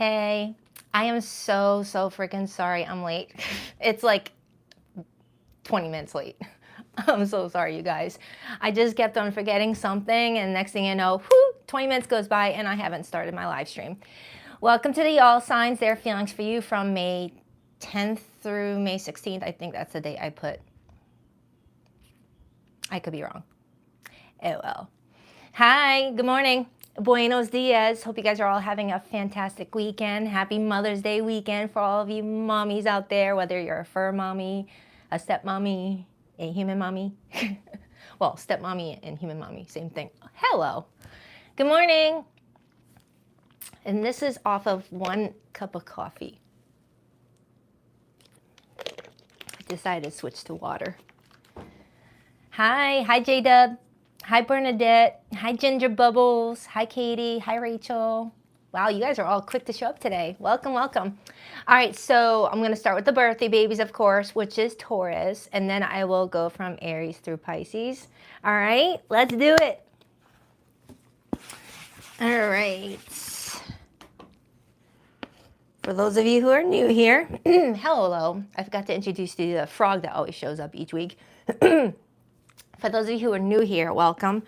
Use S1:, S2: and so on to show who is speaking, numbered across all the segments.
S1: Hey, I am so freaking sorry I'm late. It's like 20 minutes late. I'm so sorry, you guys. I just kept on forgetting something, and next thing you know, 20 minutes goes by and I haven't started my live stream. Welcome to the All Signs, Their Feelings for You from May 10th through May 16th. I think that's the date I put. I could be wrong. Oh well. Hi, good morning. Buenos dias. Hope you guys are all having a fantastic weekend. Happy Mother's Day weekend for all of you mommies out there, whether you're a fur mommy, a step mommy, a human mommy. Well, step mommy and human mommy, same thing. Hello. Good morning. And this is off of 1 cup of coffee. I decided to switch to water. Hi J-Dub. Hi Bernadette. Hi Ginger Bubbles. Hi Katie. Hi Rachel. Wow, you guys are all quick to show up today. Welcome, welcome. All right, so I'm gonna start with the birthday babies, of course, which is Taurus, and then I will go from Aries through Pisces. All right, let's do it. All right. For those of you who are new here, hello. I forgot to introduce you to the frog that always shows up each week. For those of you who are new here, welcome.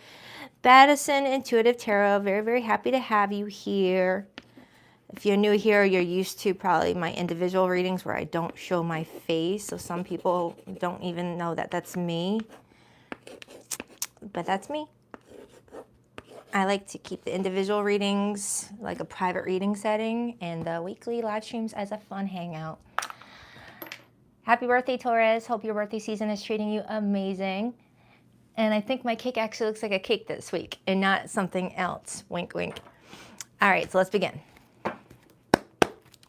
S1: Baddison Intuitive Tarot, very, very happy to have you here. If you're new here, you're used to probably my individual readings where I don't show my face, so some people don't even know that that's me. But that's me. I like to keep the individual readings like a private reading setting and the weekly live streams as a fun hangout. Happy birthday, Taurus. Hope your birthday season is treating you amazing. And I think my cake actually looks like a cake this week and not something else. Wink, wink. All right, so let's begin.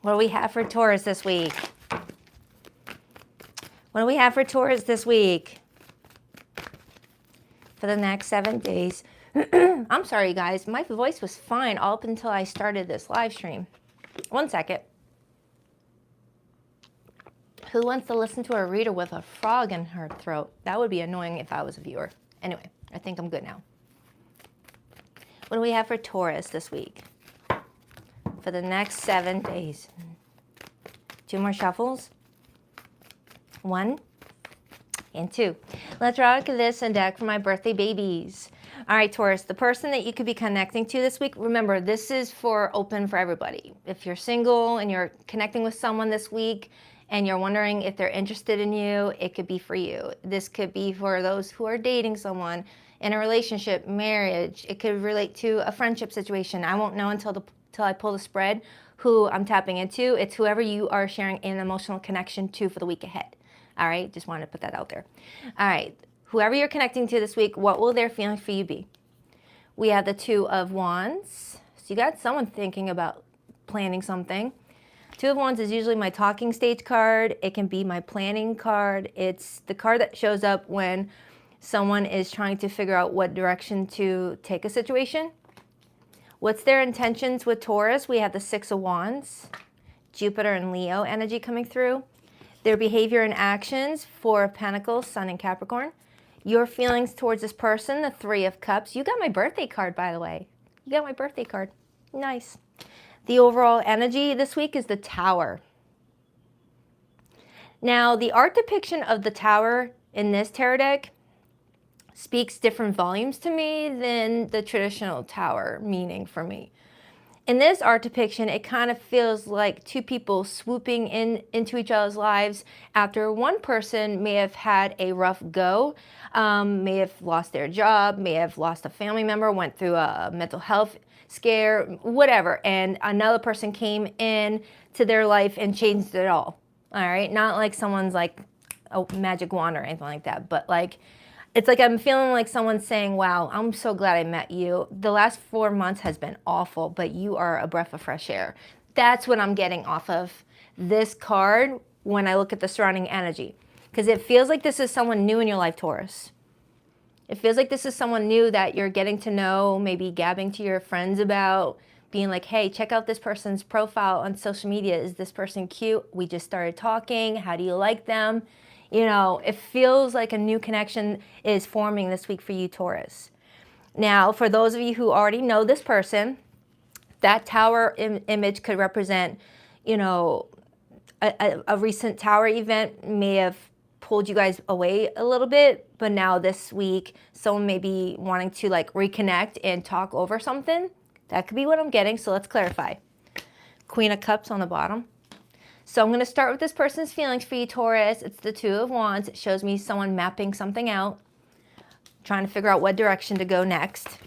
S1: What do we have for Taurus this week? What do we have for Taurus this week? For the next 7 days. I'm sorry, guys. My voice was fine all up until I started this live stream. 1 second. Who wants to listen to a reader with a frog in her throat? That would be annoying if I was a viewer. Anyway, I think I'm good now. What do we have for Taurus this week? For the next 7 days. 2 more shuffles. 1 and 2. Let's rock this and deck for my birthday babies. All right, Taurus, the person that you could be connecting to this week, remember, this is open for everybody. If you're single and you're connecting with someone this week, and you're wondering if they're interested in you, it could be for you. This could be for those who are dating someone in a relationship, marriage. It could relate to a friendship situation. I won't know until I pull the spread who I'm tapping into. It's whoever you are sharing an emotional connection to for the week ahead. All right, just wanted to put that out there. All right, whoever you're connecting to this week, what will their feelings for you be? We have the 2 of Wands. So you got someone thinking about planning something. 2 of Wands is usually my talking stage card. It can be my planning card. It's the card that shows up when someone is trying to figure out what direction to take a situation. What's their intentions with Taurus? We have the 6 of Wands, Jupiter and Leo energy coming through. Their behavior and actions, 4 of Pentacles, Sun and Capricorn. Your feelings towards this person, the 3 of Cups. You got my birthday card, by the way. You got my birthday card. Nice. The overall energy this week is the Tower. Now, the art depiction of the Tower in this tarot deck speaks different volumes to me than the traditional Tower meaning for me. In this art depiction, it kind of feels like 2 people swooping into each other's lives after one person may have had a rough go, may have lost their job, may have lost a family member, went through a mental health scare, whatever, and another person came in to their life and changed it all right? Not like someone's like a magic wand or anything like that, but like, it's like I'm feeling like someone's saying, wow, I'm so glad I met you. The last 4 months has been awful, but you are a breath of fresh air. That's what I'm getting off of this card when I look at the surrounding energy, because it feels like this is someone new in your life, Taurus. It feels like this is someone new that you're getting to know, maybe gabbing to your friends about, being like, hey, check out this person's profile on social media. Is this person cute? We just started talking. How do you like them? You know, it feels like a new connection is forming this week for you, Taurus. Now, for those of you who already know this person, That tower image could represent, you know, a recent tower event may have pulled you guys away a little bit, but now this week, someone may be wanting to like reconnect and talk over something. That could be what I'm getting, so let's clarify. Queen of Cups on the bottom. So I'm going to start with this person's feelings for you, Taurus. It's the Two of Wands. It shows me someone mapping something out, trying to figure out what direction to go next.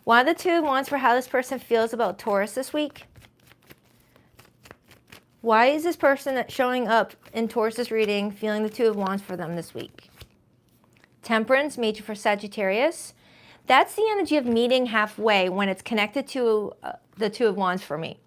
S1: Why the Two of Wands for how this person feels about Taurus this week? Why is this person showing up in Taurus's reading feeling the Two of Wands for them this week? Temperance, major for Sagittarius. That's the energy of meeting halfway when it's connected to the Two of Wands for me.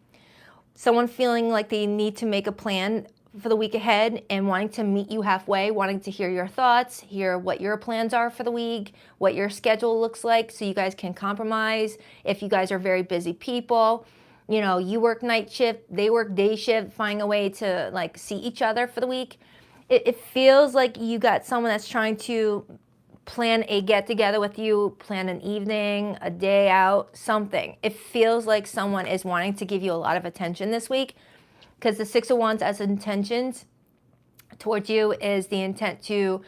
S1: Someone feeling like they need to make a plan for the week ahead and wanting to meet you halfway, wanting to hear your thoughts, hear what your plans are for the week, what your schedule looks like so you guys can compromise. If you guys are very busy people, you know, you work night shift, they work day shift, finding a way to like see each other for the week. It feels like you got someone that's trying to plan a get together with you, plan an evening, a day out, something. It feels like someone is wanting to give you a lot of attention this week, because the Six of Wands as intentions towards you is the intent to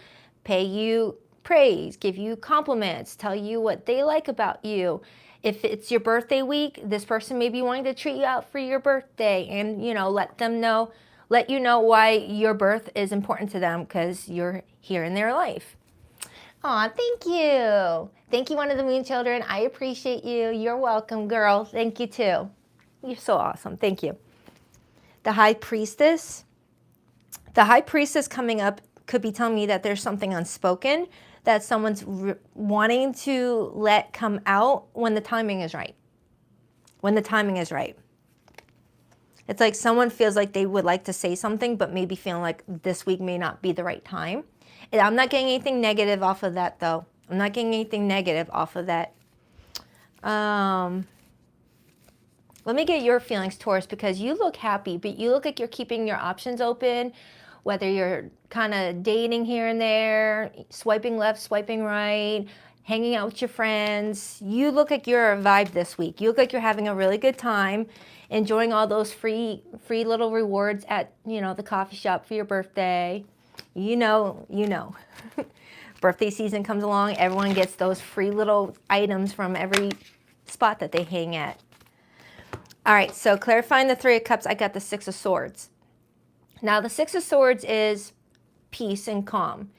S1: pay you praise, give you compliments, tell you what they like about you. If it's your birthday week, this person may be wanting to treat you out for your birthday and, you know, let you know why your birth is important to them because you're here in their life. Aw, thank you. Thank you, one of the Moon Children. I appreciate you. You're welcome, girl. Thank you, too. You're so awesome. Thank you. The High Priestess. The High Priestess coming up could be telling me that there's something unspoken that someone's wanting to let come out when the timing is right. When the timing is right. It's like someone feels like they would like to say something, but maybe feeling like this week may not be the right time. And I'm not getting anything negative off of that, though. I'm not getting anything negative off of that. Let me get your feelings, Taurus, because you look happy, but you look like you're keeping your options open, whether you're kind of dating here and there, swiping left, swiping right, hanging out with your friends. You look like you're a vibe this week. You look like you're having a really good time, enjoying all those free little rewards at, you know, the coffee shop for your birthday. You know. Birthday season comes along, everyone gets those free little items from every spot that they hang at. All right, so clarifying the Three of Cups, I got the Six of Swords. Now, the Six of Swords is peace and calm.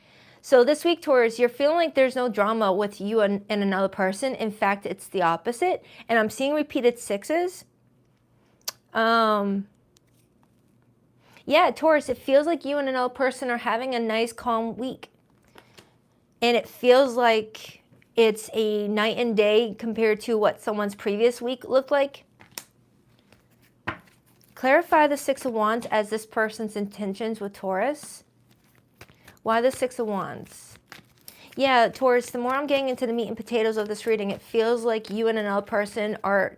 S1: So this week, Taurus, you're feeling like there's no drama with you and another person. In fact, it's the opposite. And I'm seeing repeated sixes. Yeah, Taurus, it feels like you and another person are having a nice, calm week. And it feels like it's a night and day compared to what someone's previous week looked like. Clarify the Six of Wands as this person's intentions with Taurus. Why the Six of Wands? Yeah, Taurus, the more I'm getting into the meat and potatoes of this reading, it feels like you and another person are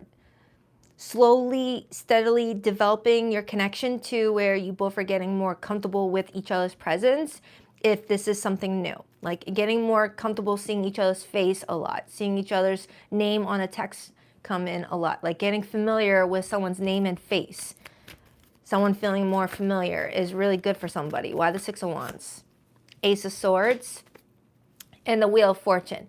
S1: slowly, steadily developing your connection to where you both are getting more comfortable with each other's presence. If this is something new, like getting more comfortable seeing each other's face a lot, seeing each other's name on a text come in a lot, like getting familiar with someone's name and face. Someone feeling more familiar is really good for somebody. Why the Six of Wands? Ace of Swords and the Wheel of Fortune.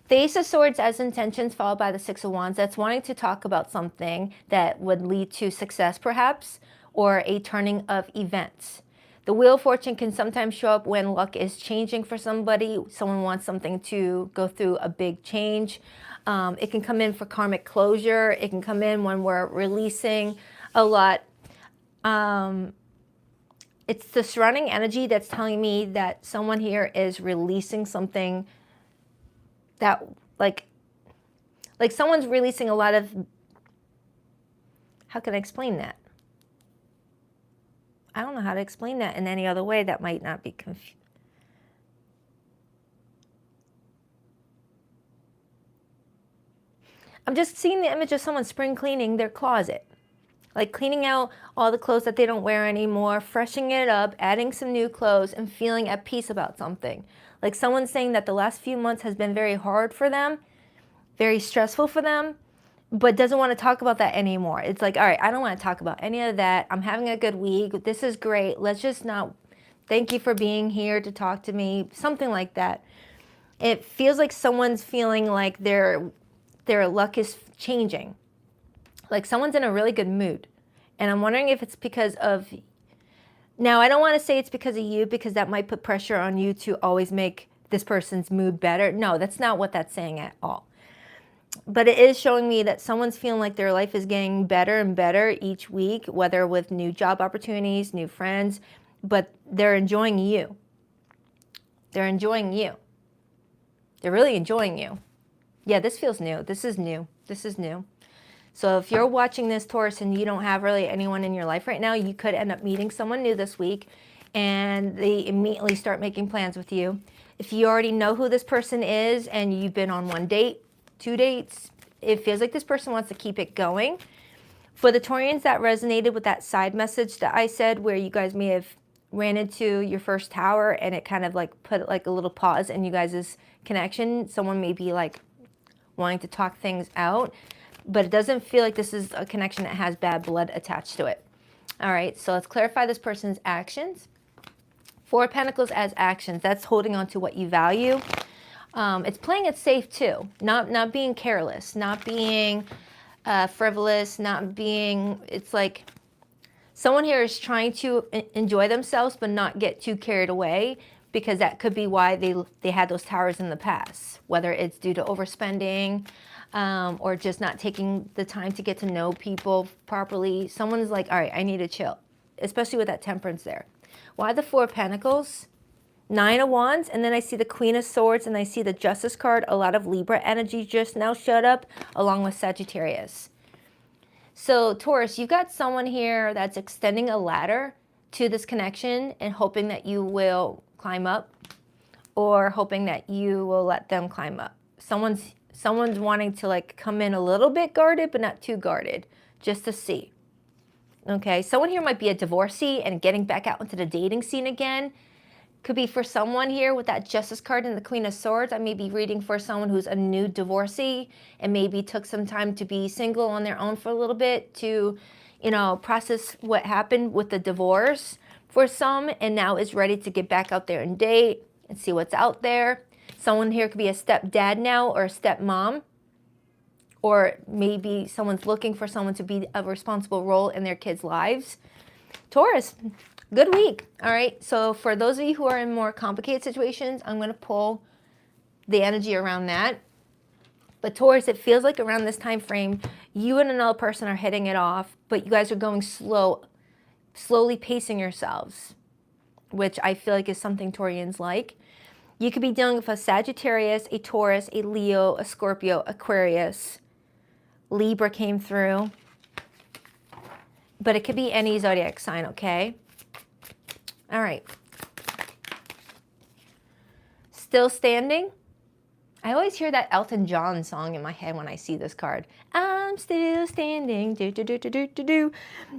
S1: The Ace of Swords as intentions followed by the Six of Wands. That's wanting to talk about something that would lead to success perhaps, or a turning of events. The Wheel of Fortune can sometimes show up when luck is changing for somebody. Someone wants something to go through a big change. It can come in for karmic closure. It can come in when we're releasing a lot. It's the surrounding energy that's telling me that someone here is releasing something that like someone's releasing a lot of, how can I explain that? I don't know how to explain that in any other way that might not be confused. I'm just seeing the image of someone spring cleaning their closet. Like cleaning out all the clothes that they don't wear anymore, freshening it up, adding some new clothes, and feeling at peace about something. Like someone saying that the last few months has been very hard for them, very stressful for them, but doesn't want to talk about that anymore. It's like, all right, I don't want to talk about any of that. I'm having a good week. This is great. Let's just not, thank you for being here to talk to me. Something like that. It feels like someone's feeling like their luck is changing. Like someone's in a really good mood. And I'm wondering if it's because of, now I don't want to say it's because of you, because that might put pressure on you to always make this person's mood better. No, that's not what that's saying at all. But it is showing me that someone's feeling like their life is getting better and better each week, whether with new job opportunities, new friends, but they're enjoying you. They're enjoying you. They're really enjoying you. Yeah, this feels new. This is new. This is new. So if you're watching this, Taurus, and you don't have really anyone in your life right now, you could end up meeting someone new this week, and they immediately start making plans with you. If you already know who this person is and you've been on 1 date, 2 dates, it feels like this person wants to keep it going. For the Taurians that resonated with that side message that I said, where you guys may have ran into your first tower and it kind of like put like a little pause in you guys' connection, someone may be like wanting to talk things out, but it doesn't feel like this is a connection that has bad blood attached to it. All right, so let's clarify this person's actions. 4 of Pentacles as actions, that's holding on to what you value. It's playing it safe too, not being careless, not being frivolous, not being, it's like someone here is trying to enjoy themselves but not get too carried away, because that could be why they had those towers in the past, whether it's due to overspending or just not taking the time to get to know people properly. Someone's like, all right, I need to chill, especially with that Temperance there. Why the 4 of Pentacles? 9 of Wands, and then I see the Queen of Swords, and I see the Justice card. A lot of Libra energy just now showed up, along with Sagittarius. So Taurus, you've got someone here that's extending a ladder to this connection and hoping that you will climb up, or hoping that you will let them climb up. Someone's wanting to like come in a little bit guarded, but not too guarded, just to see. Okay, someone here might be a divorcee and getting back out into the dating scene again. Could be for someone here with that Justice card and the Queen of Swords. I may be reading for someone who's a new divorcee and maybe took some time to be single on their own for a little bit to, you know, process what happened with the divorce for some, and now is ready to get back out there and date and see what's out there. Someone here could be a stepdad now or a stepmom, or maybe someone's looking for someone to be a responsible role in their kids' lives. Taurus, good week. All right, so for those of you who are in more complicated situations, I'm going to pull the energy around that. But Taurus, it feels like around this time frame, you and another person are hitting it off, but you guys are going slowly pacing yourselves, which I feel like is something Taurians like. You could be dealing with a Sagittarius, a Taurus, a Leo, a Scorpio, Aquarius. Libra came through. But it could be any zodiac sign, okay? All right. Still standing. I always hear that Elton John song in my head when I see this card. I'm still standing. Do, do, do, do, do, do, do.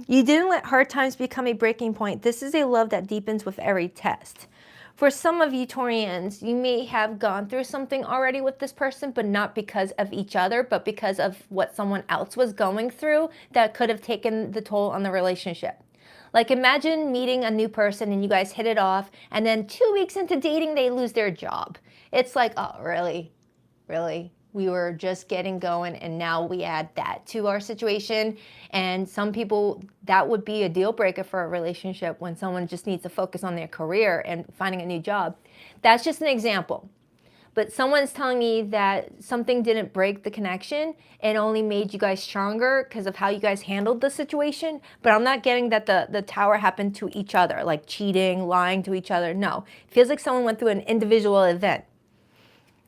S1: You didn't let hard times become a breaking point. This is a love that deepens with every test. For some of you Taurians, you may have gone through something already with this person, but not because of each other, but because of what someone else was going through that could have taken the toll on the relationship. Like imagine meeting a new person and you guys hit it off, and then 2 weeks into dating, they lose their job. It's like, oh, really? Really? We were just getting going and now we add that to our situation. And some people, that would be a deal breaker for a relationship when someone just needs to focus on their career and finding a new job. That's just an example. But someone's telling me that something didn't break the connection. It only made you guys stronger because of how you guys handled the situation. But I'm not getting that the tower happened to each other, like cheating, lying to each other. No, it feels like someone went through an individual event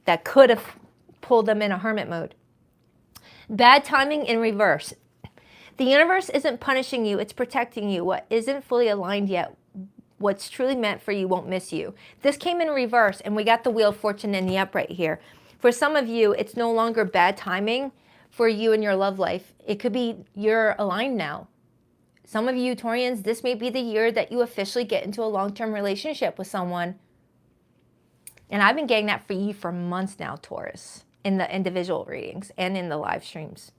S1: that could have pulled them in a hermit mode. Bad timing in reverse. The universe isn't punishing you, it's protecting you. What isn't fully aligned yet, what's truly meant for you won't miss you. This came in reverse and we got the Wheel of Fortune in the upright here. For some of you, it's no longer bad timing for you in your love life. It could be you're aligned now. Some of you Taurians, this may be the year that you officially get into a long-term relationship with someone. And I've been getting that for you for months now, Taurus, in the individual readings and in the live streams.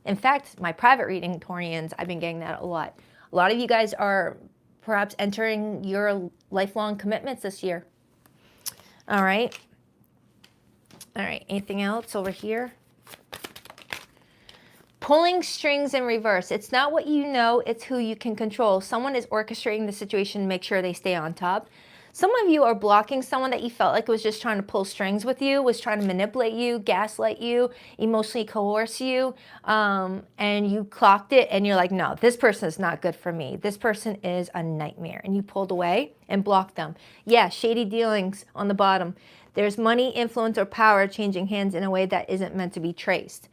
S1: In fact, my private reading, Taurians, I've been getting that a lot. A lot of you guys are perhaps entering your lifelong commitments this year. All right. All right, anything else over here? Pulling strings in reverse. It's not what you know, it's who you can control. Someone is orchestrating the situation to make sure they stay on top. Some of you are blocking someone that you felt like was just trying to pull strings with you, was trying to manipulate you, gaslight you, emotionally coerce you, and you clocked it and you're like, no, this person is not good for me. This person is a nightmare. And you pulled away and blocked them. Yeah, shady dealings on the bottom. There's money, influence, or power changing hands in a way that isn't meant to be traced.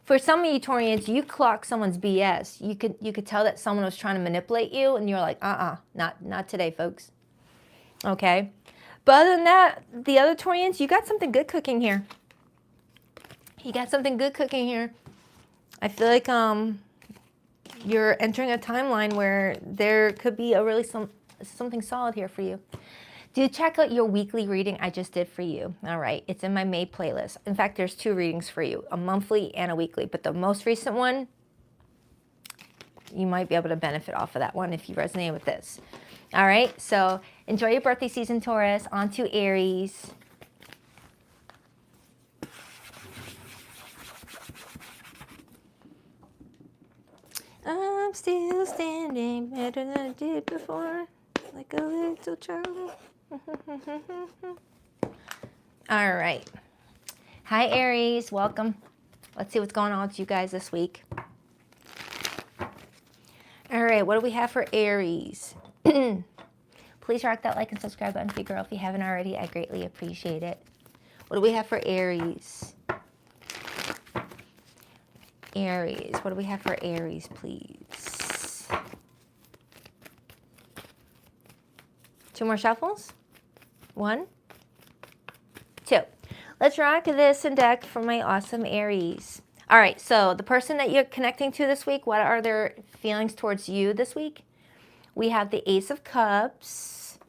S1: For some of you Taurians, you clock someone's BS. You could tell that someone was trying to manipulate you, and you're like, not today, folks. Okay, but other than that, the other Taurians, you got something good cooking here. You got something good cooking here. I feel like you're entering a timeline where there could be a really something solid here for you. Do check out your weekly reading I just did for you. All right, it's in my May playlist. In fact, there's 2 readings for you, a monthly and a weekly, but the most recent one, you might be able to benefit off of that one if you resonate with this. All right, so enjoy your birthday season, Taurus. On to Aries. I'm still standing better than I did before, like a little child. All right. Hi, Aries. Welcome. Let's see what's going on with you guys this week. All right, what do we have for Aries? Please rock that like and subscribe button for you, girl, if you haven't already. I greatly appreciate it. What do we have for Aries? Aries. What do we have for Aries, please? 2 more shuffles? 1, 2. Let's rock this and deck for my awesome Aries. All right, so the person that you're connecting to this week, what are their feelings towards you this week? We have the Ace of Cups.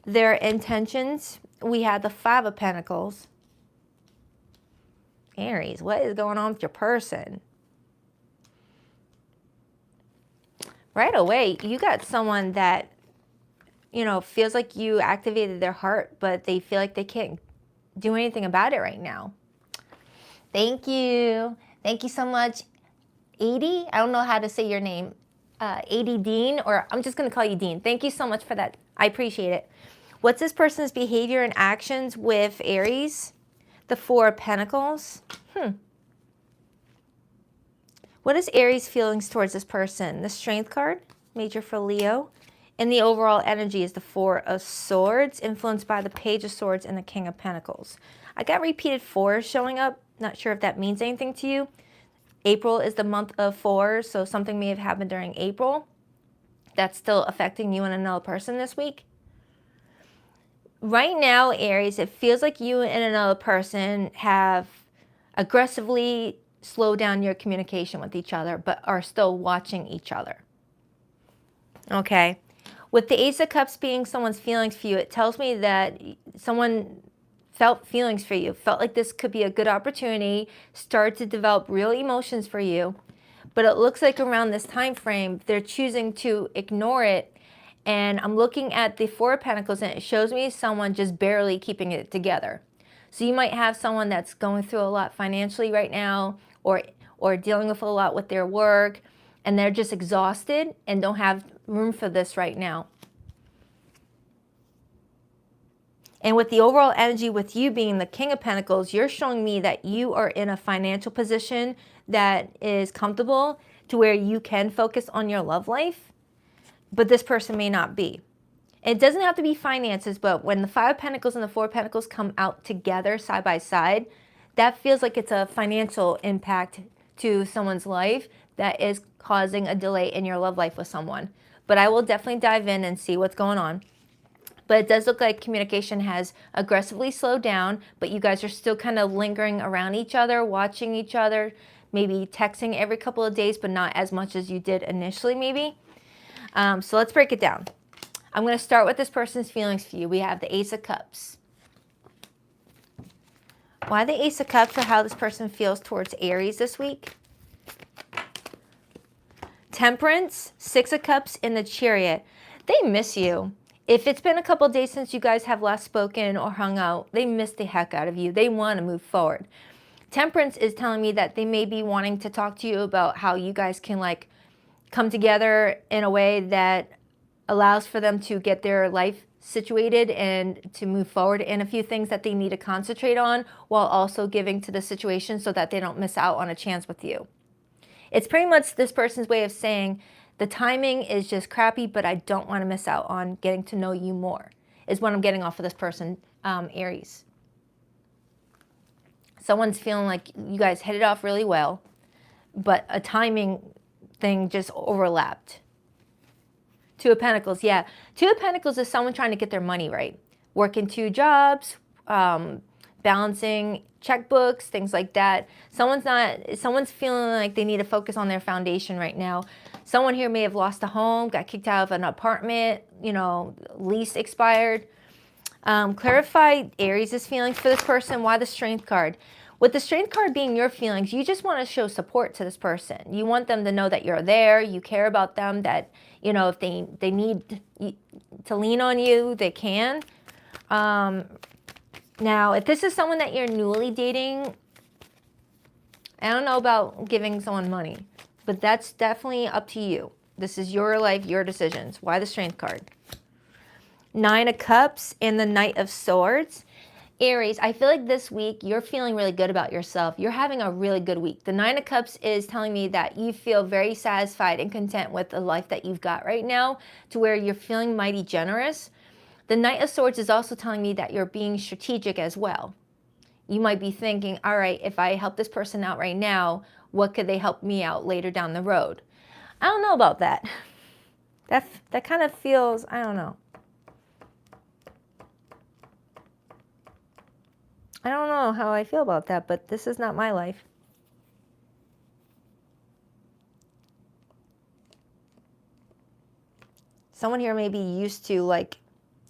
S1: Their intentions, we have the 5 of Pentacles. Aries, what is going on with your person? Right away, you got someone that, you know, feels like you activated their heart, but they feel like they can't do anything about it right now. Thank you. Thank you so much, 80. I don't know how to say your name. 80 Dean, or I'm just going to call you Dean. Thank you so much for that. I appreciate it. What's this person's behavior and actions with Aries? The 4 of Pentacles. What is Aries' feelings towards this person? The Strength card, major for Leo. And the overall energy is the 4 of Swords, influenced by the Page of Swords and the King of Pentacles. I got repeated 4s showing up. Not sure if that means anything to you. April is the month of 4, so something may have happened during April that's still affecting you and another person this week. Right now, Aries, it feels like you and another person have aggressively slowed down your communication with each other, but are still watching each other. Okay. With the Ace of Cups being someone's feelings for you, it tells me that someone felt feelings for you, felt like this could be a good opportunity, started to develop real emotions for you. But it looks like around this time frame, they're choosing to ignore it. And I'm looking at the 4 of Pentacles, and it shows me someone just barely keeping it together. So you might have someone that's going through a lot financially right now, or dealing with a lot with their work, and they're just exhausted and don't have room for this right now. And with the overall energy with you being the King of Pentacles, you're showing me that you are in a financial position that is comfortable to where you can focus on your love life, but this person may not be. It doesn't have to be finances, but when the 5 of Pentacles and the 4 of Pentacles come out together side by side, that feels like it's a financial impact to someone's life that is causing a delay in your love life with someone. But I will definitely dive in and see what's going on. But it does look like communication has aggressively slowed down, but you guys are still kind of lingering around each other, watching each other, maybe texting every couple of days, but not as much as you did initially maybe. So let's break it down. I'm going to start with this person's feelings for you. We have the Ace of Cups. Why the Ace of Cups, or how this person feels towards Aries this week? Temperance, Six of Cups, and the Chariot. They miss you. If it's been a couple days since you guys have last spoken or hung out, they miss the heck out of you. They want to move forward. Temperance is telling me that they may be wanting to talk to you about how you guys can like come together in a way that allows for them to get their life situated and to move forward in a few things that they need to concentrate on while also giving to the situation so that they don't miss out on a chance with you. It's pretty much this person's way of saying the timing is just crappy, but I don't want to miss out on getting to know you more, is what I'm getting off of this person, Aries. Someone's feeling like you guys hit it off really well, but a timing thing just overlapped. Two of Pentacles, yeah. Two of Pentacles is someone trying to get their money right. Working 2 jobs, balancing checkbooks, things like that. Someone's feeling like they need to focus on their foundation right now. Someone here may have lost a home, got kicked out of an apartment, you know, lease expired. Clarify Aries' feelings for this person. Why the Strength card? With the Strength card being your feelings, you just want to show support to this person. You want them to know that you're there, you care about them, that, you know, if they need to lean on you, they can. Now, if this is someone that you're newly dating, I don't know about giving someone money, but that's definitely up to you. This is your life, your decisions. Why the Strength card? 9 of Cups and the Knight of Swords. Aries, I feel like this week you're feeling really good about yourself. You're having a really good week. The 9 of Cups is telling me that you feel very satisfied and content with the life that you've got right now, to where you're feeling mighty generous. The Knight of Swords is also telling me that you're being strategic as well. You might be thinking, all right, if I help this person out right now, what could they help me out later down the road? I don't know about that. That kind of feels, I don't know. I don't know how I feel about that, but this is not my life. Someone here may be used to like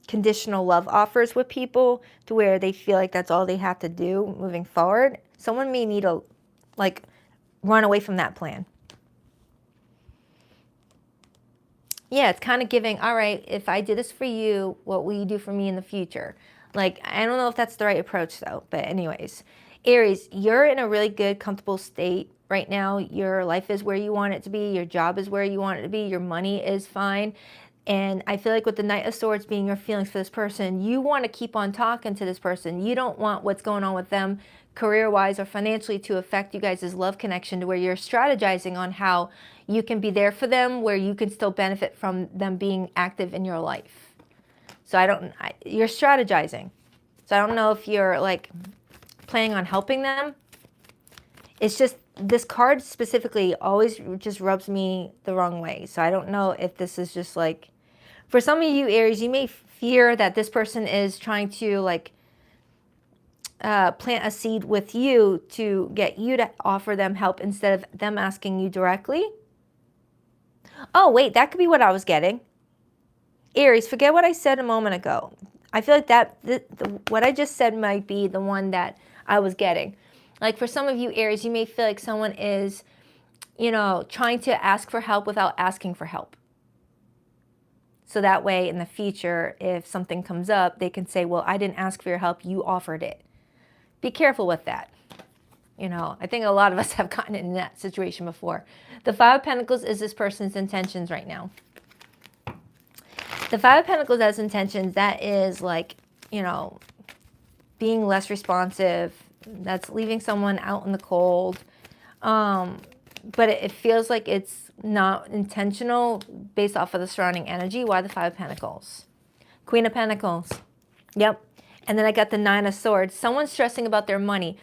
S1: conditional love offers with people, to where they feel like that's all they have to do moving forward. Someone may need to like run away from that plan. Yeah, it's kind of giving, all right, if I did this for you, what will you do for me in the future? Like, I don't know if that's the right approach though, but anyways. Aries, you're in a really good, comfortable state right now. Your life is where you want it to be. Your job is where you want it to be. Your money is fine. And I feel like with the Knight of Swords being your feelings for this person, you want to keep on talking to this person. You don't want what's going on with them career-wise or financially to affect you guys' love connection, to where you're strategizing on how you can be there for them, where you can still benefit from them being active in your life. So you're strategizing. So I don't know if you're like planning on helping them. It's just this card specifically always just rubs me the wrong way. So I don't know if this is just like, for some of you Aries, you may fear that this person is trying to like plant a seed with you to get you to offer them help instead of them asking you directly. Oh, wait, that could be what I was getting. Aries, forget what I said a moment ago. I feel like what I just said might be the one that I was getting. Like for some of you Aries, you may feel like someone is, you know, trying to ask for help without asking for help. So that way in the future, if something comes up, they can say, well, I didn't ask for your help, you offered it. Be careful with that. You know, I think a lot of us have gotten in that situation before. The 5 of Pentacles is this person's intentions right now. The 5 of Pentacles as intentions, that is like, you know, being less responsive. That's leaving someone out in the cold. But it feels like it's not intentional based off of the surrounding energy. Why the 5 of Pentacles? Queen of Pentacles. Yep. And then I got the 9 of Swords. Someone's stressing about their money.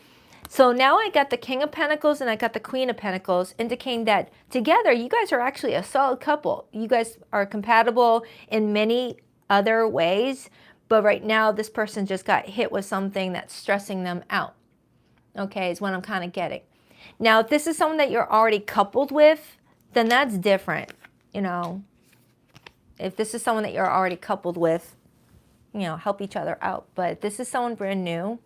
S1: So now I got the King of Pentacles and I got the Queen of Pentacles, indicating that together you guys are actually a solid couple. You guys are compatible in many other ways, but right now this person just got hit with something that's stressing them out. Okay, is what I'm kind of getting. Now, if this is someone that you're already coupled with, then that's different. You know, if this is someone that you're already coupled with, you know, help each other out. But if this is someone brand new,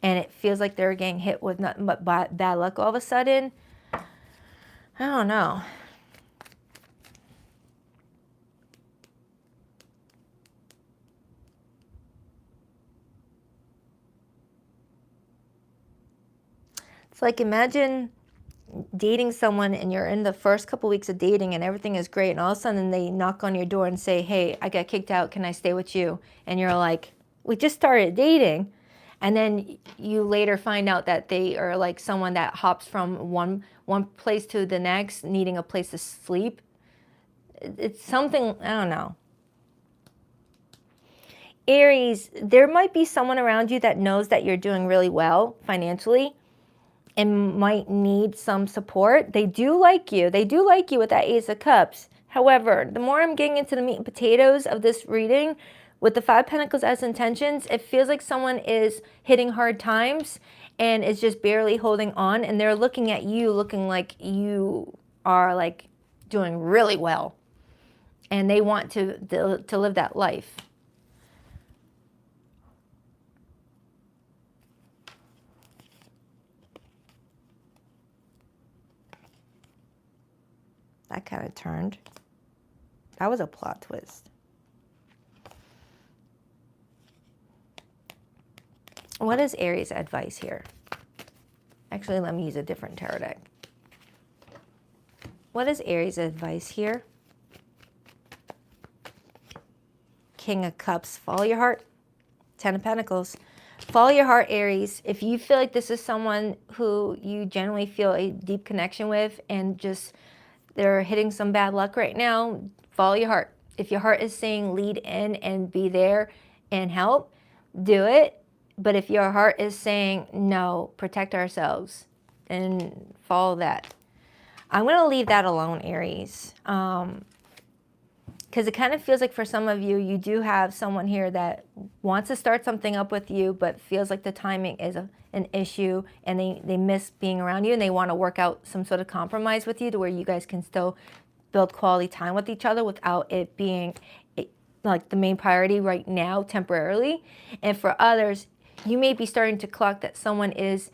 S1: and it feels like they're getting hit with nothing but bad luck all of a sudden, I don't know. It's like, imagine dating someone and you're in the first couple weeks of dating and everything is great, and all of a sudden they knock on your door and say, hey, I got kicked out, can I stay with you? And you're like, we just started dating. And then you later find out that they are like someone that hops from one place to the next, needing a place to sleep. It's something, I don't know. Aries, there might be someone around you that knows that you're doing really well financially and might need some support. They do like you. They do like you with that Ace of Cups. However, the more I'm getting into the meat and potatoes of this reading, with the Five of Pentacles as intentions, it feels like someone is hitting hard times and is just barely holding on, and they're looking at you looking like you are like doing really well, and they want to live that life. That kind of turned. That was a plot twist. What is Aries' advice here? Actually, let me use a different tarot deck. What is Aries' advice here? King of Cups. Follow your heart. Ten of Pentacles. Follow your heart, Aries. If you feel like this is someone who you generally feel a deep connection with and just they're hitting some bad luck right now, follow your heart. If your heart is saying lead in and be there and help, do it. But if your heart is saying, no, protect ourselves, then follow that. I'm going to leave that alone, Aries. Because it kind of feels like for some of you, you do have someone here that wants to start something up with you, but feels like the timing is an issue, and they miss being around you, and they want to work out some sort of compromise with you to where you guys can still build quality time with each other without it being like the main priority right now temporarily. And for others, you may be starting to clock that someone is,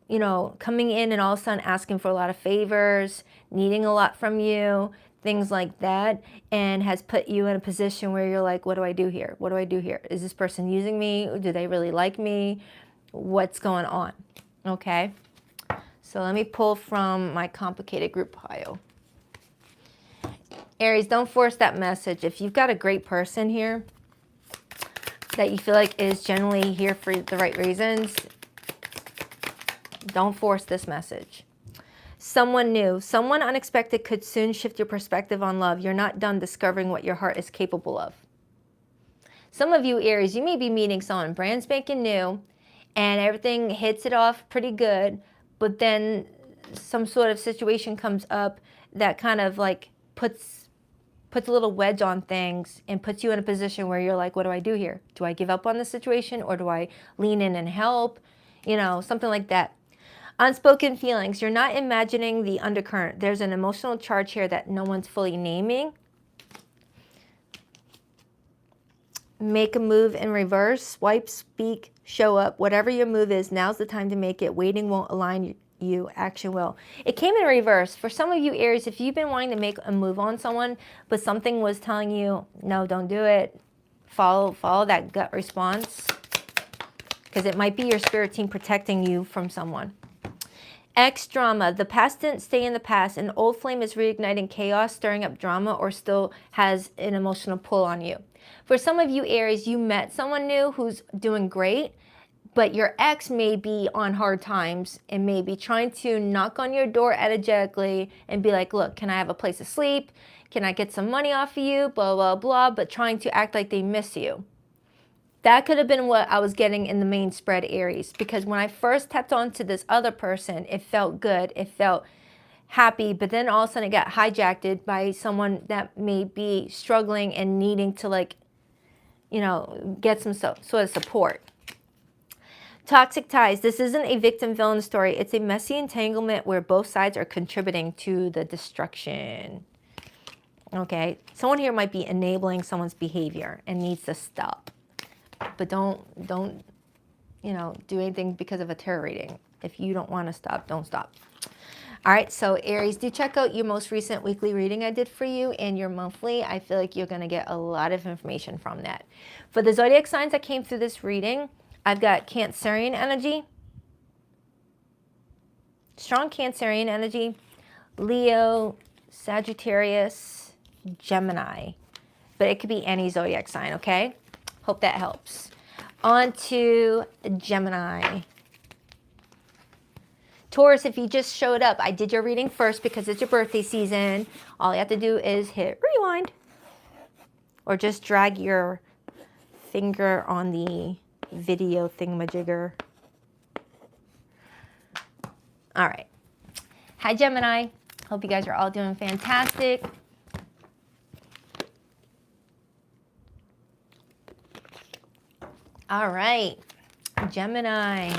S1: you know, coming in and all of a sudden asking for a lot of favors, needing a lot from you, things like that, and has put you in a position where you're like, what do I do here? What do I do here? Is this person using me? Do they really like me? What's going on? Okay. So let me pull from my complicated group pile. Aries, don't force that message. If you've got a great person here that you feel like is generally here for the right reasons, don't force this message. Someone new, someone unexpected could soon shift your perspective on love. You're not done discovering what your heart is capable of. Some of you, Aries, you may be meeting someone brand spanking new and everything hits it off pretty good, but then some sort of situation comes up that kind of like puts a little wedge on things and puts you in a position where you're like, what do I do here? Do I give up on the situation, or do I lean in and help? You know, something like that. Unspoken feelings. You're not imagining the undercurrent. There's an emotional charge here that no one's fully naming. Make a move in reverse. Swipe, speak, show up. Whatever your move is, now's the time to make it. Waiting won't align you, action will. It came in reverse. For some of you, Aries, if you've been wanting to make a move on someone, but something was telling you, no, don't do it, follow that gut response, because it might be your spirit team protecting you from someone. X drama. The past didn't stay in the past. An old flame is reigniting chaos, stirring up drama, or still has an emotional pull on you. For some of you, Aries, you met someone new who's doing great, but your ex may be on hard times and may be trying to knock on your door energetically and be like, look, can I have a place to sleep? Can I get some money off of you? Blah, blah, blah, but trying to act like they miss you. That could have been what I was getting in the main spread, Aries, because when I first tapped onto this other person, it felt good, it felt happy, but then all of a sudden it got hijacked by someone that may be struggling and needing to, like, you know, get some sort of support. Toxic ties. This isn't a victim-villain story. It's a messy entanglement where both sides are contributing to the destruction. Okay, someone here might be enabling someone's behavior and needs to stop. But don't you know, do anything because of a tarot reading. If you don't want to stop, don't stop. All right, so Aries, do check out your most recent weekly reading I did for you and your monthly. I feel like you're going to get a lot of information from that. For the zodiac signs that came through this reading, I've got Cancerian energy, Strong Cancerian energy, Leo, Sagittarius, Gemini. But it could be any zodiac sign, okay? Hope that helps. On to Gemini. Taurus, if you just showed up, I did your reading first because it's your birthday season. All you have to do is hit rewind. Or just drag your finger on the video thingamajigger. All right. Hi, Gemini. Hope you guys are all doing fantastic. All right, Gemini.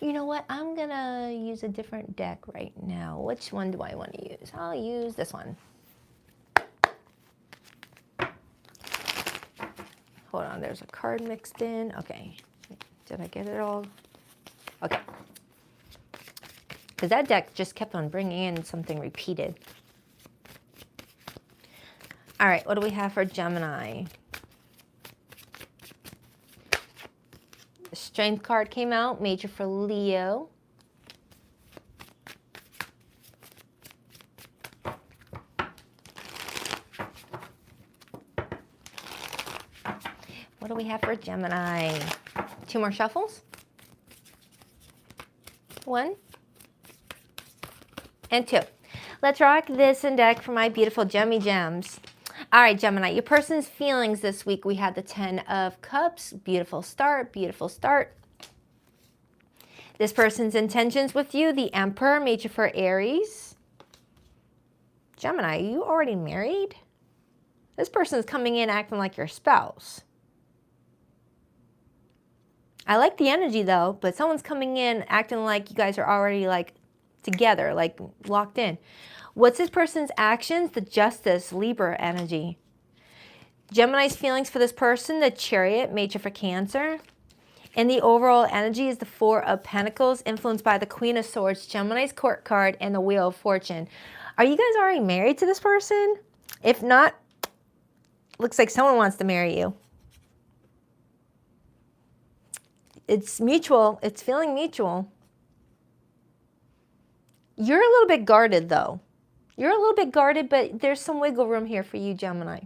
S1: You know what? I'm going to use a different deck right now. Which one do I want to use? I'll use this one. Hold on, there's a card mixed in. Okay. Did I get it all? Okay. Because that deck just kept on bringing in something repeated. All right, what do we have for Gemini? The Strength card came out, major for Leo. What do we have for Gemini? 2 more shuffles. 1 and 2. Let's rock this and deck for my beautiful Gemmy Gems. All right, Gemini, your person's feelings this week. We had the 10 of Cups. Beautiful start, beautiful start. This person's intentions with you, the Emperor, major for Aries. Gemini, are you already married? This person's coming in acting like your spouse. I like the energy though, but someone's coming in acting like you guys are already like together, like locked in. What's this person's actions? The Justice, Libra energy. Gemini's feelings for this person, the Chariot, major for Cancer. And the overall energy is the 4 of Pentacles, influenced by the Queen of Swords, Gemini's Court card, and the Wheel of Fortune. Are you guys already married to this person? If not, looks like someone wants to marry you. It's mutual. It's feeling mutual. You're a little bit guarded, though. You're a little bit guarded, but there's some wiggle room here for you, Gemini.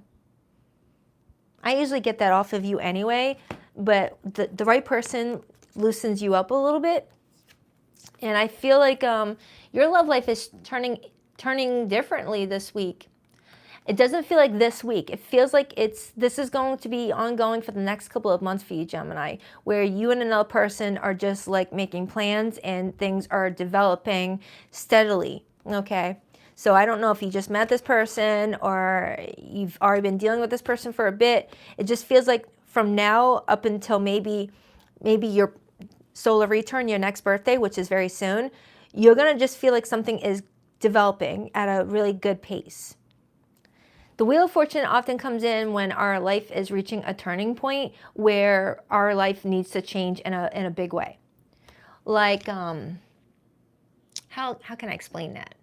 S1: I usually get that off of you anyway, but the right person loosens you up a little bit. And I feel like your love life is turning differently this week. It doesn't feel like this week. It feels like this is going to be ongoing for the next couple of months for you, Gemini, where you and another person are just like making plans and things are developing steadily, okay? So I don't know if you just met this person or you've already been dealing with this person for a bit. It just feels like from now up until maybe your solar return, your next birthday, which is very soon, you're going to just feel like something is developing at a really good pace. The Wheel of Fortune often comes in when our life is reaching a turning point where our life needs to change in a big way. Like, how can I explain that?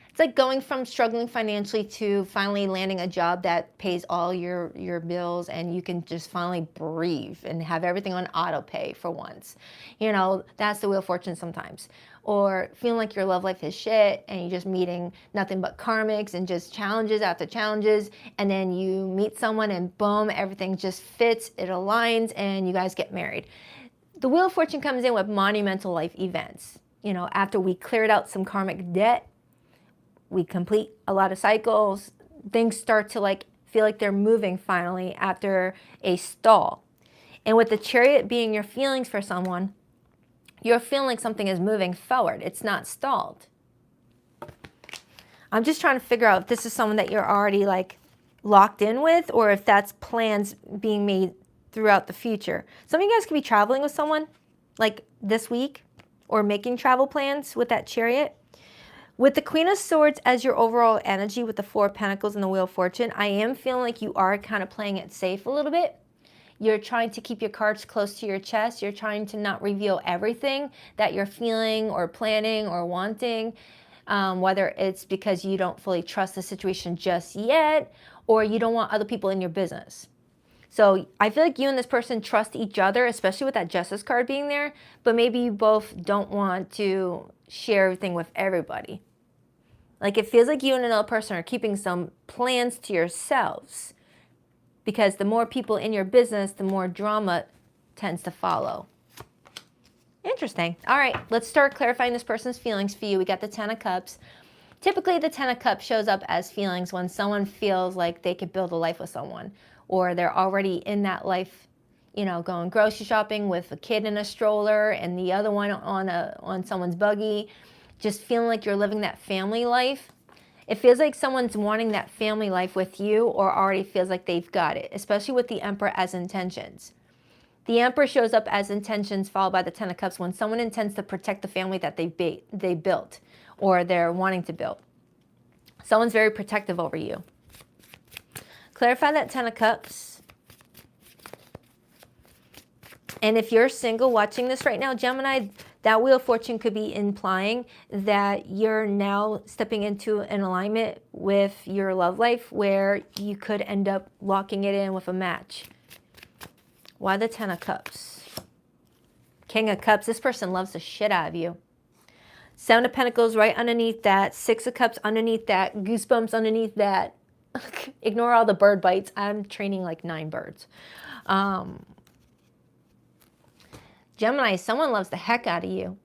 S1: It's like going from struggling financially to finally landing a job that pays all your bills and you can just finally breathe and have everything on auto pay for once. You know, that's the Wheel of Fortune sometimes. Or feeling like your love life is shit and you're just meeting nothing but karmics and just challenges after challenges, and then you meet someone and boom, everything just fits, it aligns, and you guys get married. The Wheel of Fortune comes in with monumental life events. You know, after we cleared out some karmic debt, we complete a lot of cycles, things start to like feel like they're moving finally after a stall. And with the Chariot being your feelings for someone, you're feeling like something is moving forward. It's not stalled. I'm just trying to figure out if this is someone that you're already like locked in with or if that's plans being made throughout the future. Some of you guys could be traveling with someone like this week or making travel plans with that Chariot. With the Queen of Swords as your overall energy with the 4 of Pentacles and the Wheel of Fortune, I am feeling like you are kind of playing it safe a little bit. You're trying to keep your cards close to your chest. You're trying to not reveal everything that you're feeling or planning or wanting, whether it's because you don't fully trust the situation just yet or you don't want other people in your business. So I feel like you and this person trust each other, especially with that Justice card being there, but maybe you both don't want to share everything with everybody. Like it feels like you and another person are keeping some plans to yourselves, because the more people in your business, the more drama tends to follow. Interesting. All right, let's start clarifying this person's feelings for you. We got the Ten of Cups. Typically, the Ten of Cups shows up as feelings when someone feels like they could build a life with someone, or they're already in that life, you know, going grocery shopping with a kid in a stroller and the other one on someone's buggy, just feeling like you're living that family life. It feels like someone's wanting that family life with you, or already feels like they've got it, especially with the Emperor as intentions. The Emperor shows up as intentions followed by the Ten of Cups when someone intends to protect the family that they built or they're wanting to build. Someone's very protective over you. Clarify that Ten of Cups. And if you're single watching this right now, Gemini, that Wheel of Fortune could be implying that you're now stepping into an alignment with your love life where you could end up locking it in with a match. Why the Ten of Cups? King of Cups, this person loves the shit out of you. Seven of Pentacles right underneath that. Six of Cups underneath that. Goosebumps underneath that. Ignore all the bird bites. I'm training like 9 birds. Gemini, someone loves the heck out of you.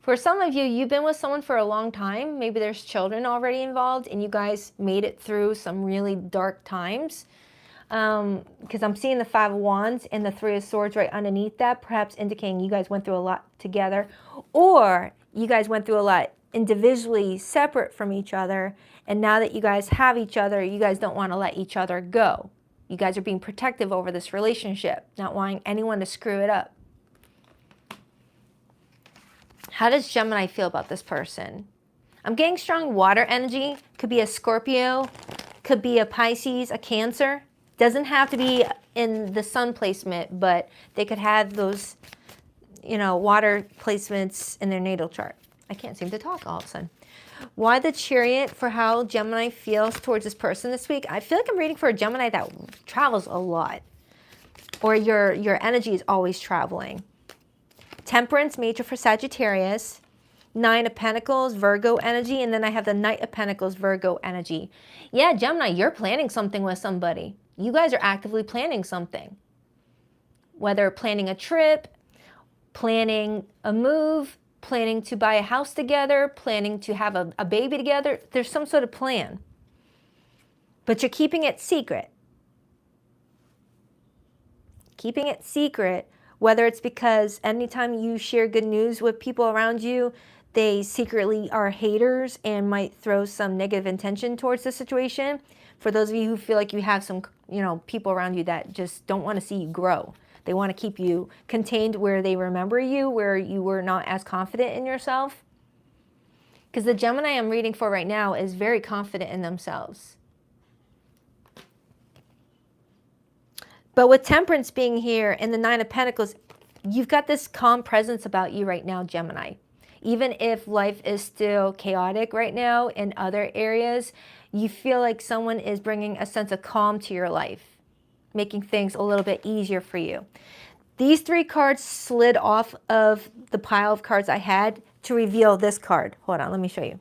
S1: For some of you, you've been with someone for a long time. Maybe there's children already involved and you guys made it through some really dark times. Because I'm seeing the Five of Wands and the Three of Swords right underneath that, perhaps indicating you guys went through a lot together, or you guys went through a lot individually separate from each other, and now that you guys have each other, you guys don't want to let each other go. You guys are being protective over this relationship, not wanting anyone to screw it up. How does Gemini feel about this person? I'm getting strong water energy. Could be a Scorpio, could be a Pisces, a Cancer. Doesn't have to be in the sun placement, but they could have those, you know, water placements in their natal chart. I can't seem to talk all of a sudden. Why the Chariot for how Gemini feels towards this person this week? I feel like I'm reading for a Gemini that travels a lot, or your energy is always traveling. Temperance, major for Sagittarius. Nine of Pentacles, Virgo energy, and then I have the Knight of Pentacles, Virgo energy. Yeah, Gemini, you're planning something with somebody. You guys are actively planning something. Whether planning a trip, planning a move, planning to buy a house together, planning to have a baby together, there's some sort of plan. But you're keeping it secret. Keeping it secret, whether it's because anytime you share good news with people around you, they secretly are haters and might throw some negative intention towards the situation. For those of you who feel like you have some, you know, people around you that just don't want to see you grow. They want to keep you contained where they remember you, where you were not as confident in yourself. Because the Gemini I'm reading for right now is very confident in themselves. But with Temperance being here and the Nine of Pentacles, you've got this calm presence about you right now, Gemini. Even if life is still chaotic right now in other areas, you feel like someone is bringing a sense of calm to your life, making things a little bit easier for you. These 3 cards slid off of the pile of cards I had to reveal this card. Hold on, let me show you.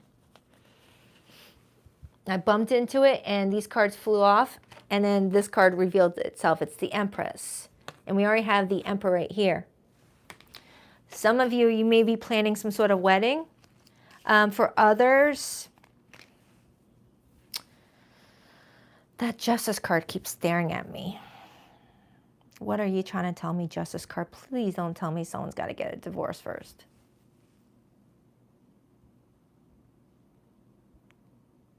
S1: I bumped into it and these cards flew off, and then this card revealed itself. It's the Empress. And we already have the Emperor right here. Some of you, you may be planning some sort of wedding. For others, that Justice card keeps staring at me. What are you trying to tell me, Justice card? Please don't tell me someone's got to get a divorce first.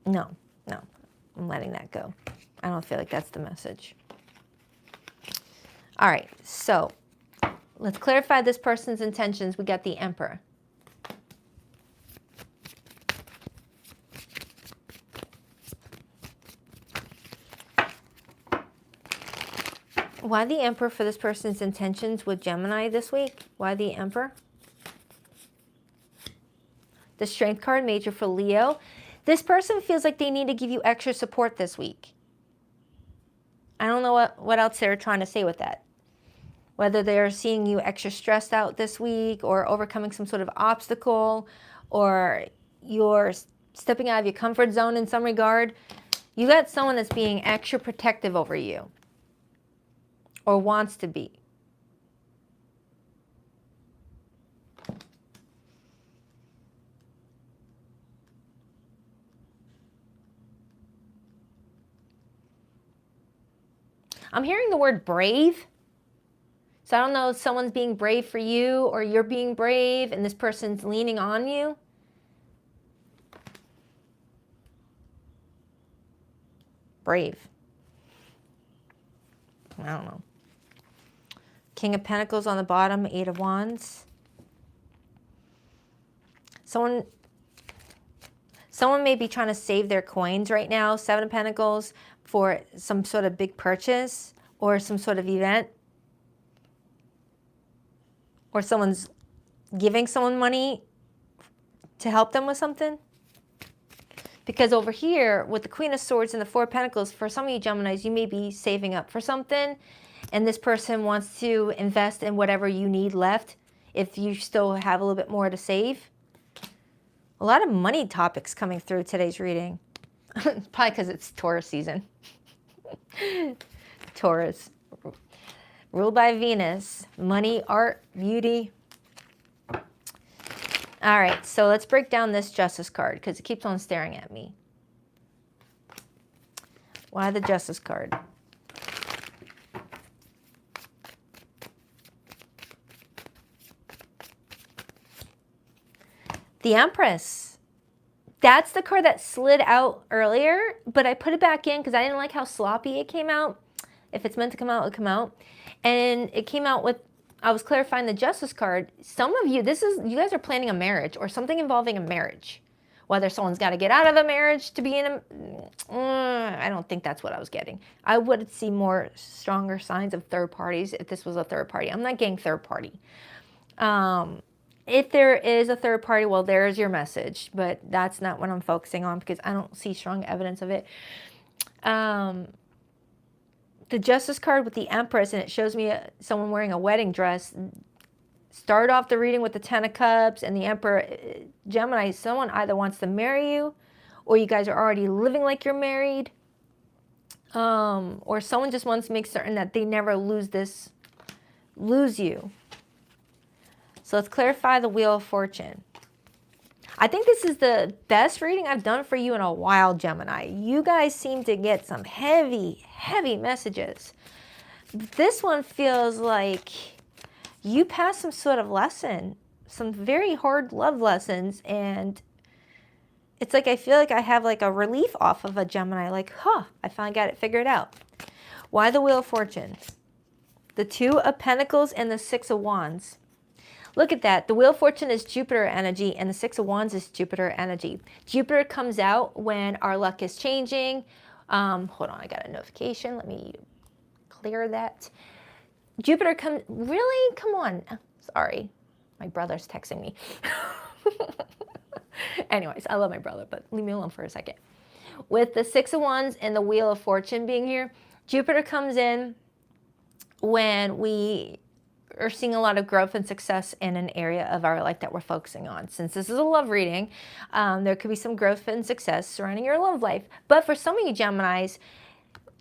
S1: No, I'm letting that go. I don't feel like that's the message. All right, so let's clarify this person's intentions. We got the Emperor. Why the Emperor for this person's intentions with Gemini this week? Why the Emperor? The Strength card, major for Leo. This person feels like they need to give you extra support this week. I don't know what else they're trying to say with that. Whether they're seeing you extra stressed out this week or overcoming some sort of obstacle or you're stepping out of your comfort zone in some regard. You got someone that's being extra protective over you or wants to be. I'm hearing the word brave. So I don't know if someone's being brave for you or you're being brave and this person's leaning on you. Brave. I don't know. King of Pentacles on the bottom, Eight of Wands. Someone may be trying to save their coins right now, Seven of Pentacles, for some sort of big purchase or some sort of event. Or someone's giving someone money to help them with something. Because over here, with the Queen of Swords and the Four of Pentacles, for some of you Geminis, you may be saving up for something, and this person wants to invest in whatever you need left, if you still have a little bit more to save. A lot of money topics coming through today's reading. Probably because it's Taurus season. Taurus. Ruled by Venus. Money, art, beauty. All right, so let's break down this Justice card because it keeps on staring at me. Why the Justice card? The Empress. That's the card that slid out earlier, but I put it back in because I didn't like how sloppy it came out. If it's meant to come out, it'll come out. And it came out with, I was clarifying the Justice card. Some of you, you guys are planning a marriage or something involving a marriage. Whether someone's got to get out of a marriage to be in a, I don't think that's what I was getting. I would see more stronger signs of third parties if this was a third party. I'm not getting third party. If there is a third party, well, there's your message, but that's not what I'm focusing on because I don't see strong evidence of it. The Justice card with the Empress, and it shows me someone wearing a wedding dress. Start off the reading with the Ten of Cups and the Emperor. Gemini, someone either wants to marry you or you guys are already living like you're married. Or someone just wants to make certain that they never lose you. So let's clarify the Wheel of Fortune. I think this is the best reading I've done for you in a while, Gemini. You guys seem to get some heavy, heavy messages. This one feels like you passed some sort of lesson, some very hard love lessons, and it's like I feel like I have like a relief off of a Gemini, like, I finally got it figured out. Why the Wheel of Fortune? The Two of Pentacles and the Six of Wands. Look at that. The Wheel of Fortune is Jupiter energy and the Six of Wands is Jupiter energy. Jupiter comes out when our luck is changing. Hold on, I got a notification. Let me clear that. Jupiter comes, really? Come on. Sorry, my brother's texting me. Anyways, I love my brother, but leave me alone for a second. With the Six of Wands and the Wheel of Fortune being here, Jupiter comes in when we are seeing a lot of growth and success in an area of our life that we're focusing on. Since this is a love reading, there could be some growth and success surrounding your love life. But for some of you Geminis,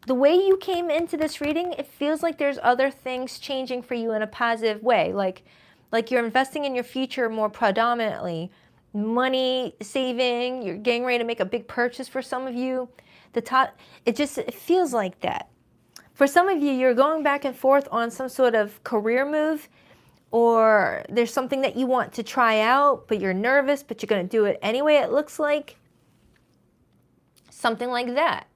S1: the way you came into this reading, it feels like there's other things changing for you in a positive way. Like you're investing in your future more predominantly. Money, saving, you're getting ready to make a big purchase for some of you. It feels like that. For some of you, you're going back and forth on some sort of career move, or there's something that you want to try out, but you're nervous, but you're going to do it anyway, it looks like. Something like that.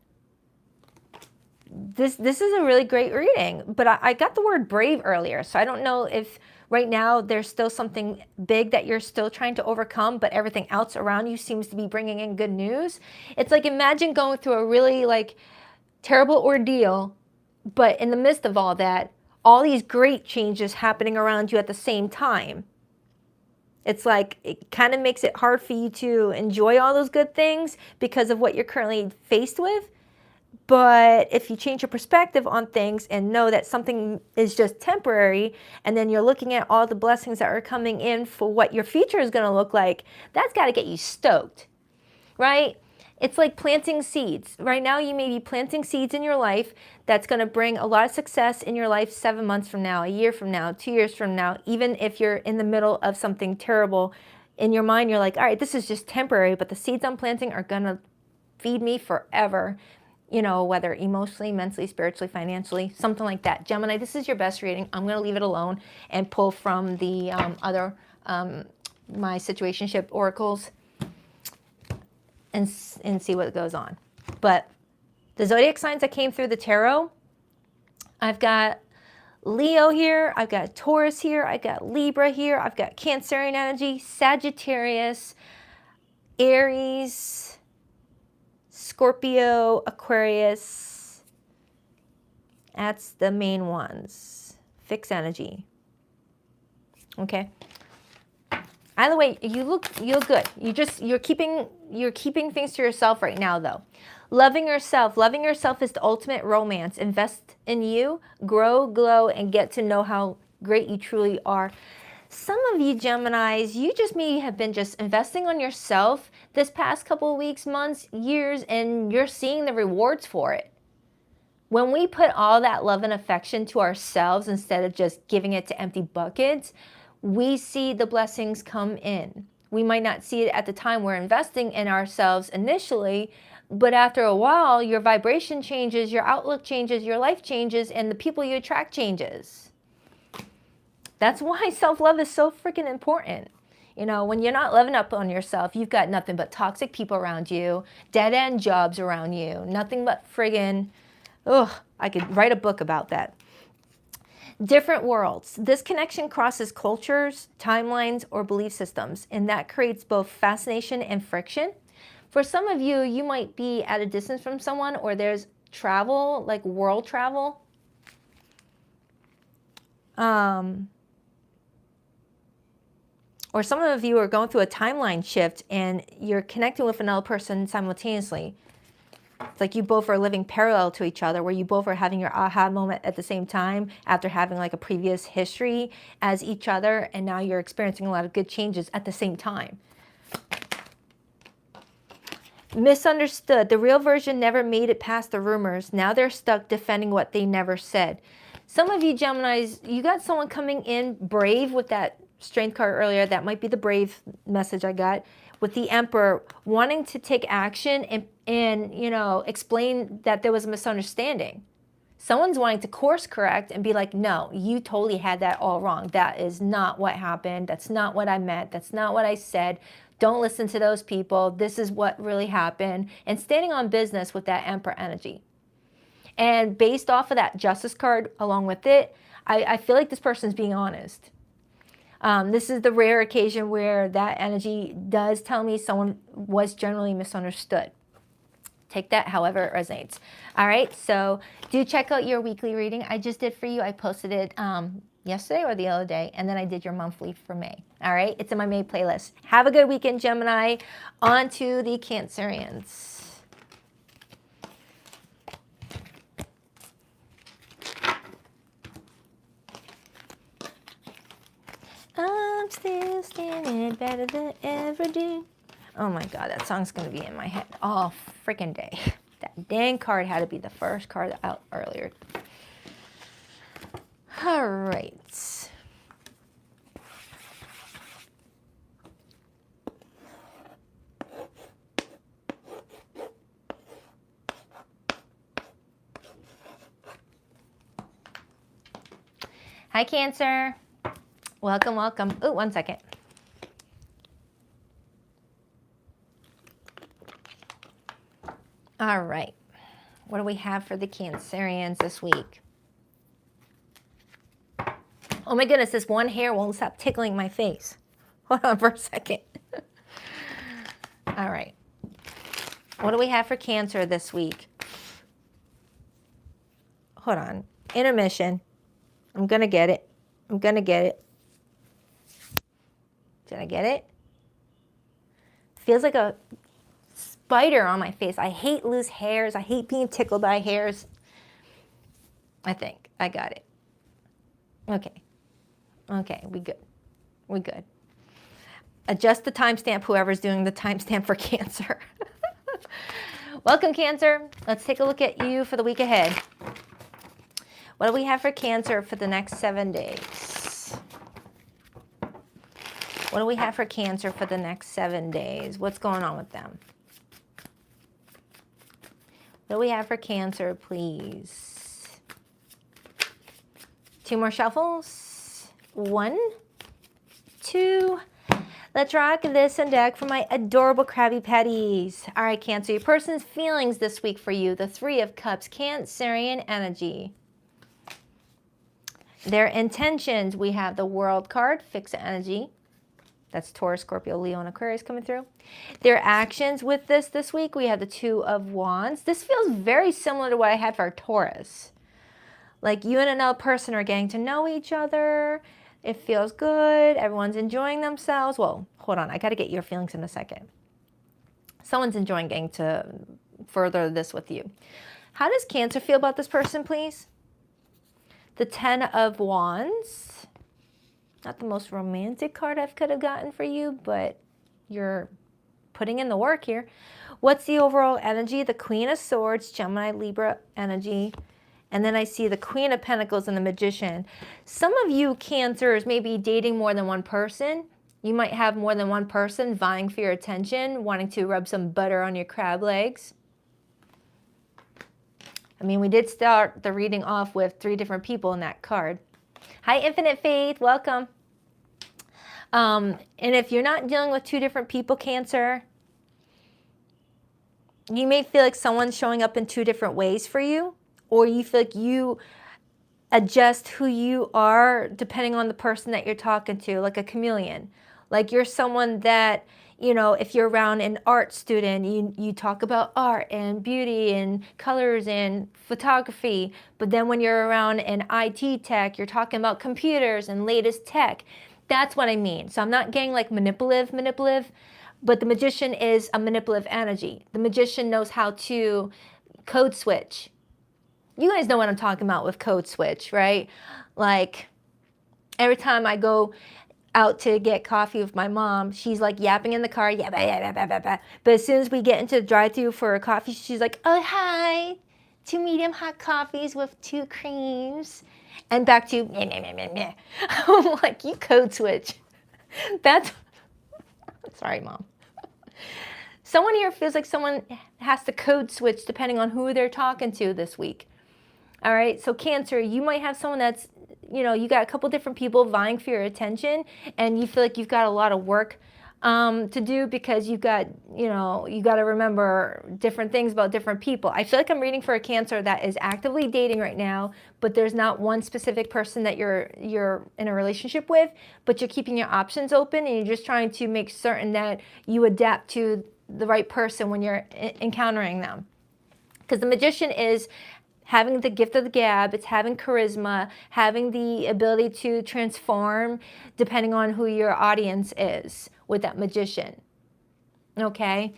S1: This is a really great reading, but I got the word brave earlier, so I don't know if right now there's still something big that you're still trying to overcome, but everything else around you seems to be bringing in good news. It's like, imagine going through a really terrible ordeal, but in the midst of all that, all these great changes happening around you at the same time. It's like it kind of makes it hard for you to enjoy all those good things because of what you're currently faced with. But if you change your perspective on things and know that something is just temporary, and then you're looking at all the blessings that are coming in for what your future is going to look like, that's got to get you stoked, right? It's like planting seeds. Right now, you may be planting seeds in your life that's going to bring a lot of success in your life 7 months from now, a year from now, 2 years from now. Even if you're in the middle of something terrible, in your mind, you're like, all right, this is just temporary, but the seeds I'm planting are going to feed me forever. You know, whether emotionally, mentally, spiritually, financially, something like that. Gemini, this is your best reading. I'm going to leave it alone and pull from the other, my situationship oracles and see what goes on. But the zodiac signs that came through the tarot, I've got Leo here, I've got Taurus here, I've got Libra here, I've got Cancerian energy, Sagittarius, Aries, Scorpio, Aquarius. That's the main ones. Fixed energy. Okay. Either way, you look good. You're keeping things to yourself right now though. Loving yourself is the ultimate romance. Invest in you, grow, glow, and get to know how great you truly are. Some of you Geminis, you just may have been just investing on yourself this past couple of weeks, months, years, and you're seeing the rewards for it. When we put all that love and affection to ourselves instead of just giving it to empty buckets, we see the blessings come in. We might not see it at the time we're investing in ourselves initially, but after a while, your vibration changes, your outlook changes, your life changes, and the people you attract changes. That's why self-love is so freaking important. You know, when you're not loving up on yourself, you've got nothing but toxic people around you, dead-end jobs around you, nothing but friggin', I could write a book about that. Different worlds. This connection crosses cultures, timelines, or belief systems, and that creates both fascination and friction. For some of you, you might be at a distance from someone, or there's travel, like world travel. Or some of you are going through a timeline shift and you're connecting with another person simultaneously. It's like you both are living parallel to each other, where you both are having your aha moment at the same time after having like a previous history as each other, and now you're experiencing a lot of good changes at the same time. Misunderstood. The real version never made it past the rumors. Now they're stuck defending what they never said. Some of you Geminis, you got someone coming in brave with that strength card earlier. That might be the brave message I got. With the Emperor wanting to take action and you know, explain that there was a misunderstanding. Someone's wanting to course correct and be like, no, you totally had that all wrong. That is not what happened. That's not what I meant. That's not what I said. Don't listen to those people. This is what really happened. And standing on business with that Emperor energy. And based off of that Justice card along with it, I feel like this person's being honest. This is the rare occasion where that energy does tell me someone was generally misunderstood. Take that however it resonates. All right, so do check out your weekly reading I just did for you. I posted it yesterday or the other day, and then I did your monthly for May. All right, it's in my May playlist. Have a good weekend, Gemini. On to the Cancerians. I'm still standing better than ever do. Oh my God, that song's gonna be in my head all freaking day. That dang card had to be the first card out earlier. All right. Hi, Cancer. Welcome, welcome. Oh, one second. All right. What do we have for the Cancerians this week? Oh my goodness, this one hair won't stop tickling my face. Hold on for a second. All right. What do we have for Cancer this week? Hold on. Intermission. I'm going to get it. I'm going to get it. Did I get it? Feels like a spider on my face. I hate loose hairs. I hate being tickled by hairs. I think I got it. Okay. Okay, we good. We good. Adjust the timestamp, whoever's doing the timestamp for Cancer. Welcome, Cancer. Let's take a look at you for the week ahead. What do we have for Cancer for the next 7 days? What do we have for Cancer for the next 7 days? What's going on with them? What do we have for Cancer, please? 2 more shuffles. 1, 2. Let's rock this and deck for my adorable Krabby Patties. All right, Cancer, your person's feelings this week for you. The 3 of Cups, Cancerian energy. Their intentions, we have the World card, fixed energy. That's Taurus, Scorpio, Leo, and Aquarius coming through. Their actions with this week, we have the 2 of Wands. This feels very similar to what I had for Taurus. Like you and another person are getting to know each other. It feels good. Everyone's enjoying themselves. Well, hold on. I got to get your feelings in a second. Someone's enjoying getting to further this with you. How does Cancer feel about this person, please? The 10 of Wands. Not the most romantic card I could have gotten for you, but you're putting in the work here. What's the overall energy? The Queen of Swords, Gemini, Libra energy. And then I see the Queen of Pentacles and the Magician. Some of you Cancers may be dating more than one person. You might have more than one person vying for your attention, wanting to rub some butter on your crab legs. I mean, we did start the reading off with 3 different people in that card. Hi, Infinite Faith. Welcome. And if you're not dealing with 2 different people, Cancer, you may feel like someone's showing up in 2 different ways for you, or you feel like you adjust who you are depending on the person that you're talking to, like a chameleon. Like you're someone that, you know, if you're around an art student, you talk about art and beauty and colors and photography. But then when you're around an IT tech, you're talking about computers and latest tech. That's what I mean. So I'm not getting like manipulative, but the Magician is a manipulative energy. The Magician knows how to code switch. You guys know what I'm talking about with code switch, right? Like every time I go out to get coffee with my mom, she's like yapping in the car, but as soon as we get into the drive-thru for a coffee, she's like, oh, hi, 2 medium hot coffees with 2 creams, and back to meh, meh, meh, meh, meh. I'm like, you code switch. That's, sorry, Mom. Someone here feels like someone has to code switch depending on who they're talking to this week. All right, so Cancer, you might have someone that's, you know, you got a couple different people vying for your attention, and you feel like you've got a lot of work to do because you've got, you know, you got to remember different things about different people. I feel like I'm reading for a Cancer that is actively dating right now, but there's not one specific person that you're in a relationship with, but you're keeping your options open and you're just trying to make certain that you adapt to the right person when you're encountering them. Because the Magician is having the gift of the gab, it's having charisma, having the ability to transform depending on who your audience is with that Magician. Okay,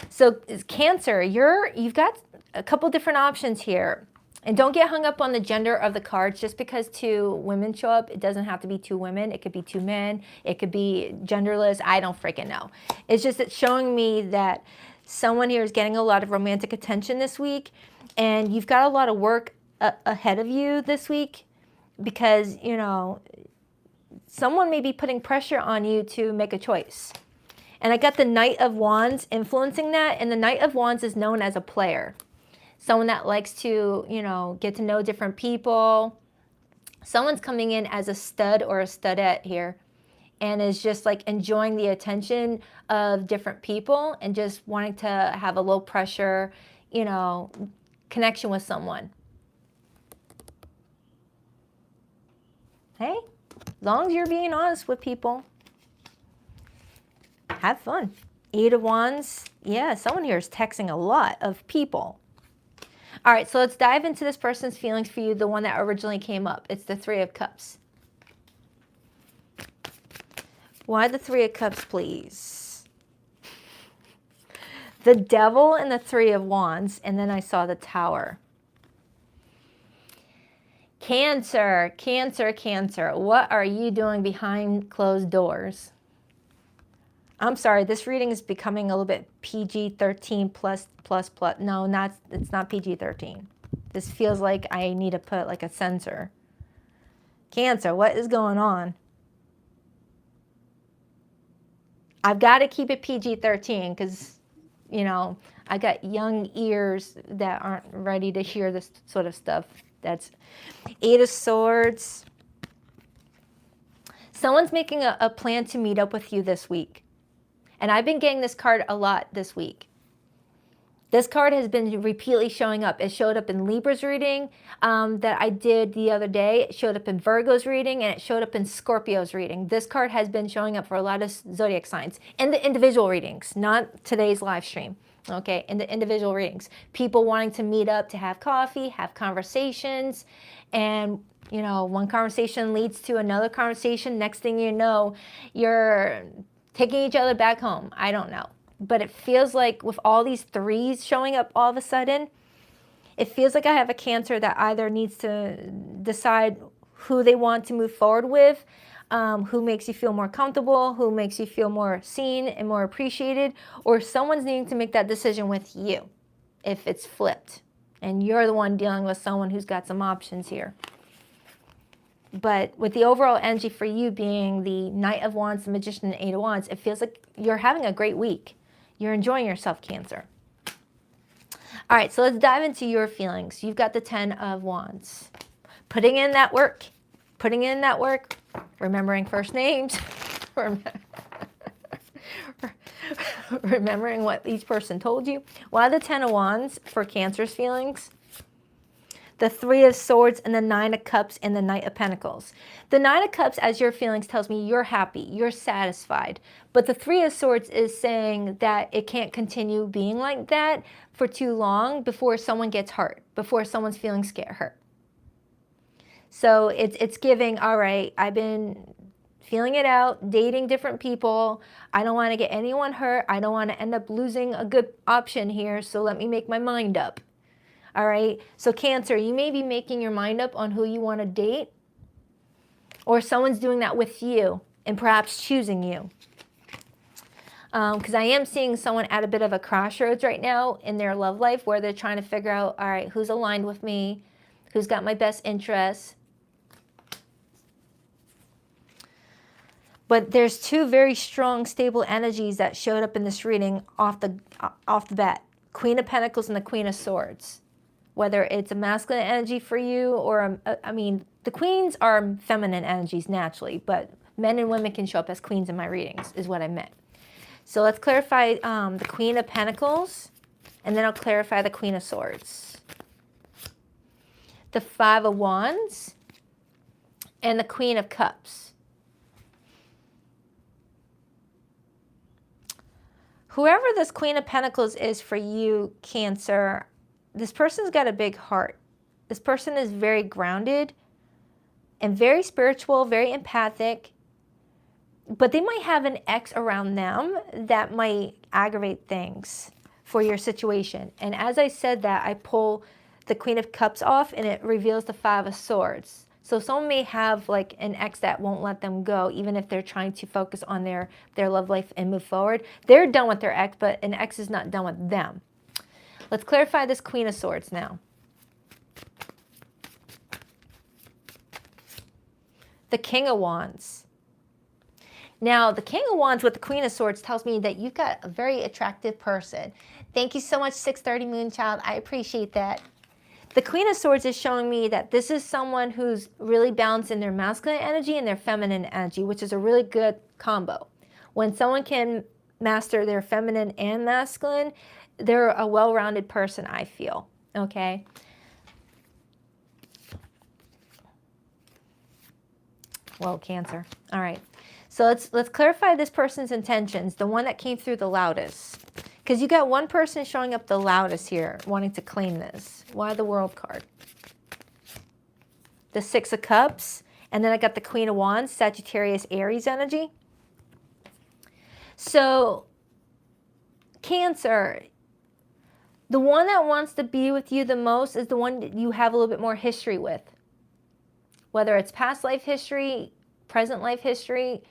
S1: so Cancer, you've got a couple different options here. And don't get hung up on the gender of the cards. Just because 2 women show up, it doesn't have to be 2 women. It could be 2 men. It could be genderless. I don't freaking know. It's just it's showing me that someone here is getting a lot of romantic attention this week. And you've got a lot of work ahead of you this week because, you know, someone may be putting pressure on you to make a choice. And I got the Knight of Wands influencing that. And the Knight of Wands is known as a player. Someone that likes to, you know, get to know different people. Someone's coming in as a stud or a studette here and is just like enjoying the attention of different people and just wanting to have a low pressure, you know, connection with someone. Hey, as long as you're being honest with people, have fun. 8 of Wands. Yeah, someone here is texting a lot of people. All right, so let's dive into this person's feelings for you, the one that originally came up. It's the 3 of Cups. Why the Three of Cups, please? The Devil and the Three of Wands, and then I saw the Tower. Cancer, Cancer, Cancer. What are you doing behind closed doors? I'm sorry, this reading is becoming a little bit PG-13 plus. No, it's not PG-13. This feels like I need to put like a censor. Cancer, what is going on? I've got to keep it PG-13 because, you know, I got young ears that aren't ready to hear this sort of stuff. That's Eight of Swords. Someone's making a plan to meet up with you this week. And I've been getting this card a lot this week. This card has been repeatedly showing up. It showed up in Libra's reading that I did the other day. It showed up in Virgo's reading, and it showed up in Scorpio's reading. This card has been showing up for a lot of zodiac signs in the individual readings, not today's live stream. Okay, in the individual readings. People wanting to meet up to have coffee, have conversations, and you know, one conversation leads to another conversation. Next thing you know, you're taking each other back home. I don't know. But it feels like with all these threes showing up all of a sudden, it feels like I have a Cancer that either needs to decide who they want to move forward with, who makes you feel more comfortable, who makes you feel more seen and more appreciated, or someone's needing to make that decision with you if it's flipped. And you're the one dealing with someone who's got some options here. But with the overall energy for you being the Knight of Wands, the Magician, and Eight of Wands, it feels like you're having a great week. You're enjoying yourself, Cancer. All right, so let's dive into your feelings. You've got the Ten of Wands. Putting in that work. Putting in that work. Remembering first names. Remembering what each person told you. Why the Ten of Wands for Cancer's feelings? The Three of Swords and the Nine of Cups and the Knight of Pentacles. The Nine of Cups, as your feelings, tells me you're happy, you're satisfied. But the Three of Swords is saying that it can't continue being like that for too long before someone gets hurt, before someone's feelings get hurt. So it's giving, all right, I've been feeling it out, dating different people. I don't want to get anyone hurt. I don't want to end up losing a good option here, so let me make my mind up. All right, so Cancer, you may be making your mind up on who you want to date, or someone's doing that with you and perhaps choosing you. Because I am seeing someone at a bit of a crossroads right now in their love life where they're trying to figure out, all right, who's aligned with me, who's got my best interests. But there's two very strong, stable energies that showed up in this reading off the bat. Queen of Pentacles and the Queen of Swords. Whether it's a masculine energy for you or, I mean, the queens are feminine energies naturally, but men and women can show up as queens in my readings, is what I meant. So let's clarify the Queen of Pentacles, and then I'll clarify the Queen of Swords. The Five of Wands, and the Queen of Cups. Whoever this Queen of Pentacles is for you, Cancer, this person's got a big heart. This person is very grounded and very spiritual, very empathic. But they might have an ex around them that might aggravate things for your situation. And as I said that, I pull the Queen of Cups off and it reveals the Five of Swords. So someone may have like an ex that won't let them go, even if they're trying to focus on their love life and move forward. They're done with their ex, but an ex is not done with them. Let's clarify this Queen of Swords now. The King of Wands. Now, the King of Wands with the Queen of Swords tells me that you've got a very attractive person. Thank you so much, 630 Moonchild. I appreciate that. The Queen of Swords is showing me that this is someone who's really balanced in their masculine energy and their feminine energy, which is a really good combo. When someone can master their feminine and masculine, they're a well-rounded person, I feel, okay? Whoa, Cancer. All right. So let's clarify this person's intentions, the one that came through the loudest. Because you got one person showing up the loudest here, wanting to claim this. Why the World card? The Six of Cups, and then I got the Queen of Wands, Sagittarius, Aries energy. So, Cancer, the one that wants to be with you the most is the one that you have a little bit more history with. Whether it's past life history, present life history,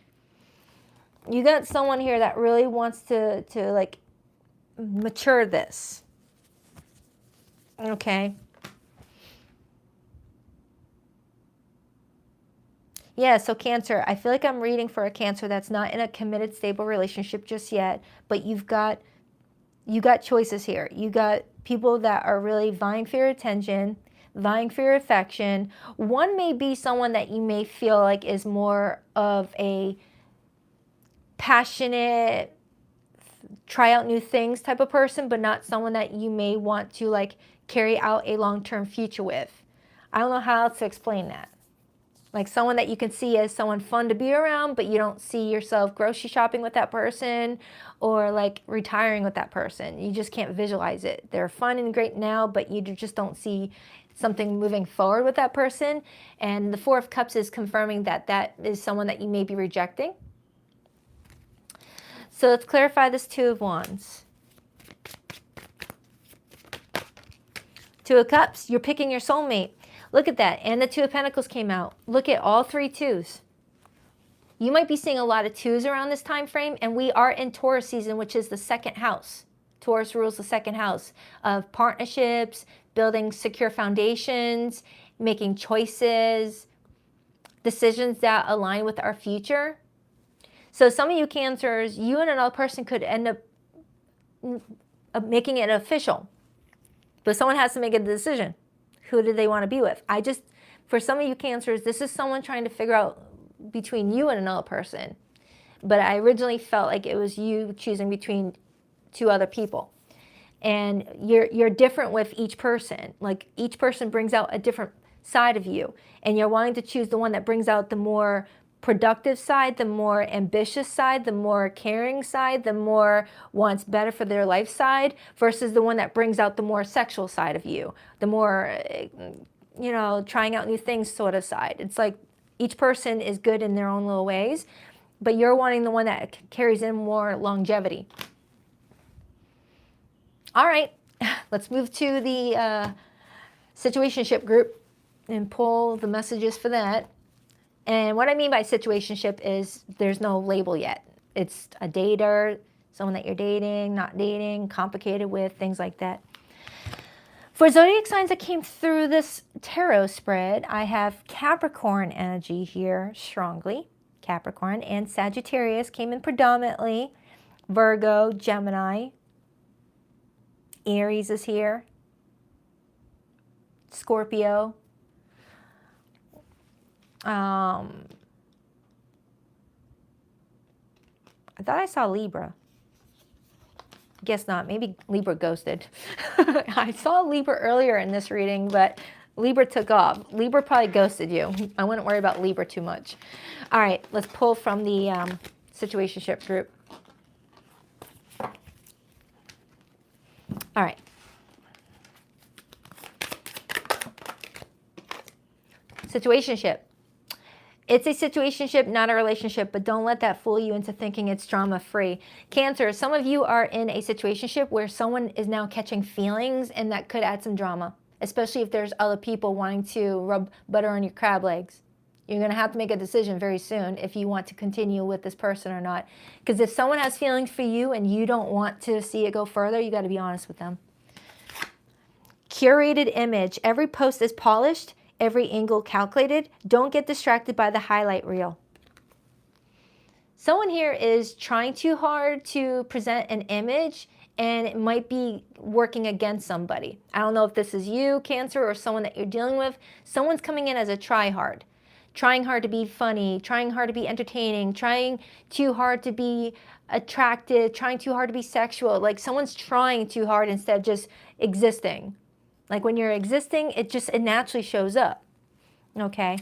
S1: you got someone here that really wants to like mature this. Okay. Yeah, so Cancer, I feel like I'm reading for a Cancer that's not in a committed, stable relationship just yet, but you got choices here. You got people that are really vying for your attention, vying for your affection. One may be someone that you may feel like is more of a passionate, try out new things type of person, but not someone that you may want to like carry out a long-term future with. I don't know how else to explain that. Like someone that you can see as someone fun to be around, but you don't see yourself grocery shopping with that person or like retiring with that person. You just can't visualize it. They're fun and great now, but you just don't see something moving forward with that person. And the Four of Cups is confirming that that is someone that you may be rejecting. So let's clarify this Two of Wands. Two of Cups, you're picking your soulmate. Look at that. And the Two of Pentacles came out. Look at all three twos. You might be seeing a lot of twos around this time frame, and we are in Taurus season, which is the second house. Taurus rules the second house of partnerships, building secure foundations, making choices, decisions that align with our future. So some of you Cancers, you and another person could end up making it official. But someone has to make a decision. Who do they want to be with? For some of you Cancers, this is someone trying to figure out between you and another person. But I originally felt like it was you choosing between two other people. And you're different with each person. Like each person brings out a different side of you. And you're wanting to choose the one that brings out the more productive side, the more ambitious side, the more caring side, the more wants better for their life side, versus the one that brings out the more sexual side of you, the more, trying out new things sort of side. It's like each person is good in their own little ways, but you're wanting the one that carries in more longevity. All right, let's move to the situationship group and pull the messages for that. And what I mean by situationship is there's no label yet. It's a dater, someone that you're dating, not dating, complicated with, things like that. For zodiac signs that came through this tarot spread, I have Capricorn energy here strongly. Capricorn and Sagittarius came in predominantly. Virgo, Gemini. Aries is here. Scorpio. I thought I saw Libra. Guess not. Maybe Libra ghosted. I saw Libra earlier in this reading, but Libra took off. Libra probably ghosted you. I wouldn't worry about Libra too much. All right, let's pull from the situationship group. All right. Situationship. It's a situationship, not a relationship, but don't let that fool you into thinking it's drama-free. Cancer, some of you are in a situationship where someone is now catching feelings, and that could add some drama, especially if there's other people wanting to rub butter on your crab legs. You're going to have to make a decision very soon if you want to continue with this person or not. Because if someone has feelings for you and you don't want to see it go further, you got to be honest with them. Curated image. Every post is polished. Every angle calculated. Don't get distracted by the highlight reel. Someone here is trying too hard to present an image, and it might be working against somebody. I don't know if this is you, Cancer, or someone that you're dealing with. Someone's coming in as a try-hard. Trying hard to be funny, trying hard to be entertaining, trying too hard to be attractive, trying too hard to be sexual. Like someone's trying too hard instead of just existing. Like when you're existing, it naturally shows up, okay?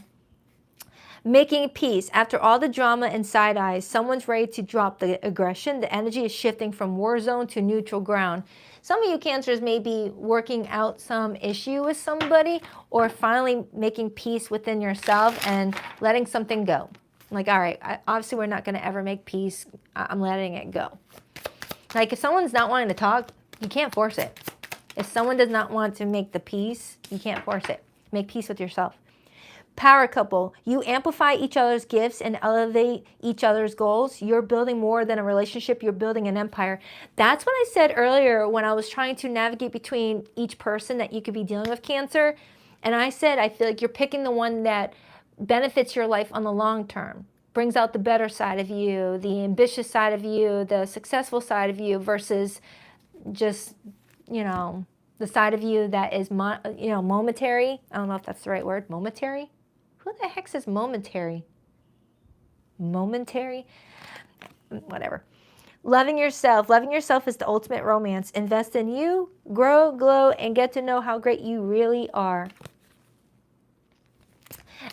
S1: Making peace. After all the drama and side eyes, someone's ready to drop the aggression. The energy is shifting from war zone to neutral ground. Some of you Cancers may be working out some issue with somebody, or finally making peace within yourself and letting something go, Like, all right, obviously we're not going to ever make peace. I'm letting it go. Like, if someone's not wanting to talk, you can't force it. If someone does not want to make the peace, you can't force it. Make peace with yourself. Power couple, you amplify each other's gifts and elevate each other's goals. You're building more than a relationship, you're building an empire. That's what I said earlier when I was trying to navigate between each person that you could be dealing with, Cancer. And I said, I feel like you're picking the one that benefits your life on the long term, brings out the better side of you, the ambitious side of you, the successful side of you, versus just, you know, the side of you that is, you know, momentary. I don't know if that's the right word, momentary. Who the heck says momentary? Momentary? Whatever. Loving yourself. Loving yourself is the ultimate romance. Invest in you, grow, glow, and get to know how great you really are.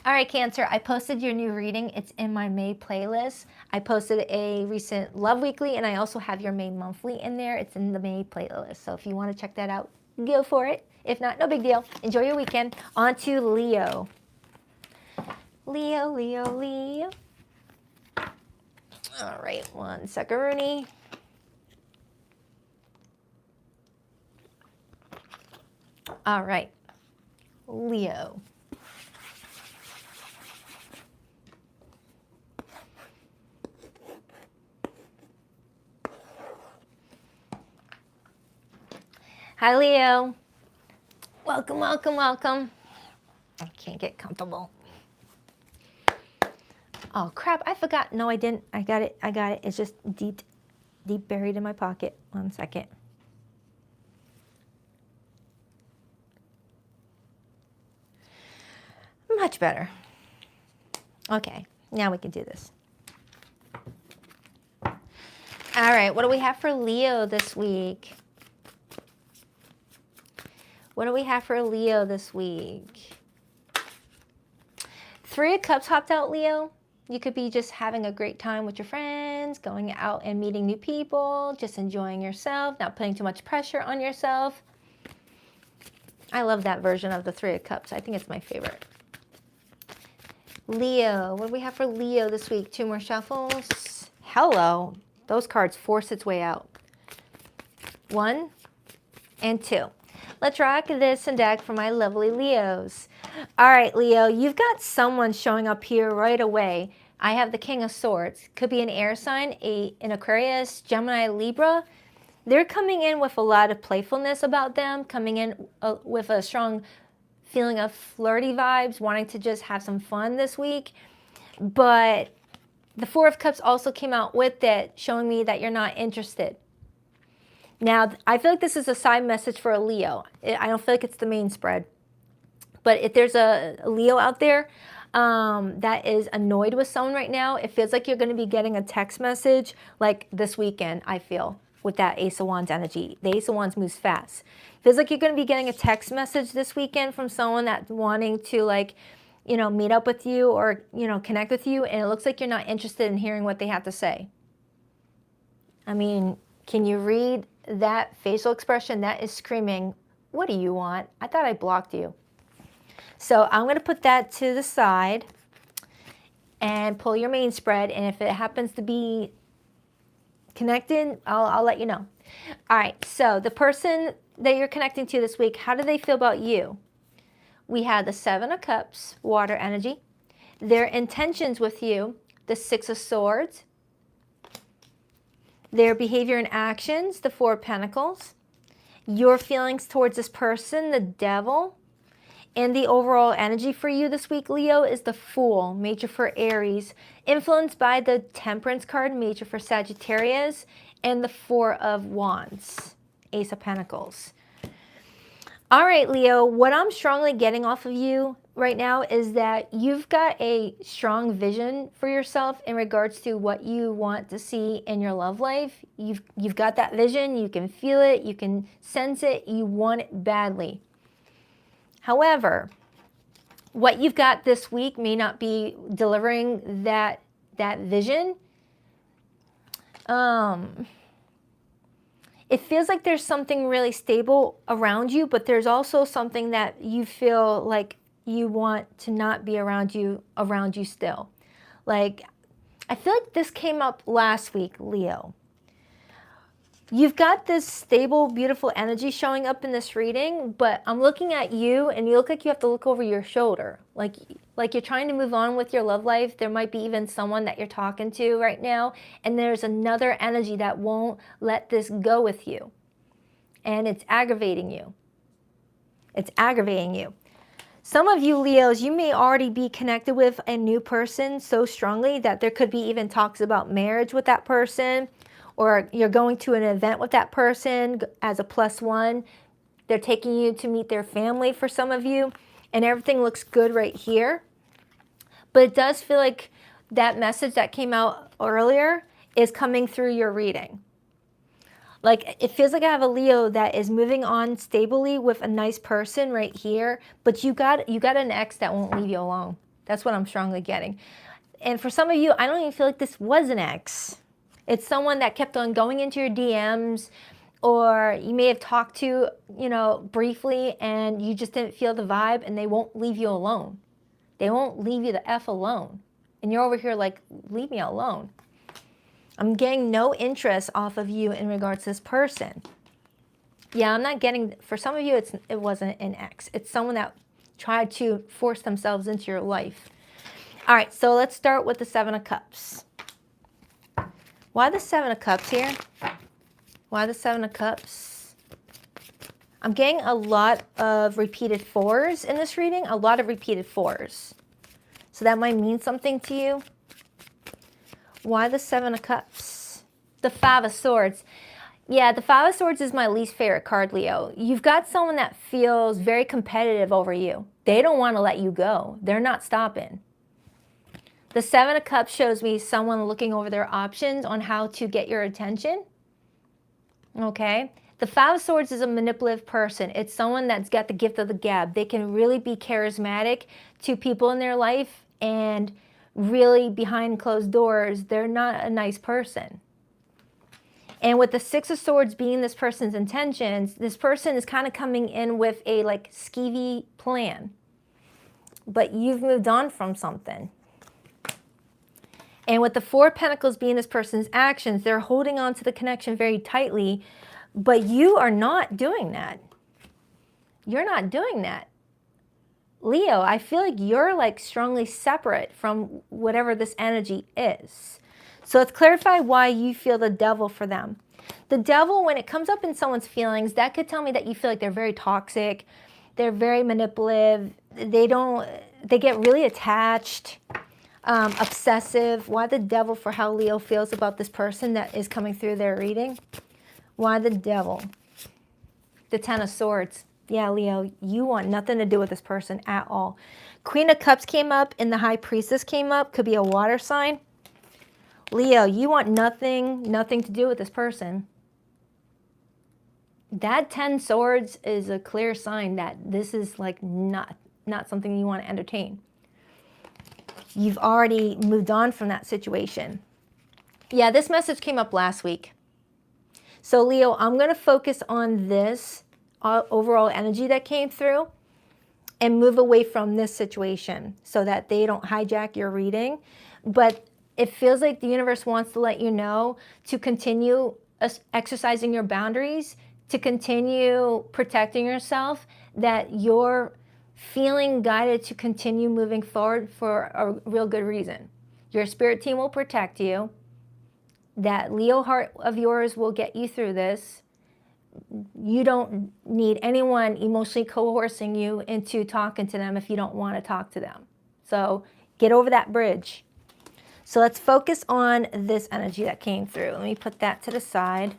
S1: All right, Cancer, I posted your new reading. It's in my May playlist. I posted a recent Love Weekly, and I also have your May monthly in there. It's in the May playlist. So if you want to check that out, go for it. If not, no big deal. Enjoy your weekend. On to Leo. Leo, Leo, Leo. All right, one second, Rooney. All right, Leo. Hi, Leo. Welcome, welcome, welcome. I can't get comfortable. Oh, crap. I forgot. No, I didn't. I got it. I got it. It's just deep buried in my pocket. 1 second. Much better. Okay. Now we can do this. All right. What do we have for Leo this week? What do we have for Leo this week? 3 of Cups hopped out, Leo. You could be just having a great time with your friends, going out and meeting new people, just enjoying yourself, not putting too much pressure on yourself. I love that version of the 3 of Cups. I think it's my favorite. Leo, what do we have for Leo this week? 2 more shuffles. Hello. Those cards force its way out. 1 and 2. Let's rock this and deck for my lovely Leos. All right, Leo, you've got someone showing up here right away. I have the King of Swords. Could be an air sign, an Aquarius, Gemini, Libra. They're coming in with a lot of playfulness about them, coming in with a strong feeling of flirty vibes, wanting to just have some fun this week. But the 4 of Cups also came out with it, showing me that you're not interested. Now, I feel like this is a side message for a Leo. I don't feel like it's the main spread. But if there's a Leo out there that is annoyed with someone right now, it feels like you're going to be getting a text message like this weekend, I feel, with that Ace of Wands energy. The Ace of Wands moves fast. Feels like you're going to be getting a text message this weekend from someone that's wanting to, like, you know, meet up with you or, you know, connect with you. And it looks like you're not interested in hearing what they have to say. I mean, can you read that facial expression? That is screaming, what do you want? I thought I blocked you. So I'm going to put that to the side and pull your main spread. And if it happens to be connected, I'll let you know. All right, so the person that you're connecting to this week, how do they feel about you? We had the 7 of Cups, water energy. Their intentions with you, the 6 of Swords. Their behavior and actions, the 4 of Pentacles. Your feelings towards this person, the Devil. And the overall energy for you this week, Leo, is the Fool, major for Aries. Influenced by the Temperance card, major for Sagittarius. And the 4 of Wands, Ace of Pentacles. All right, Leo, what I'm strongly getting off of you right now is that you've got a strong vision for yourself in regards to what you want to see in your love life. You've got that vision, you can feel it, you can sense it, you want it badly. However, what you've got this week may not be delivering that vision. It feels like there's something really stable around you, but there's also something that you feel like you want to not be around you still. Like, I feel like this came up last week, Leo. You've got this stable, beautiful energy showing up in this reading, but I'm looking at you and you look like you have to look over your shoulder. Like you're trying to move on with your love life. There might be even someone that you're talking to right now, and there's another energy that won't let this go with you. And it's aggravating you. It's aggravating you. Some of you Leos, you may already be connected with a new person so strongly that there could be even talks about marriage with that person, or you're going to an event with that person as a +1. They're taking you to meet their family for some of you, and everything looks good right here. But it does feel like that message that came out earlier is coming through your reading. Like, it feels like I have a Leo that is moving on stably with a nice person right here, but you got an ex that won't leave you alone. That's what I'm strongly getting. And for some of you, I don't even feel like this was an ex. It's someone that kept on going into your DMs, or you may have talked to, briefly, and you just didn't feel the vibe, and they won't leave you alone. They won't leave you the F alone. And you're over here like, leave me alone. I'm getting no interest off of you in regards to this person. Yeah, I'm not getting, for some of you, it wasn't an ex. It's someone that tried to force themselves into your life. All right, so let's start with the 7 of Cups. Why the 7 of Cups here? Why the 7 of Cups? I'm getting a lot of repeated 4s in this reading, a lot of repeated 4s. So that might mean something to you. Why the 7 of Cups? The 5 of Swords. Yeah, the 5 of Swords is my least favorite card, Leo. You've got someone that feels very competitive over you. They don't want to let you go. They're not stopping. The 7 of Cups shows me someone looking over their options on how to get your attention. Okay? The 5 of Swords is a manipulative person. It's someone that's got the gift of the gab. They can really be charismatic to people in their life, and really behind closed doors, they're not a nice person. And with the 6 of Swords being this person's intentions, this person is kind of coming in with a skeevy plan. But you've moved on from something. And with the 4 of Pentacles being this person's actions, they're holding on to the connection very tightly, but you are not doing that. You're not doing that. Leo, I feel like you're strongly separate from whatever this energy is. So let's clarify why you feel the Devil for them. The Devil, when it comes up in someone's feelings, that could tell me that you feel like they're very toxic, they're very manipulative, they get really attached, obsessive. Why the Devil for how Leo feels about this person that is coming through their reading? Why the Devil? The 10 of Swords. Yeah, Leo, you want nothing to do with this person at all. Queen of Cups came up and the High Priestess came up. Could be a water sign. Leo, you want nothing to do with this person. That 10 Swords is a clear sign that this is not something you want to entertain. You've already moved on from that situation. Yeah, this message came up last week. So Leo, I'm going to focus on this overall energy that came through and move away from this situation so that they don't hijack your reading. But it feels like the universe wants to let you know to continue exercising your boundaries, to continue protecting yourself, that you're feeling guided to continue moving forward for a real good reason. Your spirit team will protect you. That Leo heart of yours will get you through this. You don't need anyone emotionally coercing you into talking to them if you don't want to talk to them. So get over that bridge. So let's focus on this energy that came through. Let me put that to the side.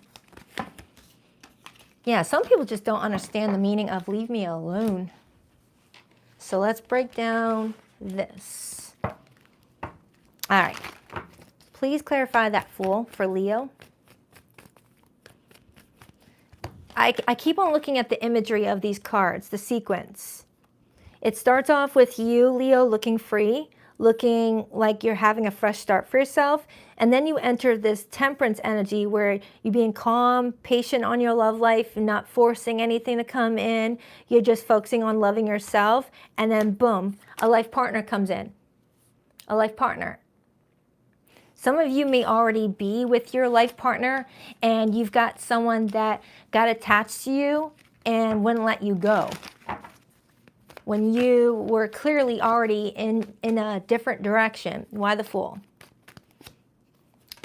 S1: Yeah, some people just don't understand the meaning of leave me alone. So let's break down this. All right. Please clarify that Fool for Leo. I keep on looking at the imagery of these cards, the sequence. It starts off with you, Leo, looking free, looking like you're having a fresh start for yourself. And then you enter this Temperance energy where you're being calm, patient on your love life, not forcing anything to come in. You're just focusing on loving yourself. And then boom, a life partner comes in. A life partner. Some of you may already be with your life partner and you've got someone that got attached to you and wouldn't let you go when you were clearly already in a different direction. Why the Fool?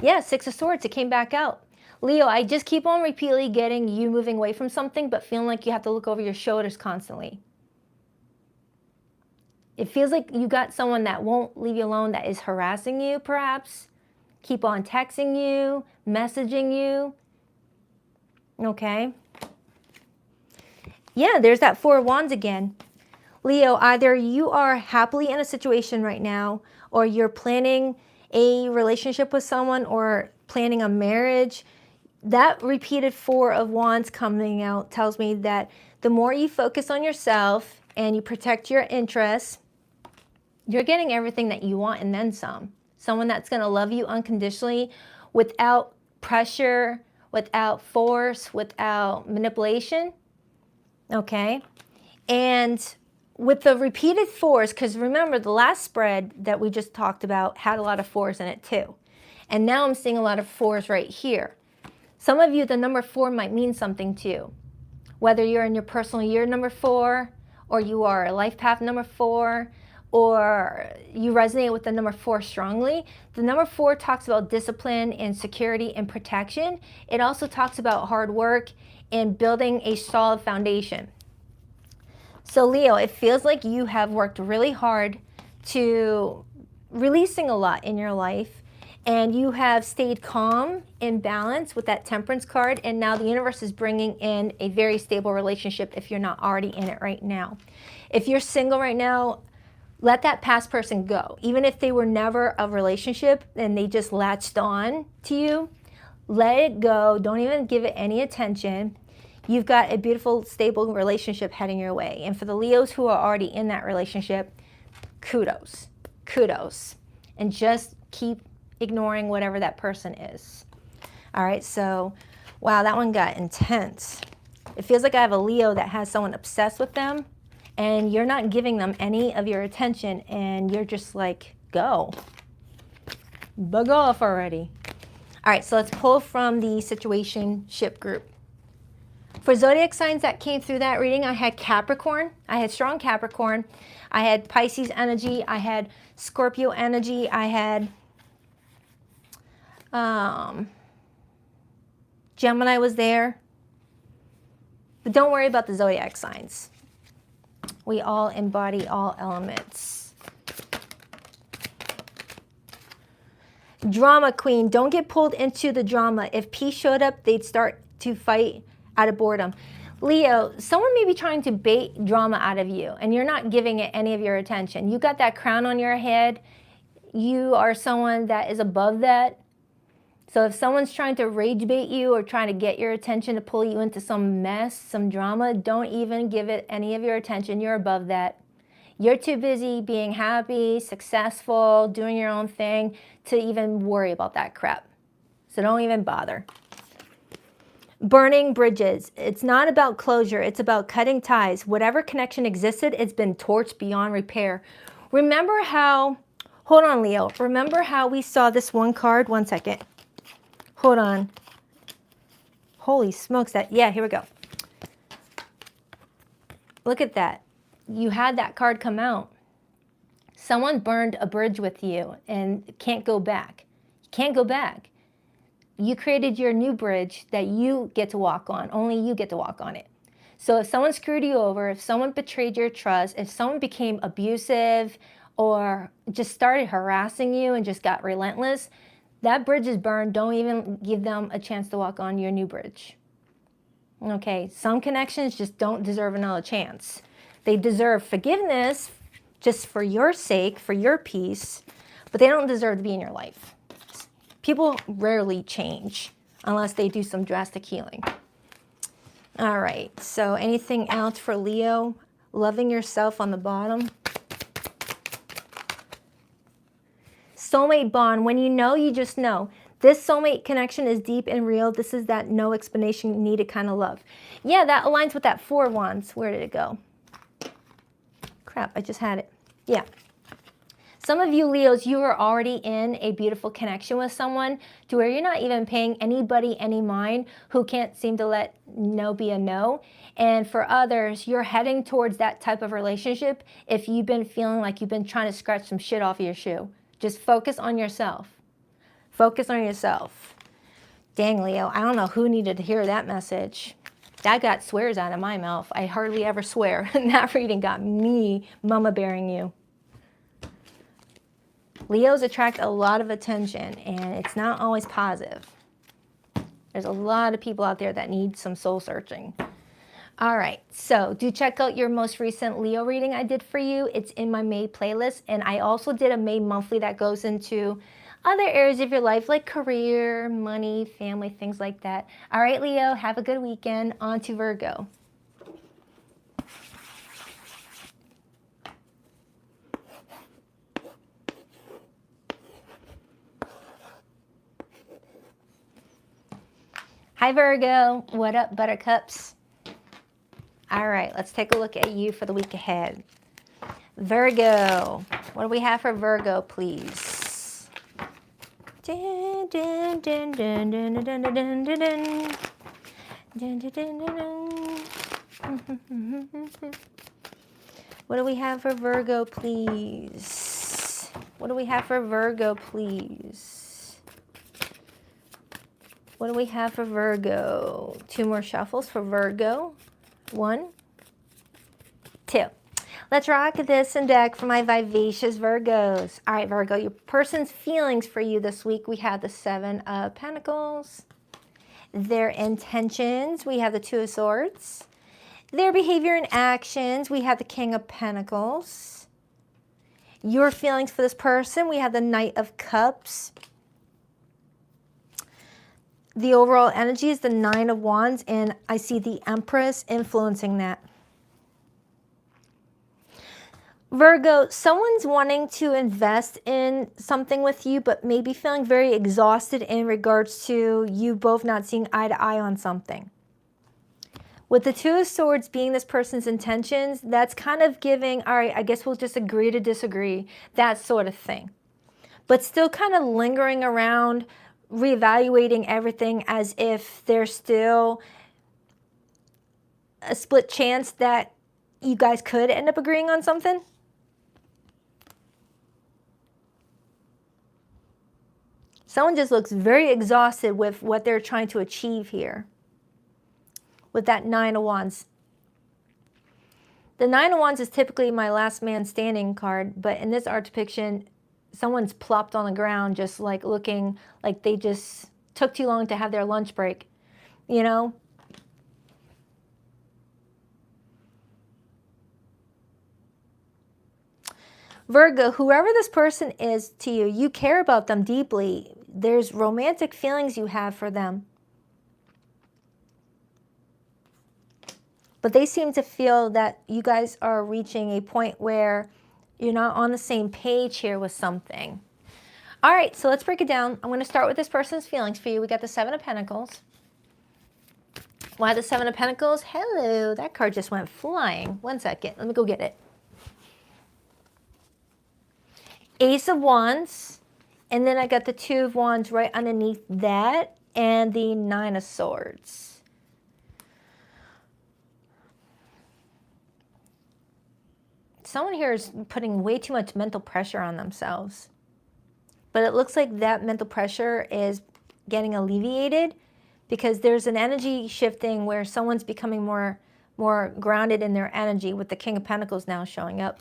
S1: Yeah, Six of Swords, it came back out. Leo, I just keep on repeatedly getting you moving away from something, but feeling like you have to look over your shoulders constantly. It feels like you got someone that won't leave you alone, that is harassing you, perhaps. Keep on texting you, messaging you. Okay. Yeah, there's that Four of Wands again. Leo, either you are happily in a situation right now, or you're planning a relationship with someone, or planning a marriage. That repeated Four of Wands coming out tells me that the more you focus on yourself and you protect your interests, you're getting everything that you want and then some. Someone that's going to love you unconditionally without pressure, without force, without manipulation. Okay? And with the repeated fours, because remember the last spread that we just talked about had a lot of fours in it too. And now I'm seeing a lot of fours right here. Some of you, the number 4 might mean something to you. Whether you're in your personal year number 4, or you are a life path number 4, or you resonate with the number 4 strongly. The number 4 talks about discipline and security and protection. It also talks about hard work and building a solid foundation. So Leo, it feels like you have worked really hard to releasing a lot in your life, and you have stayed calm and balanced with that Temperance card, and now the universe is bringing in a very stable relationship if you're not already in it right now. If you're single right now, let that past person go. Even if they were never a relationship and they just latched on to you, let it go. Don't even give it any attention. You've got a beautiful, stable relationship heading your way. And for the Leos who are already in that relationship, kudos, kudos. And just keep ignoring whatever that person is. All right, so, wow, that one got intense. It feels like I have a Leo that has someone obsessed with them, and you're not giving them any of your attention, and you're just like, go. Bug off already. All right, so let's pull from the situationship group. For zodiac signs that came through that reading, I had Capricorn. I had strong Capricorn. I had Pisces energy. I had Scorpio energy. I had Gemini was there. But don't worry about the zodiac signs. We all embody all elements. Drama queen, don't get pulled into the drama. If peace showed up, they'd start to fight out of boredom. Leo, someone may be trying to bait drama out of you, and you're not giving it any of your attention. You got that crown on your head. You are someone that is above that. So if someone's trying to rage bait you or trying to get your attention to pull you into some mess, some drama, don't even give it any of your attention. You're above that. You're too busy being happy, successful, doing your own thing to even worry about that crap. So don't even bother. Burning bridges. It's not about closure. It's about cutting ties. Whatever connection existed, it's been torched beyond repair. Remember how, hold on, Leo. Remember how we saw this one card? One second. Hold on. Holy smokes, yeah, here we go. Look at that. You had that card come out. Someone burned a bridge with you and can't go back. You can't go back. You created your new bridge that you get to walk on. Only you get to walk on it. So if someone screwed you over, if someone betrayed your trust, if someone became abusive or just started harassing you and just got relentless, that bridge is burned. Don't even give them a chance to walk on your new bridge. Okay, some connections just don't deserve another chance. They deserve forgiveness just for your sake, for your peace, but they don't deserve to be in your life. People rarely change unless they do some drastic healing. All right, so anything else for Leo? Loving yourself on the bottom. Soulmate bond. When you know, you just know. This soulmate connection is deep and real. This is that no explanation needed kind of love. Yeah, that aligns with that Four of Wands. Where did it go? Crap, I just had it. Yeah. Some of you Leos, you are already in a beautiful connection with someone to where you're not even paying anybody any mind who can't seem to let no be a no. And for others, you're heading towards that type of relationship if you've been feeling like you've been trying to scratch some shit off of your shoe. Just focus on yourself. Focus on yourself. Dang, Leo, I don't know who needed to hear that message. That got swears out of my mouth. I hardly ever swear. And that reading got me mama bearing you. Leos attract a lot of attention, and it's not always positive. There's a lot of people out there that need some soul searching. All right, so do check out your most recent Leo reading I did for you. It's in my May playlist, and I also did a May monthly that goes into other areas of your life, like career, money, family, things like that. All right, Leo, have a good weekend. On to Virgo. Hi, Virgo. What up, buttercups? All right, let's take a look at you for the week ahead. Virgo. What do we have for Virgo, please? Dun, dun, dun, dun, dun, dun, dun, dun, dun, dun. Dun, dun, dun, dun, dun. What do we have for Virgo, please? What do we have for Virgo, please? What do we have for Virgo? 2 more shuffles for Virgo. 1, 2. Let's rock this and deck for my vivacious Virgos. All right, Virgo, your person's feelings for you this week. We have the 7 of Pentacles. Their intentions, we have the 2 of Swords. Their behavior and actions, we have the King of Pentacles. Your feelings for this person, we have the Knight of Cups. The overall energy is the 9 of Wands, and I see the Empress influencing that. Virgo, someone's wanting to invest in something with you, but maybe feeling very exhausted in regards to you both not seeing eye to eye on something. With the 2 of Swords being this person's intentions, that's kind of giving, all right, I guess we'll just agree to disagree, that sort of thing. But still kind of lingering around, reevaluating everything as if there's still a split chance that you guys could end up agreeing on something. Someone just looks very exhausted with what they're trying to achieve here with that 9 of Wands. The 9 of Wands is typically my last man standing card, but in this art depiction, someone's plopped on the ground just like looking like they just took too long to have their lunch break, you know? Virgo, whoever this person is to you, you care about them deeply. There's romantic feelings you have for them. But they seem to feel that you guys are reaching a point where you're not on the same page here with something. All right, so let's break it down. I'm going to start with this person's feelings for you. We got the 7 of Pentacles. Why the 7 of Pentacles? Hello, that card just went flying. 1 second, let me go get it. Ace of Wands, and then I got the 2 of Wands right underneath that, and the 9 of Swords. Someone here is putting way too much mental pressure on themselves. But it looks like that mental pressure is getting alleviated because there's an energy shifting where someone's becoming more grounded in their energy with the King of Pentacles now showing up.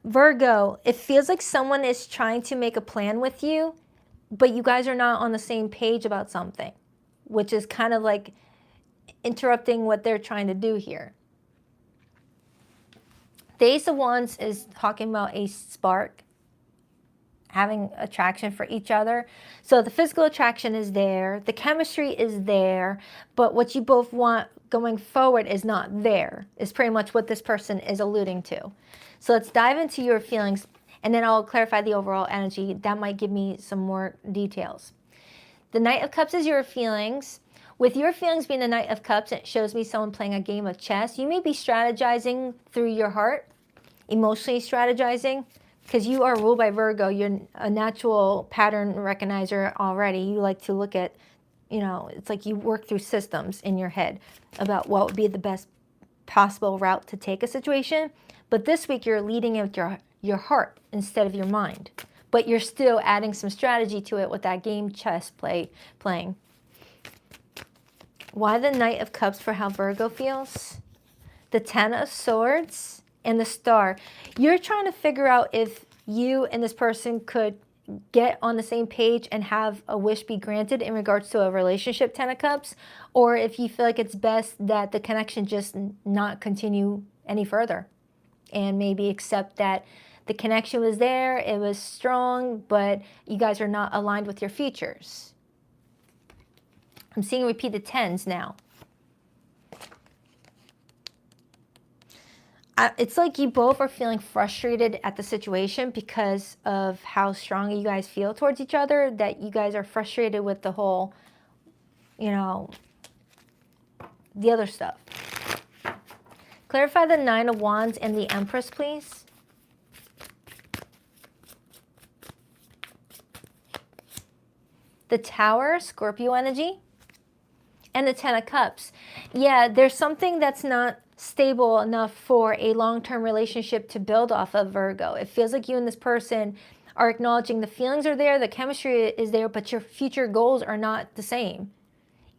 S1: Virgo, it feels like someone is trying to make a plan with you, but you guys are not on the same page about something, which is kind of like interrupting what they're trying to do here. The Ace of Wands is talking about a spark, having attraction for each other. So the physical attraction is there, the chemistry is there, but what you both want going forward is not there, is pretty much what this person is alluding to. So let's dive into your feelings, and then I'll clarify the overall energy. That might give me some more details. The Knight of Cups is your feelings. With your feelings being the Knight of Cups, it shows me someone playing a game of chess. You may be strategizing through your heart, emotionally strategizing, because you are ruled by Virgo. You're a natural pattern recognizer already. You like to look at, you know, it's like you work through systems in your head about what would be the best possible route to take a situation. But this week you're leading with your heart instead of your mind. But you're still adding some strategy to it with that game chess playing. Why the Knight of Cups for how Virgo feels? The Ten of Swords and the Star. You're trying to figure out if you and this person could get on the same page and have a wish be granted in regards to a relationship, Ten of Cups, or if you feel like it's best that the connection just not continue any further and maybe accept that the connection was there, it was strong, but you guys are not aligned with your futures. I'm seeing repeated tens now. It's like you both are feeling frustrated at the situation because of how strong you guys feel towards each other, that you guys are frustrated with the whole, you know, the other stuff. Clarify the Nine of Wands and the Empress, please. The Tower, Scorpio energy, and the Ten of Cups. Yeah, there's something that's not stable enough for a long-term relationship to build off of, Virgo. It feels like you and this person are acknowledging the feelings are there, the chemistry is there, but your future goals are not the same.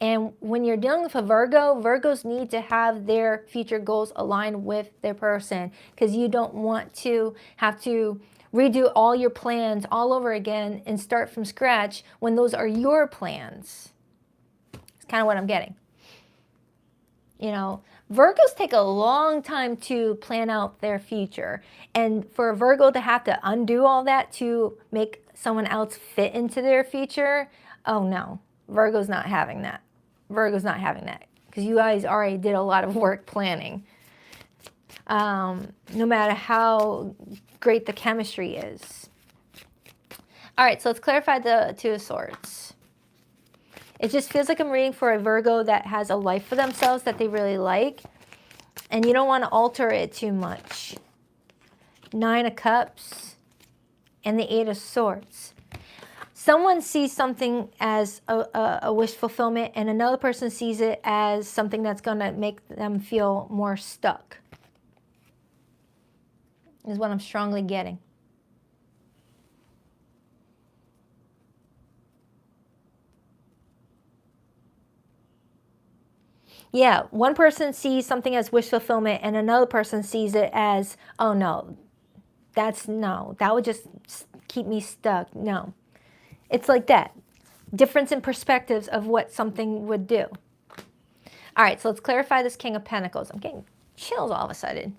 S1: And when you're dealing with a Virgo, Virgos need to have their future goals aligned with their person, because you don't want to have to redo all your plans all over again and start from scratch when those are your plans. It's kind of what I'm getting. You know, Virgos take a long time to plan out their future. And for a Virgo to have to undo all that to make someone else fit into their future, oh no, Virgo's not having that. Virgo's not having that, because you guys already did a lot of work planning. No matter how great the chemistry is. All right, so let's clarify the Two of Swords. It just feels like I'm reading for a Virgo that has a life for themselves that they really like, and you don't want to alter it too much. Nine of Cups and the Eight of Swords. Someone sees something as a wish fulfillment, and another person sees it as something that's going to make them feel more stuck, is what I'm strongly getting. Yeah, one person sees something as wish fulfillment and another person sees it as, oh no, that would just keep me stuck. No, it's like that. Difference in perspectives of what something would do. All right, so let's clarify this King of Pentacles. I'm getting chills all of a sudden.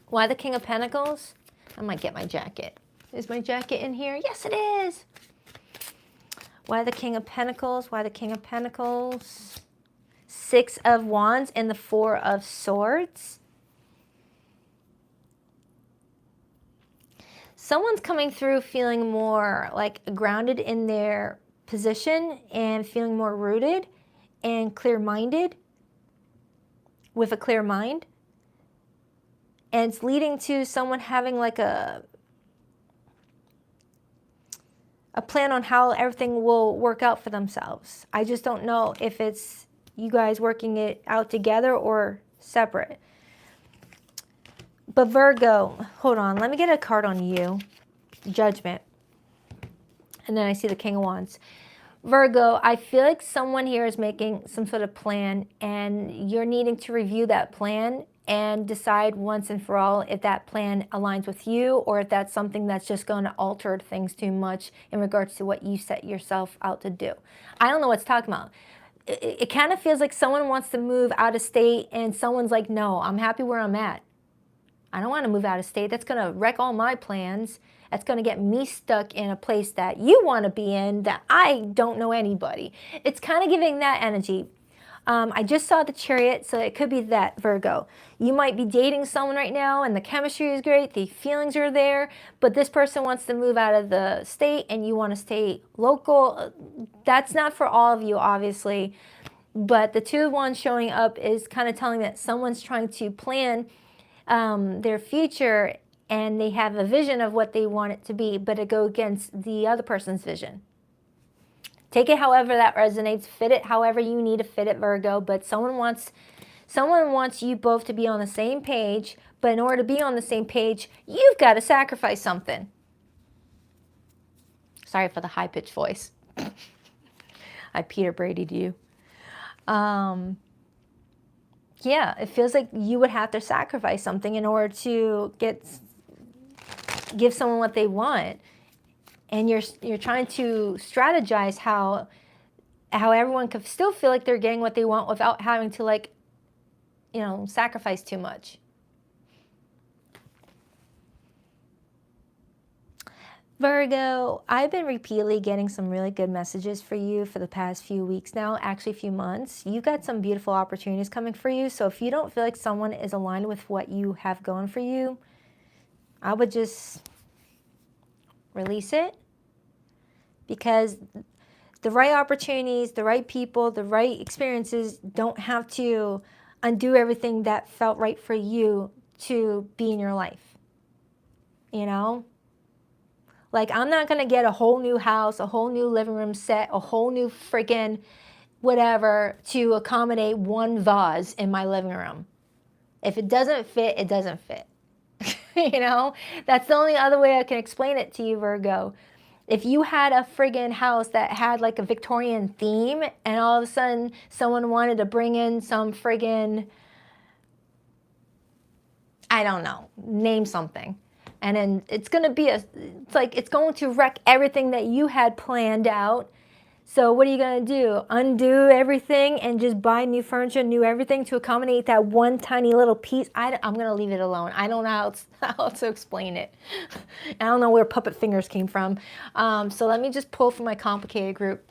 S1: Why the King of Pentacles? I might get my jacket. Is my jacket in here? Yes, it is. Why the King of Pentacles? Why the King of Pentacles? Six of Wands and the Four of Swords. Someone's coming through feeling more like grounded in their position and feeling more rooted and clear-minded, with a clear mind. And it's leading to someone having like a plan on how everything will work out for themselves. I just don't know if it's you guys working it out together or separate. But Virgo, hold on, let me get a card on you. Judgment. And then I see the King of Wands. Virgo, I feel like someone here is making some sort of plan, and you're needing to review that plan and decide once and for all if that plan aligns with you, or if that's something that's just going to alter things too much in regards to what you set yourself out to do. I don't know what it's talking about. It kind of feels like someone wants to move out of state and someone's like, no, I'm happy where I'm at. I don't want to move out of state. That's going to wreck all my plans. That's going to get me stuck in a place that you want to be in that I don't know anybody. It's kind of giving that energy. I just saw the Chariot, so it could be that, Virgo. You might be dating someone right now and the chemistry is great, the feelings are there, but this person wants to move out of the state and you want to stay local. That's not for all of you, obviously, but the Two of Wands showing up is kind of telling that someone's trying to plan their future, and they have a vision of what they want it to be, but it go against the other person's vision. Take it however that resonates, fit it however you need to fit it, Virgo, but someone wants you both to be on the same page, but in order to be on the same page, you've got to sacrifice something. Sorry for the high-pitched voice. I Peter Brady'd you. Yeah, it feels like you would have to sacrifice something in order to give someone what they want. And you're trying to strategize how everyone can still feel like they're getting what they want without having to, like, you know, sacrifice too much. Virgo, I've been repeatedly getting some really good messages for you for the past few weeks now, actually a few months. You've got some beautiful opportunities coming for you. So if you don't feel like someone is aligned with what you have going for you, I would just release it, because the right opportunities, the right people, the right experiences don't have to undo everything that felt right for you to be in your life. You know? Like, I'm not going to get a whole new house, a whole new living room set, a whole new freaking whatever to accommodate one vase in my living room. If it doesn't fit, it doesn't fit. You know? That's the only other way I can explain it to you, Virgo. If you had a friggin' house that had like a Victorian theme, and all of a sudden someone wanted to bring in some friggin', I don't know, name something. And then it's going to be it's going to wreck everything that you had planned out. So what are you going to do? Undo everything and just buy new furniture, new everything to accommodate that one tiny little piece? I'm going to leave it alone. I don't know how to explain it. I don't know where puppet fingers came from. So let me just pull from my complicated group.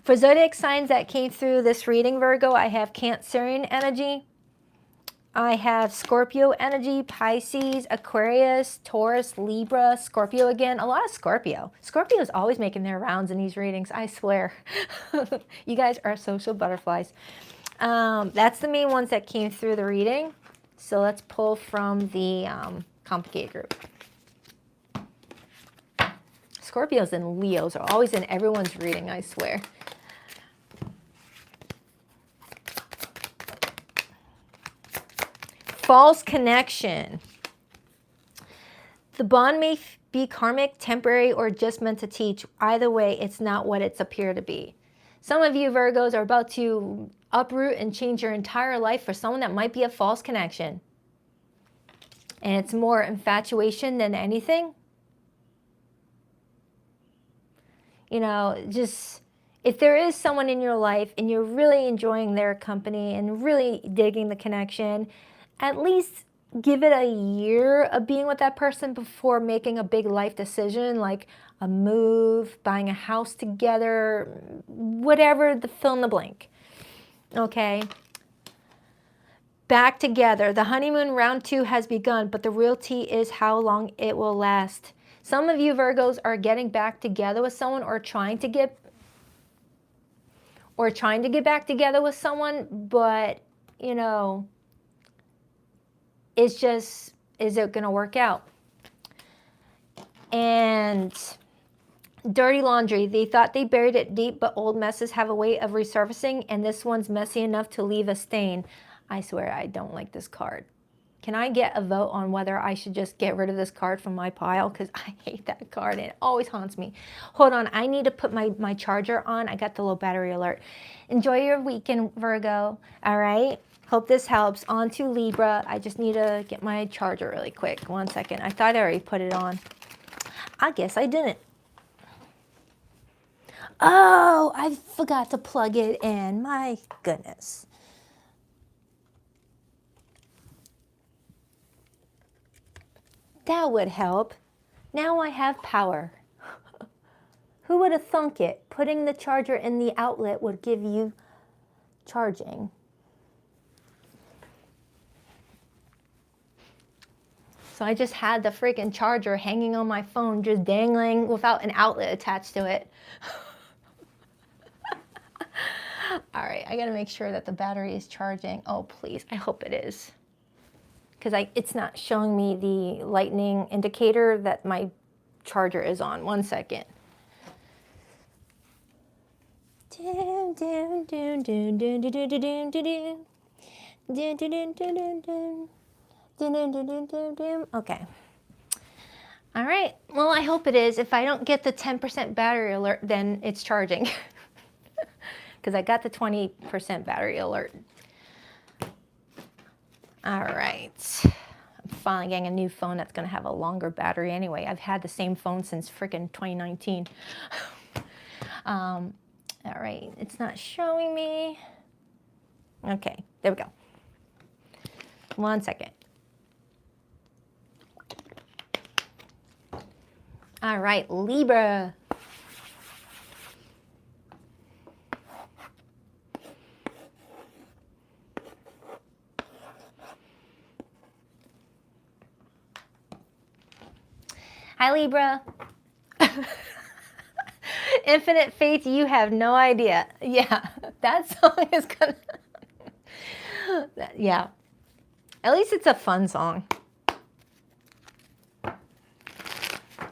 S1: For zodiac signs that came through this reading, Virgo, I have Cancerian energy. I have Scorpio energy, Pisces, Aquarius, Taurus, Libra, Scorpio again. A lot of Scorpio. Scorpio is always making their rounds in these readings, I swear. You guys are social butterflies. That's the main ones that came through the reading. So let's pull from the complicated group. Scorpios and Leos are always in everyone's reading, I swear. False connection. The bond may be karmic, temporary, or just meant to teach. Either way, it's not what it's appeared to be. Some of you Virgos are about to uproot and change your entire life for someone that might be a false connection. And it's more infatuation than anything. You know, just if there is someone in your life and you're really enjoying their company and really digging the connection, at least give it a year of being with that person before making a big life decision, like a move, buying a house together, whatever, the fill in the blank. Okay? Back together. The honeymoon round 2 has begun, but the real tea is how long it will last. Some of you Virgos are getting back together with someone, or trying to get back together with someone, but, you know, it's just, is it going to work out? And dirty laundry. They thought they buried it deep, but old messes have a way of resurfacing, and this one's messy enough to leave a stain. I swear I don't like this card. Can I get a vote on whether I should just get rid of this card from my pile? Because I hate that card and it always haunts me. Hold on, I need to put my charger on. I got the low battery alert. Enjoy your weekend, Virgo. All right? Hope this helps. On to Libra. I just need to get my charger really quick. 1 second. I thought I already put it on. I guess I didn't. Oh, I forgot to plug it in. My goodness. That would help. Now I have power. Who would have thunk it? Putting the charger in the outlet would give you charging. So I just had the freaking charger hanging on my phone, just dangling without an outlet attached to it. All right, I gotta make sure that the battery is charging. Oh, please, I hope it is. because it's not showing me the lightning indicator that my charger is on. 1 second. Okay. All right. Well, I hope it is. If I don't get the 10% battery alert, then it's charging. Because I got the 20% battery alert. All right. I'm finally getting a new phone that's going to have a longer battery anyway. I've had the same phone since freaking 2019. All right. It's not showing me. Okay. There we go. 1 second. All right, Libra. Hi, Libra. Infinite faith, you have no idea. Yeah, that song is gonna... yeah. At least it's a fun song.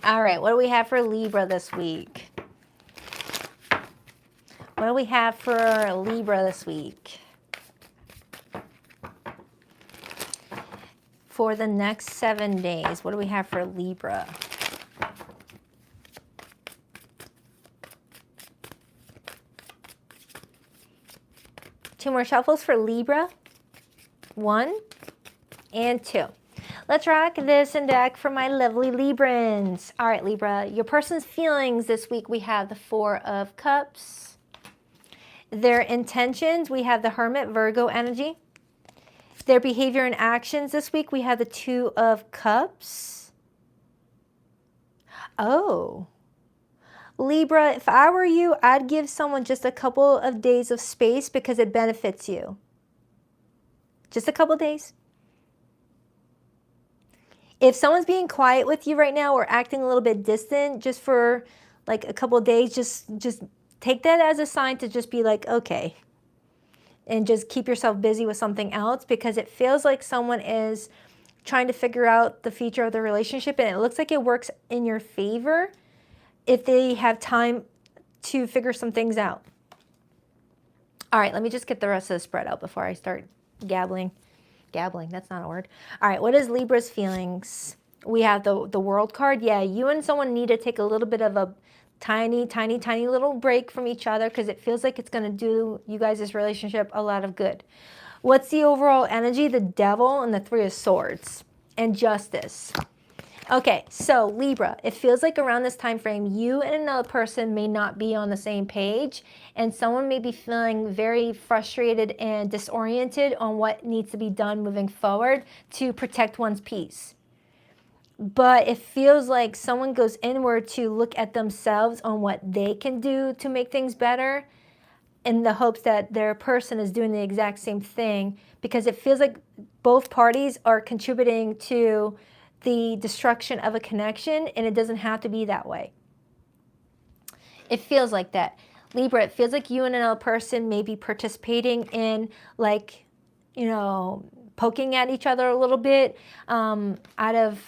S1: All right, what do we have for Libra this week? What do we have for Libra this week? For the next 7 days, what do we have for Libra? Two more shuffles for Libra. 1 and 2. Let's rock this and deck for my lovely Librans. All right, Libra, your person's feelings this week, we have the 4 of Cups. Their intentions, we have the Hermit, Virgo energy. Their behavior and actions this week, we have the 2 of Cups. Oh. Libra, if I were you, I'd give someone just a couple of days of space because it benefits you. Just a couple days. If someone's being quiet with you right now or acting a little bit distant just for like a couple of days, just take that as a sign to just be like, okay. And just keep yourself busy with something else because it feels like someone is trying to figure out the future of the relationship and it looks like it works in your favor if they have time to figure some things out. All right, let me just get the rest of the spread out before I start gabbling. Gabbling, that's not a word. All right, what is Libra's feelings? We have the World card. Yeah, you and someone need to take a little bit of a tiny little break from each other because it feels like it's going to do you guys' relationship a lot of good. What's the overall energy? The Devil and the 3 of Swords and Justice. Okay, so Libra, it feels like around this time frame, you and another person may not be on the same page, and someone may be feeling very frustrated and disoriented on what needs to be done moving forward to protect one's peace. But it feels like someone goes inward to look at themselves on what they can do to make things better in the hopes that their person is doing the exact same thing, because it feels like both parties are contributing to the destruction of a connection, and it doesn't have to be that way. It feels like that. Libra, it feels like you and another person may be participating in, like, you know, poking at each other a little bit out of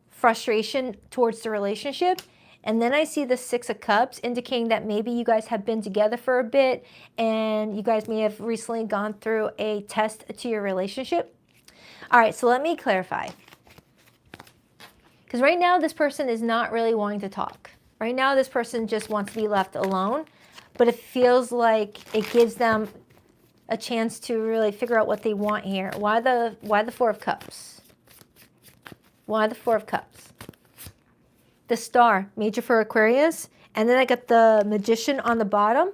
S1: frustration towards the relationship. And then I see the 6 of Cups indicating that maybe you guys have been together for a bit and you guys may have recently gone through a test to your relationship. All right, so let me clarify. Because right now, this person is not really wanting to talk. Right now, this person just wants to be left alone. But it feels like it gives them a chance to really figure out what they want here. Why the 4 of Cups? Why the 4 of Cups? The Star, major for Aquarius. And then I got the Magician on the bottom.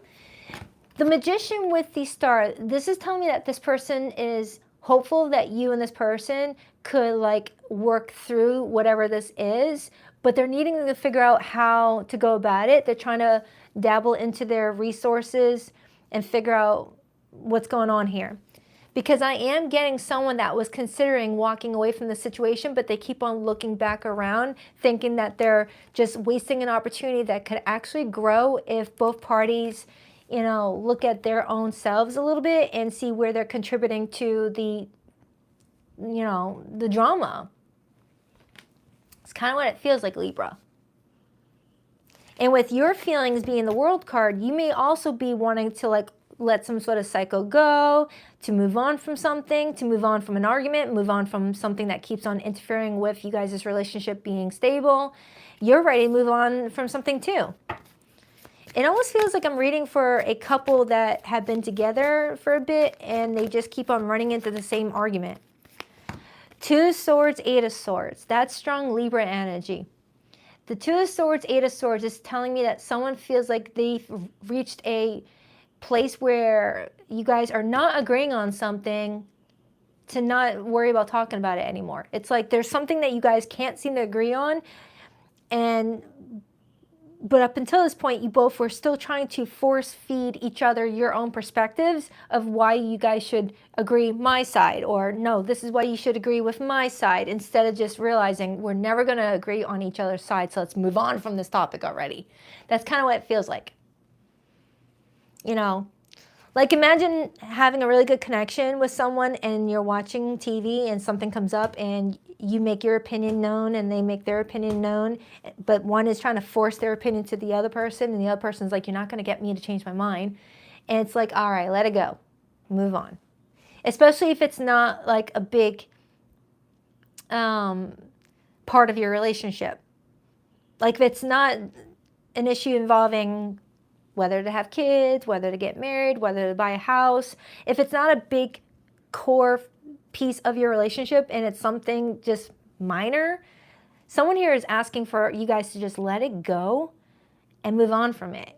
S1: The Magician with the Star, this is telling me that this person is hopeful that you and this person could like work through whatever this is, but they're needing to figure out how to go about it. They're trying to dabble into their resources and figure out what's going on here. Because I am getting someone that was considering walking away from the situation, but they keep on looking back around, thinking that they're just wasting an opportunity that could actually grow if both parties, you know, look at their own selves a little bit and see where they're contributing to the you know, the drama. It's kind of what it feels like, Libra. And with your feelings being the World card, you may also be wanting to like let some sort of cycle go, to move on from something, to move on from an argument, move on from something that keeps on interfering with you guys' relationship being stable. You're ready to move on from something too. It almost feels like I'm reading for a couple that have been together for a bit and they just keep on running into the same argument. 2 of Swords, 8 of Swords. That's strong Libra energy. The 2 of Swords, 8 of Swords is telling me that someone feels like they've reached a place where you guys are not agreeing on something to not worry about talking about it anymore. It's like there's something that you guys can't seem to agree on, but up until this point, you both were still trying to force feed each other your own perspectives of why you guys should agree my side, or no, this is why you should agree with my side, instead of just realizing we're never going to agree on each other's side, so let's move on from this topic already. That's kind of what it feels like. You know, like imagine having a really good connection with someone and you're watching TV and something comes up and you make your opinion known and they make their opinion known, but one is trying to force their opinion to the other person and the other person's like, you're not going to get me to change my mind. And it's like, all right, let it go. Move on. Especially if it's not like a big part of your relationship. Like if it's not an issue involving whether to have kids, whether to get married, whether to buy a house. If it's not a big core piece of your relationship and it's something just minor, someone here is asking for you guys to just let it go and move on from it.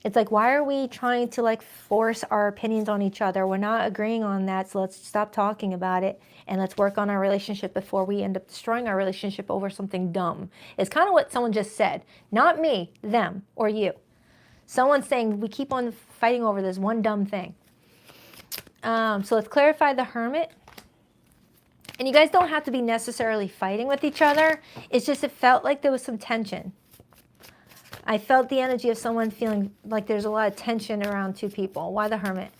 S1: It's like, why are we trying to like force our opinions on each other? We're not agreeing on that, so let's stop talking about it and let's work on our relationship before we end up destroying our relationship over something dumb. It's kind of what someone just said. Not me, them, or you. Someone's saying we keep on fighting over this one dumb thing. So let's clarify the Hermit. And you guys don't have to be necessarily fighting with each other. It's just it felt like there was some tension. I felt the energy of someone feeling like there's a lot of tension around two people. Why the Hermit?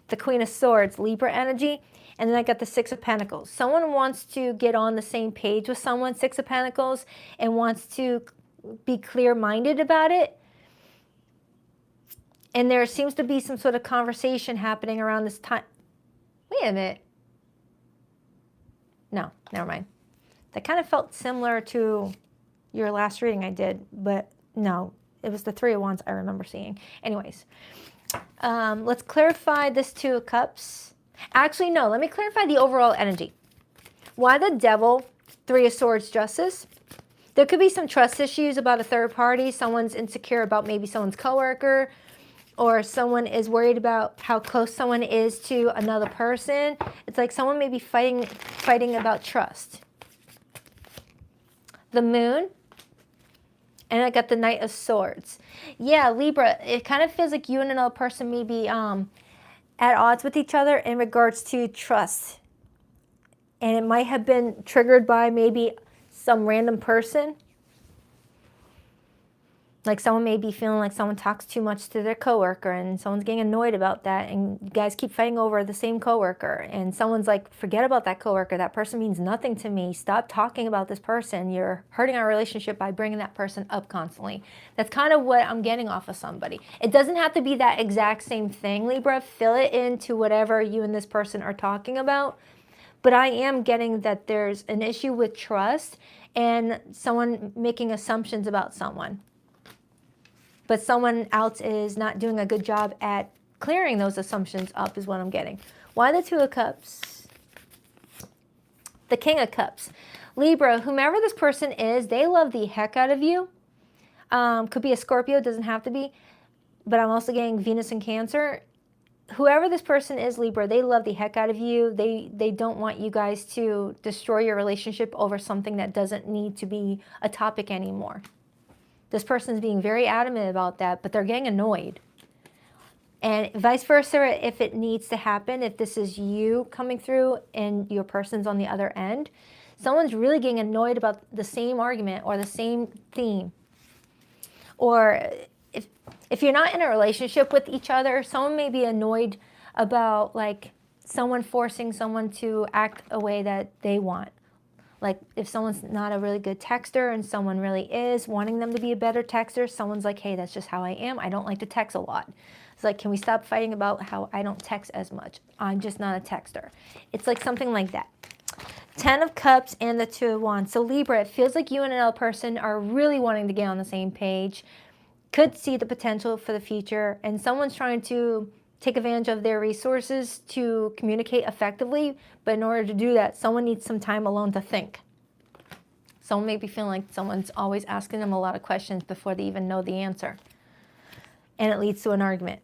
S1: The Queen of Swords, Libra energy. And then I got the Six of Pentacles. Someone wants to get on the same page with someone, Six of Pentacles, and wants to be clear-minded about it. And there seems to be some sort of conversation happening around this time. Wait a minute. No, never mind. That kind of felt similar to your last reading I did, but no, it was the Three of Wands I remember seeing. Anyways, let's clarify this Two of Cups. Actually, no, let me clarify the overall energy. Why the Devil, Three of Swords, Justice? There could be some trust issues about a third party. Someone's insecure about maybe someone's coworker, or someone is worried about how close someone is to another person. It's like someone may be fighting about trust. The Moon. And I got the Knight of Swords. Yeah, Libra, it kind of feels like you and another person may be at odds with each other in regards to trust. And it might have been triggered by maybe some random person. Like someone may be feeling like someone talks too much to their coworker and someone's getting annoyed about that, and you guys keep fighting over the same coworker, and someone's like, forget about that coworker. That person means nothing to me. Stop talking about this person. You're hurting our relationship by bringing that person up constantly. That's kind of what I'm getting off of somebody. It doesn't have to be that exact same thing, Libra. Fill it into whatever you and this person are talking about. But I am getting that there's an issue with trust and someone making assumptions about someone. But someone else is not doing a good job at clearing those assumptions up is what I'm getting. Why the Two of Cups? The King of Cups. Libra, whomever this person is, they love the heck out of you. Could be a Scorpio, doesn't have to be. But I'm also getting Venus and Cancer. Whoever this person is, Libra, they love the heck out of you. They don't want you guys to destroy your relationship over something that doesn't need to be a topic anymore. This person's being very adamant about that, but they're getting annoyed. And vice versa, if it needs to happen, if this is you coming through and your person's on the other end, someone's really getting annoyed about the same argument or the same theme. Or if you're not in a relationship with each other, someone may be annoyed about like someone forcing someone to act a way that they want. Like if someone's not a really good texter and someone really is, wanting them to be a better texter, someone's like, hey, that's just how I am. I don't like to text a lot. It's like, can we stop fighting about how I don't text as much? I'm just not a texter. It's like something like that. 10 of Cups and the 2 of Wands. So Libra, it feels like you and another person are really wanting to get on the same page, could see the potential for the future, and someone's trying to take advantage of their resources to communicate effectively, but in order to do that, someone needs some time alone to think. Someone may be feeling like someone's always asking them a lot of questions before they even know the answer, and it leads to an argument.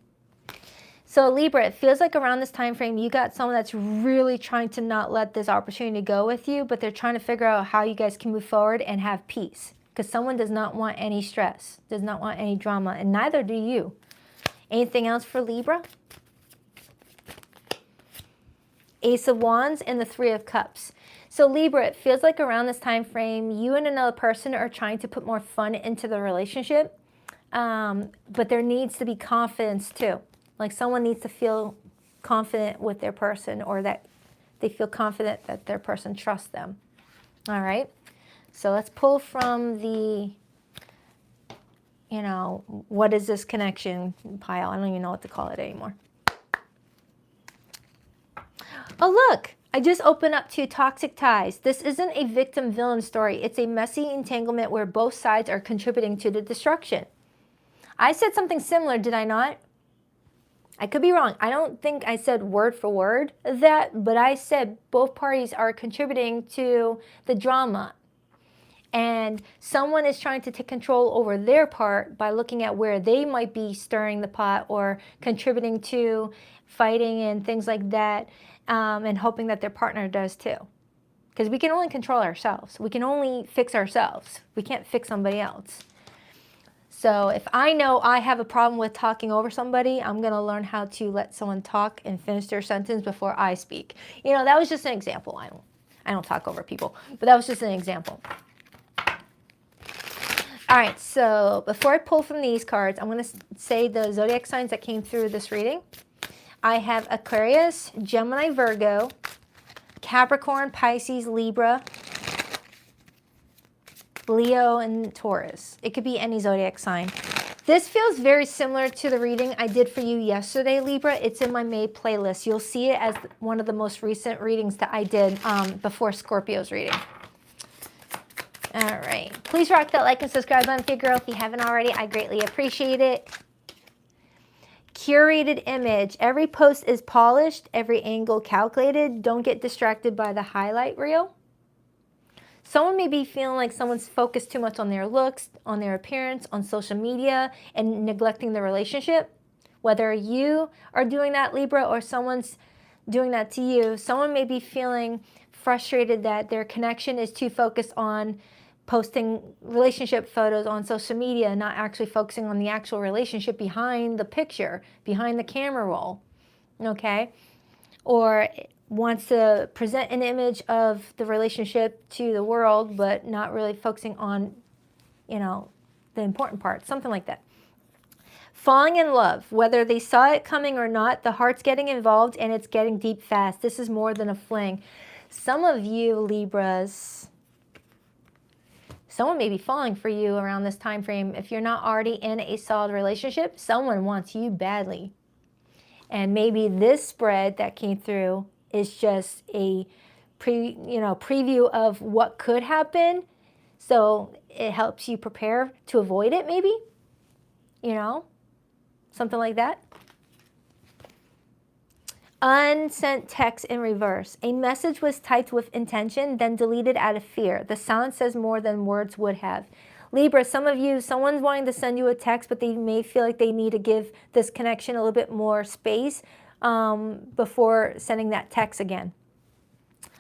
S1: So Libra, it feels like around this time frame, you got someone that's really trying to not let this opportunity go with you, but they're trying to figure out how you guys can move forward and have peace. Because someone does not want any stress, does not want any drama, and neither do you. Anything else for Libra? Ace of Wands and the 3 of Cups. So Libra, it feels like around this time frame, you and another person are trying to put more fun into the relationship, but there needs to be confidence too. Like someone needs to feel confident with their person, or that they feel confident that their person trusts them. All right. So let's pull from the, you know, what is this connection pile? I don't even know what to call it anymore. Oh, look, I just opened up to toxic ties. This isn't a victim-villain story. It's a messy entanglement where both sides are contributing to the destruction. I said something similar, did I not? I could be wrong. I don't think I said word for word that, but I said both parties are contributing to the drama. And someone is trying to take control over their part by looking at where they might be stirring the pot or contributing to fighting and things like that, and hoping that their partner does too. Because we can only control ourselves. We can only fix ourselves. We can't fix somebody else. So if I know I have a problem with talking over somebody, I'm going to learn how to let someone talk and finish their sentence before I speak. You know, that was just an example. I don't talk over people, but that was just an example. All right, so before I pull from these cards, I'm going to say the zodiac signs that came through this reading. I have Aquarius, Gemini, Virgo, Capricorn, Pisces, Libra, Leo, and Taurus. It could be any zodiac sign. This feels very similar to the reading I did for you yesterday, Libra. It's in my May playlist. You'll see it as one of the most recent readings that I did before Scorpio's reading. All right. Please rock that like and subscribe button for your girl if you haven't already. I greatly appreciate it. Curated image. Every post is polished, every angle calculated. Don't get distracted by the highlight reel. Someone may be feeling like someone's focused too much on their looks, on their appearance, on social media, and neglecting the relationship. Whether you are doing that, Libra, or someone's doing that to you, someone may be feeling frustrated that their connection is too focused on posting relationship photos on social media, not actually focusing on the actual relationship behind the picture, behind the camera roll, okay? Or wants to present an image of the relationship to the world, but not really focusing on, you know, the important part, something like that. Falling in love, whether they saw it coming or not, the heart's getting involved and it's getting deep fast. This is more than a fling. Some of you Libras, someone may be falling for you around this time frame. If you're not already in a solid relationship, someone wants you badly. And maybe this spread that came through is just a preview of what could happen. So it helps you prepare to avoid it, maybe, you know, something like that. Unsent text in reverse. A message was typed with intention, then deleted out of fear. The sound says more than words would have. Libra, some of you, someone's wanting to send you a text, but they may feel like they need to give this connection a little bit more space before sending that text again.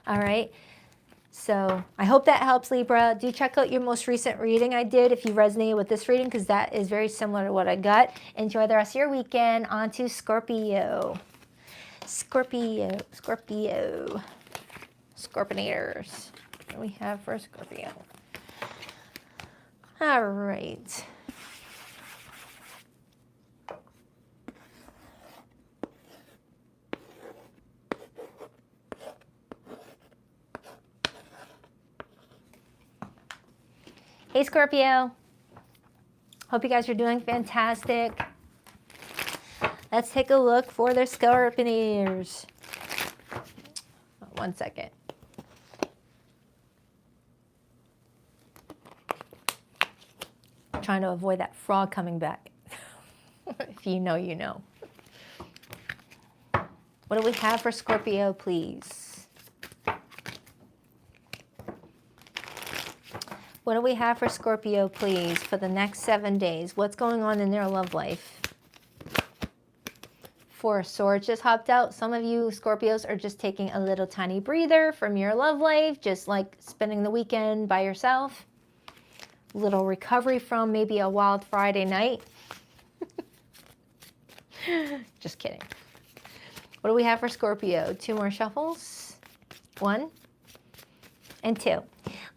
S1: All right. So I hope that helps, Libra. Do check out your most recent reading I did if you resonated with this reading, because that is very similar to what I got. Enjoy the rest of your weekend. On to Scorpio. Scorpio. Scorpionators. What do we have for Scorpio? All right. Hey, Scorpio. Hope you guys are doing fantastic. Let's take a look for the Scorpioneers. 1 second. I'm trying to avoid that frog coming back. If you know, you know. What do we have for Scorpio, please? What do we have for Scorpio, please, for the next 7 days? What's going on in their love life? Four of Swords just hopped out. Some of you Scorpios are just taking a little tiny breather from your love life, just like spending the weekend by yourself. Little recovery from maybe a wild Friday night. Just kidding. What do we have for Scorpio? 2 more shuffles. 1 and 2.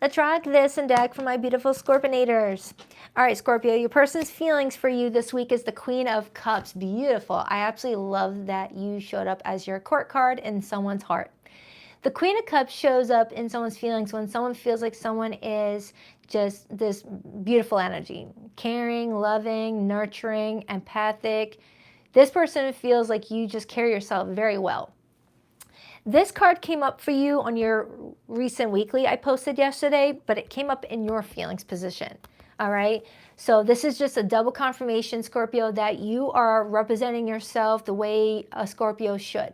S1: Let's rock this and deck for my beautiful Scorpionators. All right, Scorpio, your person's feelings for you this week is the Queen of Cups. Beautiful. I absolutely love that you showed up as your court card in someone's heart. The Queen of Cups shows up in someone's feelings when someone feels like someone is just this beautiful energy. Caring, loving, nurturing, empathic. This person feels like you just carry yourself very well. This card came up for you on your recent weekly I posted yesterday, but it came up in your feelings position. All right. So this is just a double confirmation, Scorpio, that you are representing yourself the way a Scorpio should.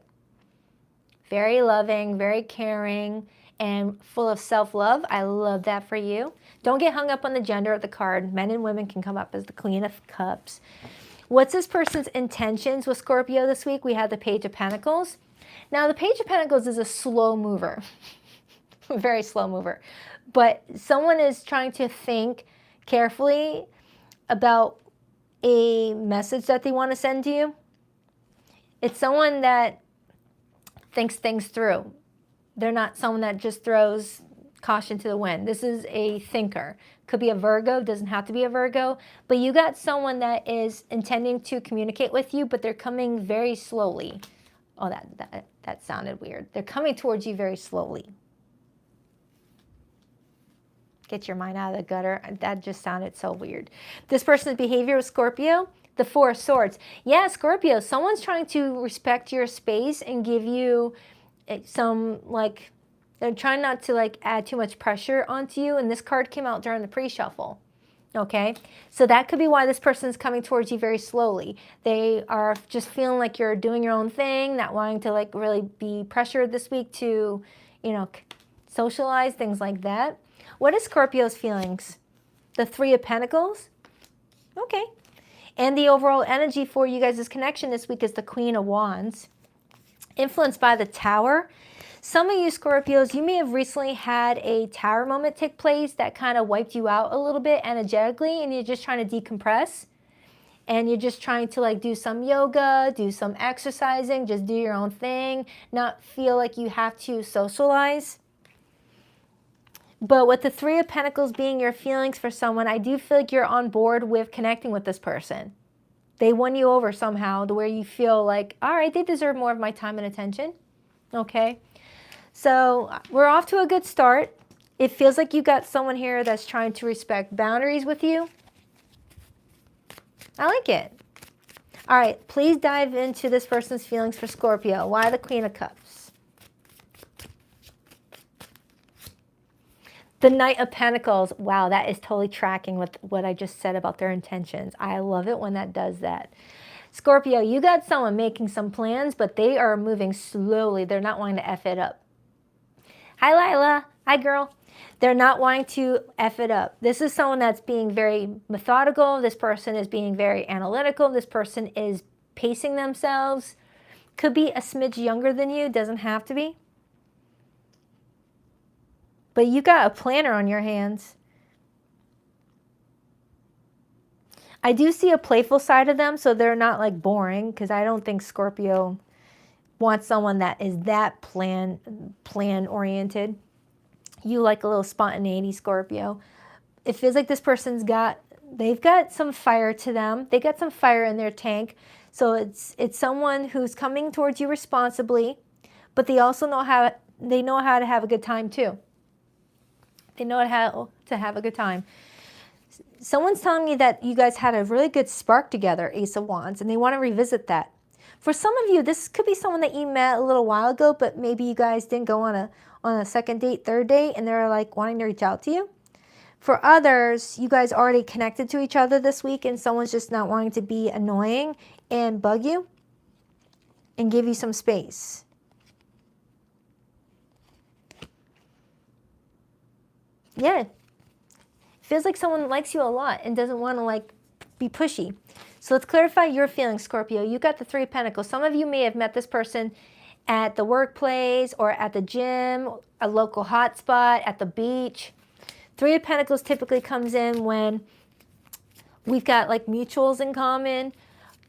S1: Very loving, very caring, and full of self-love. I love that for you. Don't get hung up on the gender of the card. Men and women can come up as the Queen of Cups. What's this person's intentions with Scorpio this week? We have the Page of Pentacles. Now, the Page of Pentacles is a slow mover. Very slow mover. But someone is trying to think carefully about a message that they want to send to you. It's someone that thinks things through. They're not someone that just throws caution to the wind. This is a thinker. Could be a Virgo, doesn't have to be a Virgo, but you got someone that is intending to communicate with you, but they're coming very slowly. Oh, that sounded weird. They're coming towards you very slowly. Get your mind out of the gutter. That just sounded so weird. This person's behavior with Scorpio, the Four of Swords. Yeah, Scorpio, someone's trying to respect your space and give you some, like, they're trying not to, like, add too much pressure onto you. And this card came out during the pre-shuffle. Okay, so that could be why this person's coming towards you very slowly. They are just feeling like you're doing your own thing, not wanting to, like, really be pressured this week to, you know, socialize, things like that. What is Scorpio's feelings? The Three of Pentacles. Okay. And the overall energy for you guys' connection this week is the Queen of Wands. Influenced by the Tower. Some of you Scorpios, you may have recently had a tower moment take place that kind of wiped you out a little bit energetically, and you're just trying to decompress. And you're just trying to, like, do some yoga, do some exercising, just do your own thing, not feel like you have to socialize. But with the Three of Pentacles being your feelings for someone, I do feel like you're on board with connecting with this person. They won you over somehow to where you feel like, all right, they deserve more of my time and attention. Okay. So we're off to a good start. It feels like you got someone here that's trying to respect boundaries with you. I like it. All right, please dive into this person's feelings for Scorpio. Why the Queen of Cups? The Knight of Pentacles. Wow, that is totally tracking with what I just said about their intentions. I love it when that does that. Scorpio, you got someone making some plans, but they are moving slowly. They're not wanting to F it up. Hi, Lila. Hi, girl. They're not wanting to F it up. This is someone that's being very methodical. This person is being very analytical. This person is pacing themselves. Could be a smidge younger than you. Doesn't have to be. But you got a planner on your hands. I do see a playful side of them, so they're not, like, boring, because I don't think Scorpio wants someone that is that plan-oriented. You like a little spontaneity, Scorpio. It feels like this person's they've got some fire to them. They got some fire in their tank. So it's someone who's coming towards you responsibly, but they also know how to have a good time too. They know how to have a good time. Someone's telling me that you guys had a really good spark together, Ace of Wands, and they want to revisit that. For some of you, this could be someone that you met a little while ago, but maybe you guys didn't go on a second date, third date, and they're like wanting to reach out to you. For others, you guys already connected to each other this week, and someone's just not wanting to be annoying and bug you and give you some space. Yeah. Feels like someone likes you a lot and doesn't want to like be pushy. So let's clarify your feelings, Scorpio. You got the Three of Pentacles. Some of you may have met this person at the workplace or at the gym, a local hotspot, at the beach. Three of Pentacles typically comes in when we've got like mutuals in common.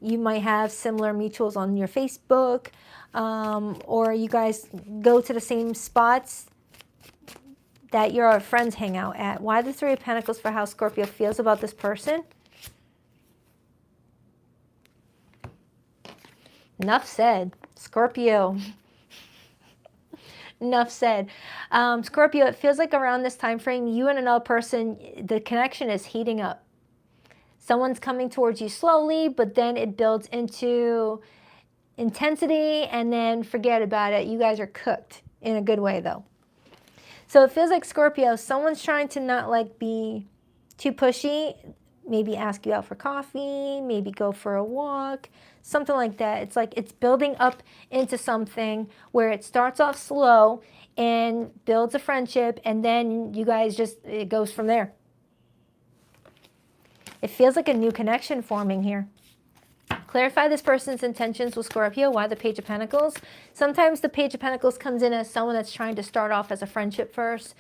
S1: You might have similar mutuals on your Facebook, or you guys go to the same spots that your friends hang out at. Why the Three of Pentacles for how Scorpio feels about this person? Enough said. Scorpio. Enough said. Scorpio, it feels like around this time frame, you and another person, the connection is heating up. Someone's coming towards you slowly, but then it builds into intensity, and then forget about it. You guys are cooked in a good way, though. So it feels like Scorpio, someone's trying to not like be too pushy, maybe ask you out for coffee, maybe go for a walk, something like that. It's like it's building up into something where it starts off slow and builds a friendship, and then you guys just, it goes from there. It feels like a new connection forming here. Clarify this person's intentions with Scorpio. Why the Page of Pentacles? Sometimes the Page of Pentacles comes in as someone that's trying to start off as a friendship first.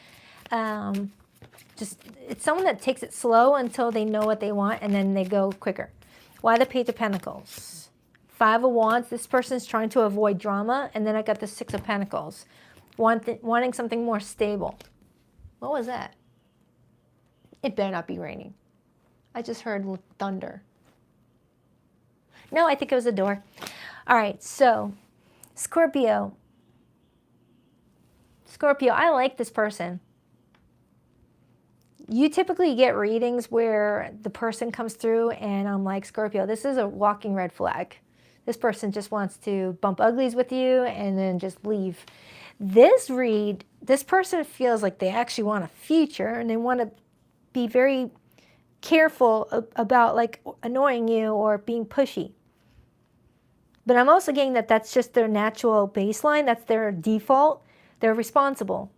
S1: It's someone that takes it slow until they know what they want, and then they go quicker. Why the Page of Pentacles? Five of Wands. This person's trying to avoid drama. And then I got the Six of Pentacles. Wanting something more stable. What was that? It better not be raining. I just heard thunder. No, I think it was a door. All right, so Scorpio. Scorpio, I like this person. You typically get readings where the person comes through and I'm like, Scorpio, this is a walking red flag. This person just wants to bump uglies with you and then just leave. This read, this person feels like they actually want a future and they want to be very careful about like annoying you or being pushy. But I'm also getting that that's just their natural baseline. That's their default. They're responsible.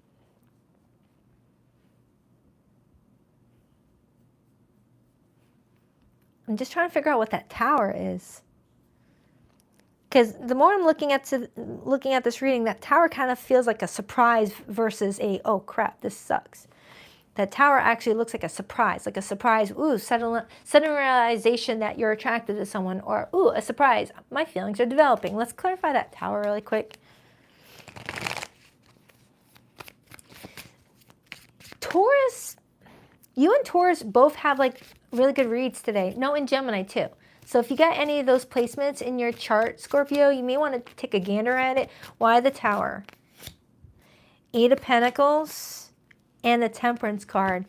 S1: I'm just trying to figure out what that tower is. Because the more I'm looking at this reading, that tower kind of feels like a surprise versus a, oh crap, this sucks. That tower actually looks like a surprise, ooh, sudden realization that you're attracted to someone, or ooh, a surprise, my feelings are developing. Let's clarify that tower really quick. Taurus, you and Taurus both have like really good reads today. No, and Gemini too. So if you got any of those placements in your chart, Scorpio, you may want to take a gander at it. Why the tower? Eight of Pentacles. And the Temperance card.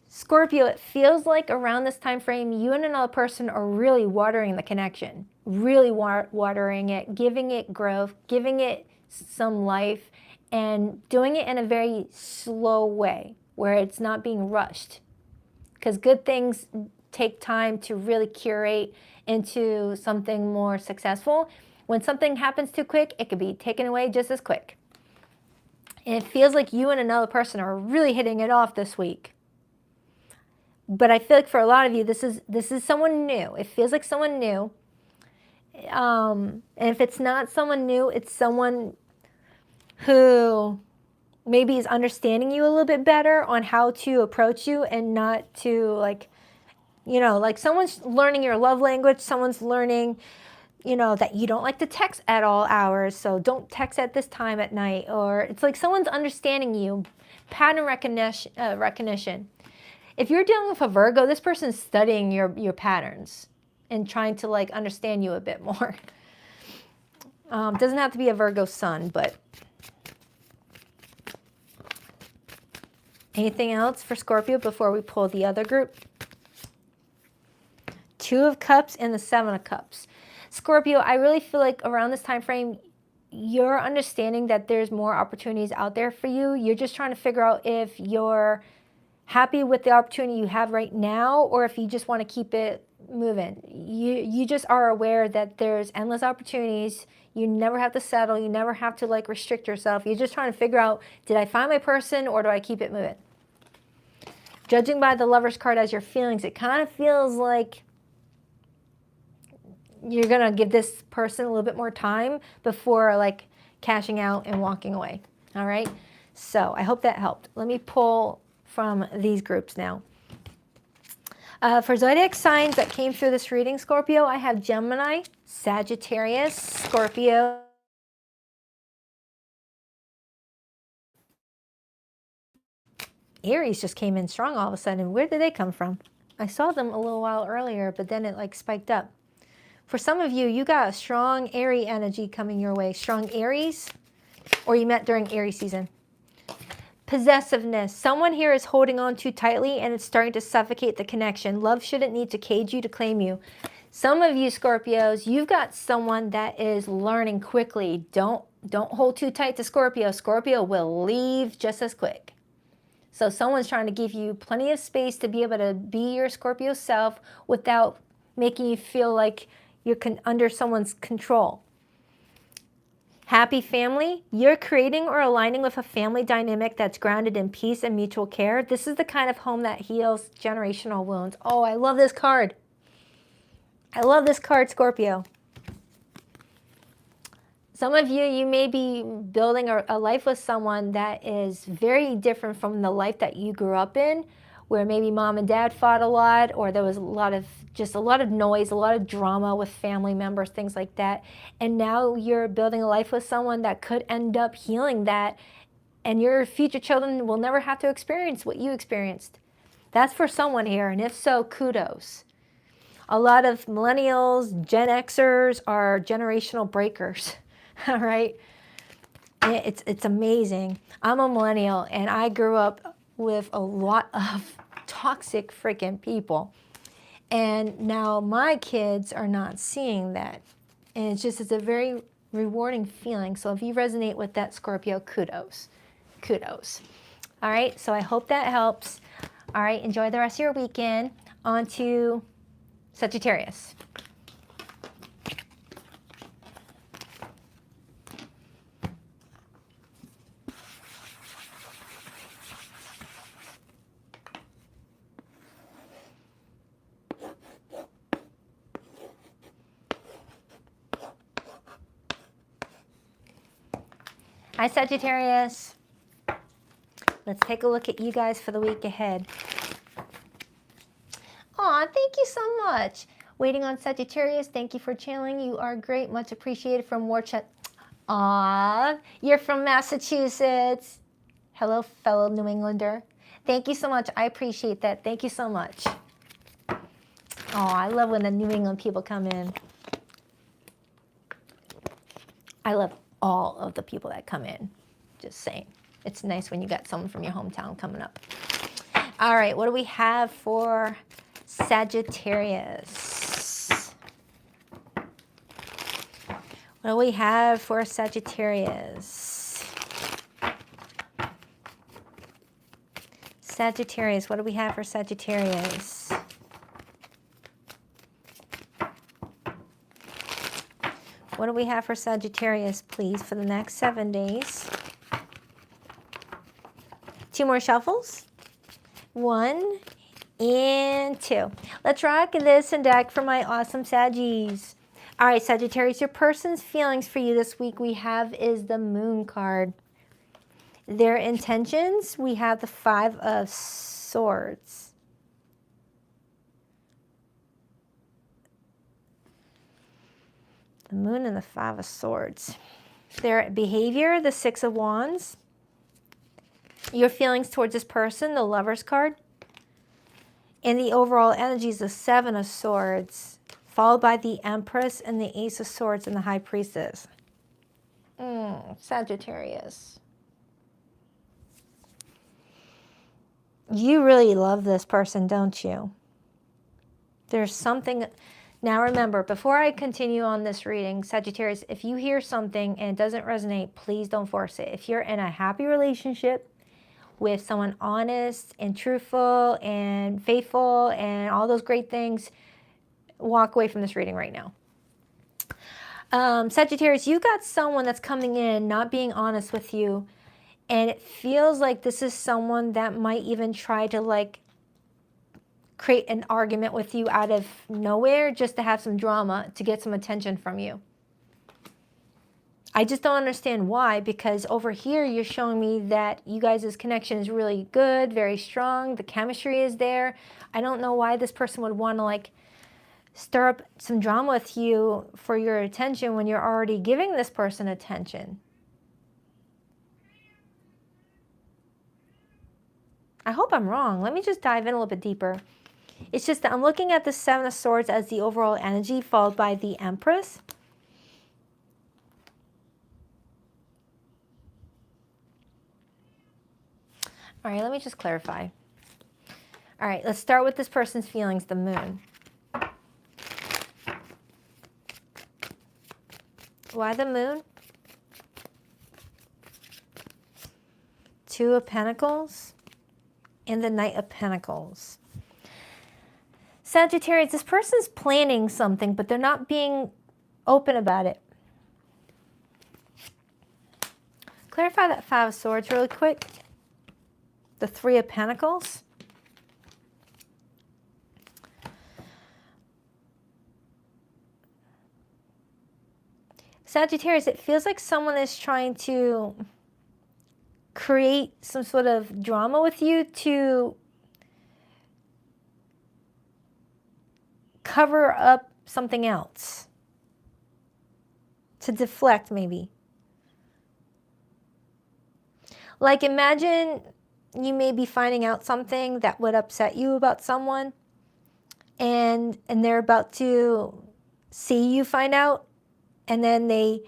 S1: Scorpio, it feels like around this time frame, you and another person are really watering the connection. Really watering it, giving it growth, giving it some life, and doing it in a very slow way where it's not being rushed. Because good things take time to really curate into something more successful. When something happens too quick, it could be taken away just as quick. And it feels like you and another person are really hitting it off this week. But I feel like for a lot of you, this is someone new. It feels like someone new. And if it's not someone new, it's someone who maybe is understanding you a little bit better on how to approach you and not to like, you know, like someone's learning your love language, someone's learning, you know, that you don't like to text at all hours, so don't text at this time at night. Or it's like someone's understanding you, pattern recognition. If you're dealing with a Virgo, this person's studying your patterns and trying to like understand you a bit more. Doesn't have to be a Virgo sun, but Anything else for Scorpio before we pull the other group? Two of Cups and the Seven of Cups. Scorpio, I really feel like around this time frame, you're understanding that there's more opportunities out there for you. You're just trying to figure out if you're happy with the opportunity you have right now, or if you just want to keep it moving. You just are aware that there's endless opportunities. You never have to settle. You never have to like restrict yourself. You're just trying to figure out, did I find my person or do I keep it moving? Judging by the Lover's card as your feelings, it kind of feels like you're going to give this person a little bit more time before like cashing out and walking away. All right. So I hope that helped. Let me pull from these groups now. For zodiac signs that came through this reading, Scorpio, I have Gemini, Sagittarius, Scorpio, Aries just came in strong all of a sudden. Where did they come from? I saw them a little while earlier, but then it like spiked up. For some of you, you got a strong Aries energy coming your way. Strong Aries, or you met during Aries season. Possessiveness. Someone here is holding on too tightly and it's starting to suffocate the connection. Love shouldn't need to cage you to claim you. Some of you Scorpios, you've got someone that is learning quickly. Don't hold too tight to Scorpio. Scorpio will leave just as quick. So someone's trying to give you plenty of space to be able to be your Scorpio self without making you feel like you're under someone's control. Happy family, you're creating or aligning with a family dynamic that's grounded in peace and mutual care. This is the kind of home that heals generational wounds. Oh, I love this card. I love this card, Scorpio. Some of you, you may be building a life with someone that is very different from the life that you grew up in, where maybe mom and dad fought a lot, or there was a lot of noise, a lot of drama with family members, things like that. And now you're building a life with someone that could end up healing that, and your future children will never have to experience what you experienced. That's for someone here, and if so, kudos. A lot of millennials, Gen Xers are generational breakers, all right? It's amazing. I'm a millennial, and I grew up with a lot of toxic freaking people. And now my kids are not seeing that. And it's a very rewarding feeling. So if you resonate with that, Scorpio, kudos. Kudos. All right, so I hope that helps. All right, enjoy the rest of your weekend. On to Sagittarius. Hi, Sagittarius. Let's take a look at you guys for the week ahead. Aw, thank you so much. Waiting on Sagittarius, thank you for channeling. You are great. Much appreciated from Warchat. Aw, you're from Massachusetts. Hello, fellow New Englander. Thank you so much. I appreciate that. Thank you so much. Oh, I love when the New England people come in. I love all of the people that come in. Just saying. It's nice when you got someone from your hometown coming up. All right, what do we have for Sagittarius? What do we have for Sagittarius? Sagittarius, what do we have for Sagittarius? What do we have for Sagittarius, please, for the next 7 days? 2 more shuffles. 1 and 2. Let's rock this and deck for my awesome Saggies. All right, Sagittarius, your person's feelings for you this week we have is the Moon card. Their intentions, we have the 5 of Swords. The Moon and the 5 of Swords. Their behavior, the 6 of Wands. Your feelings towards this person, the Lover's card. And the overall energy is the 7 of Swords, followed by the Empress and the Ace of Swords and the High Priestess. Sagittarius. You really love this person, don't you? There's something. Now remember, before I continue on this reading, Sagittarius, if you hear something and it doesn't resonate, please don't force it. If you're in a happy relationship with someone honest and truthful and faithful and all those great things, walk away from this reading right now. Sagittarius, you got someone that's coming in not being honest with you, and it feels like this is someone that might even try to like create an argument with you out of nowhere just to have some drama, to get some attention from you. I just don't understand why, because over here you're showing me that you guys' connection is really good, very strong, the chemistry is there. I don't know why this person would want to like stir up some drama with you for your attention when you're already giving this person attention. I hope I'm wrong. Let me just dive in a little bit deeper. It's just that I'm looking at the Seven of Swords as the overall energy, followed by the Empress. All right, let me just clarify. All right, let's start with this person's feelings, the Moon. Why the Moon? Two of Pentacles and the Knight of Pentacles. Sagittarius, this person's planning something, but they're not being open about it. Clarify that Five of Swords really quick. The Three of Pentacles. Sagittarius, it feels like someone is trying to create some sort of drama with you to cover up something else, to deflect maybe. Like imagine you may be finding out something that would upset you about someone, and they're about to see you find out, and then they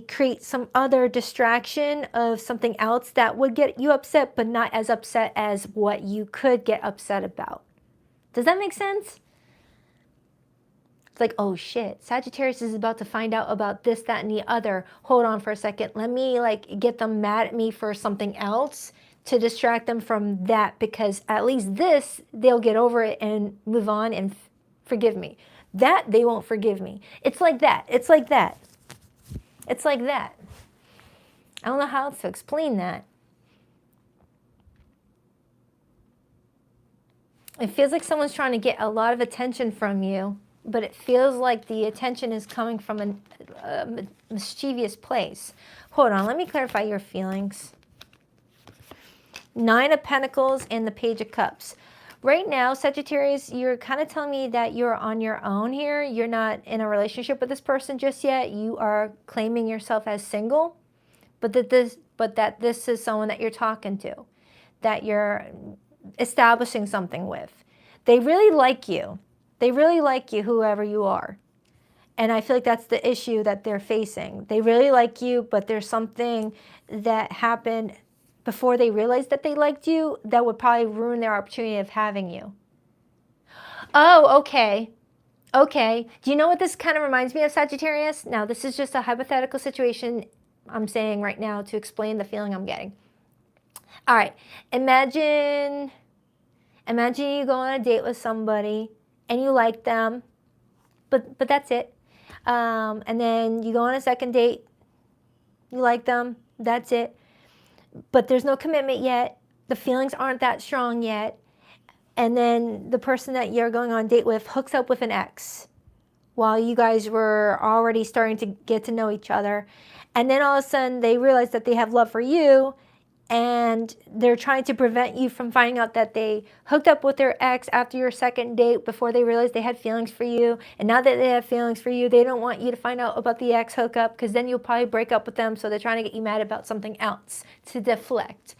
S1: create some other distraction of something else that would get you upset, but not as upset as what you could get upset about. Does that make sense? It's like, oh shit, Sagittarius is about to find out about this, that, and the other. Hold on for a second. Let me like get them mad at me for something else to distract them from that, because at least this, they'll get over it and move on and forgive me. That, they won't forgive me. It's like that. It's like that. It's like that. I don't know how else to explain that. It feels like someone's trying to get a lot of attention from you, but it feels like the attention is coming from a mischievous place. Hold on, let me clarify your feelings. Nine of Pentacles and the Page of Cups. Right now, Sagittarius, you're kind of telling me that you're on your own here. You're not in a relationship with this person just yet. You are claiming yourself as single, but that this is someone that you're talking to, that you're establishing something with. They really like you. They really like you, whoever you are. And I feel like that's the issue that they're facing. They really like you, but there's something that happened before they realized that they liked you that would probably ruin their opportunity of having you. Oh, okay. Okay. Do you know what this kind of reminds me of, Sagittarius? Now, this is just a hypothetical situation I'm saying right now to explain the feeling I'm getting. All right. Imagine you go on a date with somebody and you like them, but that's it. And then you go on a second date, you like them, that's it. But there's no commitment yet. The feelings aren't that strong yet. And then the person that you're going on a date with hooks up with an ex while you guys were already starting to get to know each other. And then all of a sudden they realize that they have love for you, and they're trying to prevent you from finding out that they hooked up with their ex after your second date before they realized they had feelings for you. And now that they have feelings for you, they don't want you to find out about the ex hookup, because then you'll probably break up with them. So they're trying to get you mad about something else to deflect.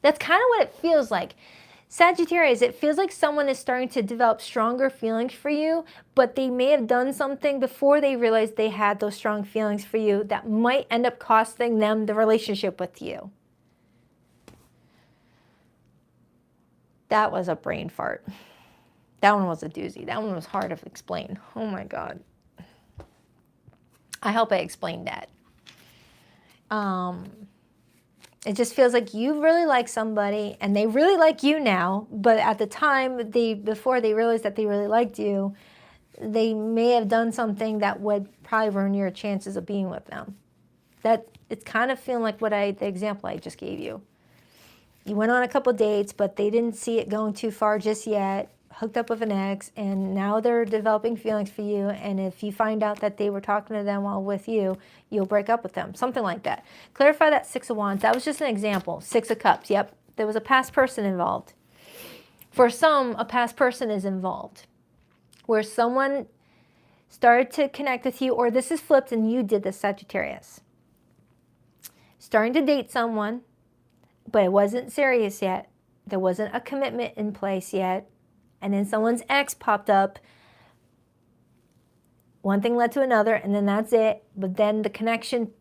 S1: That's kind of what it feels like. Sagittarius, it feels like someone is starting to develop stronger feelings for you, but they may have done something before they realized they had those strong feelings for you that might end up costing them the relationship with you. That was a brain fart. That one was a doozy. That one was hard to explain. Oh my God. I hope I explained that. It just feels like you really like somebody and they really like you now, but at the time, before they realized that they really liked you, they may have done something that would probably ruin your chances of being with them. That it's kind of feeling like the example I just gave you. You went on a couple dates, but they didn't see it going too far just yet, hooked up with an ex, and now they're developing feelings for you, and if you find out that they were talking to them while with you, you'll break up with them, something like that. Clarify that Six of Wands. That was just an example. Six of Cups. Yep, there was a past person involved. For some, a past person is involved, where someone started to connect with you, or this is flipped and you did the Sagittarius. Starting to date someone, but it wasn't serious yet. There wasn't a commitment in place yet. And then someone's ex popped up. One thing led to another, and then that's it. But then the connection,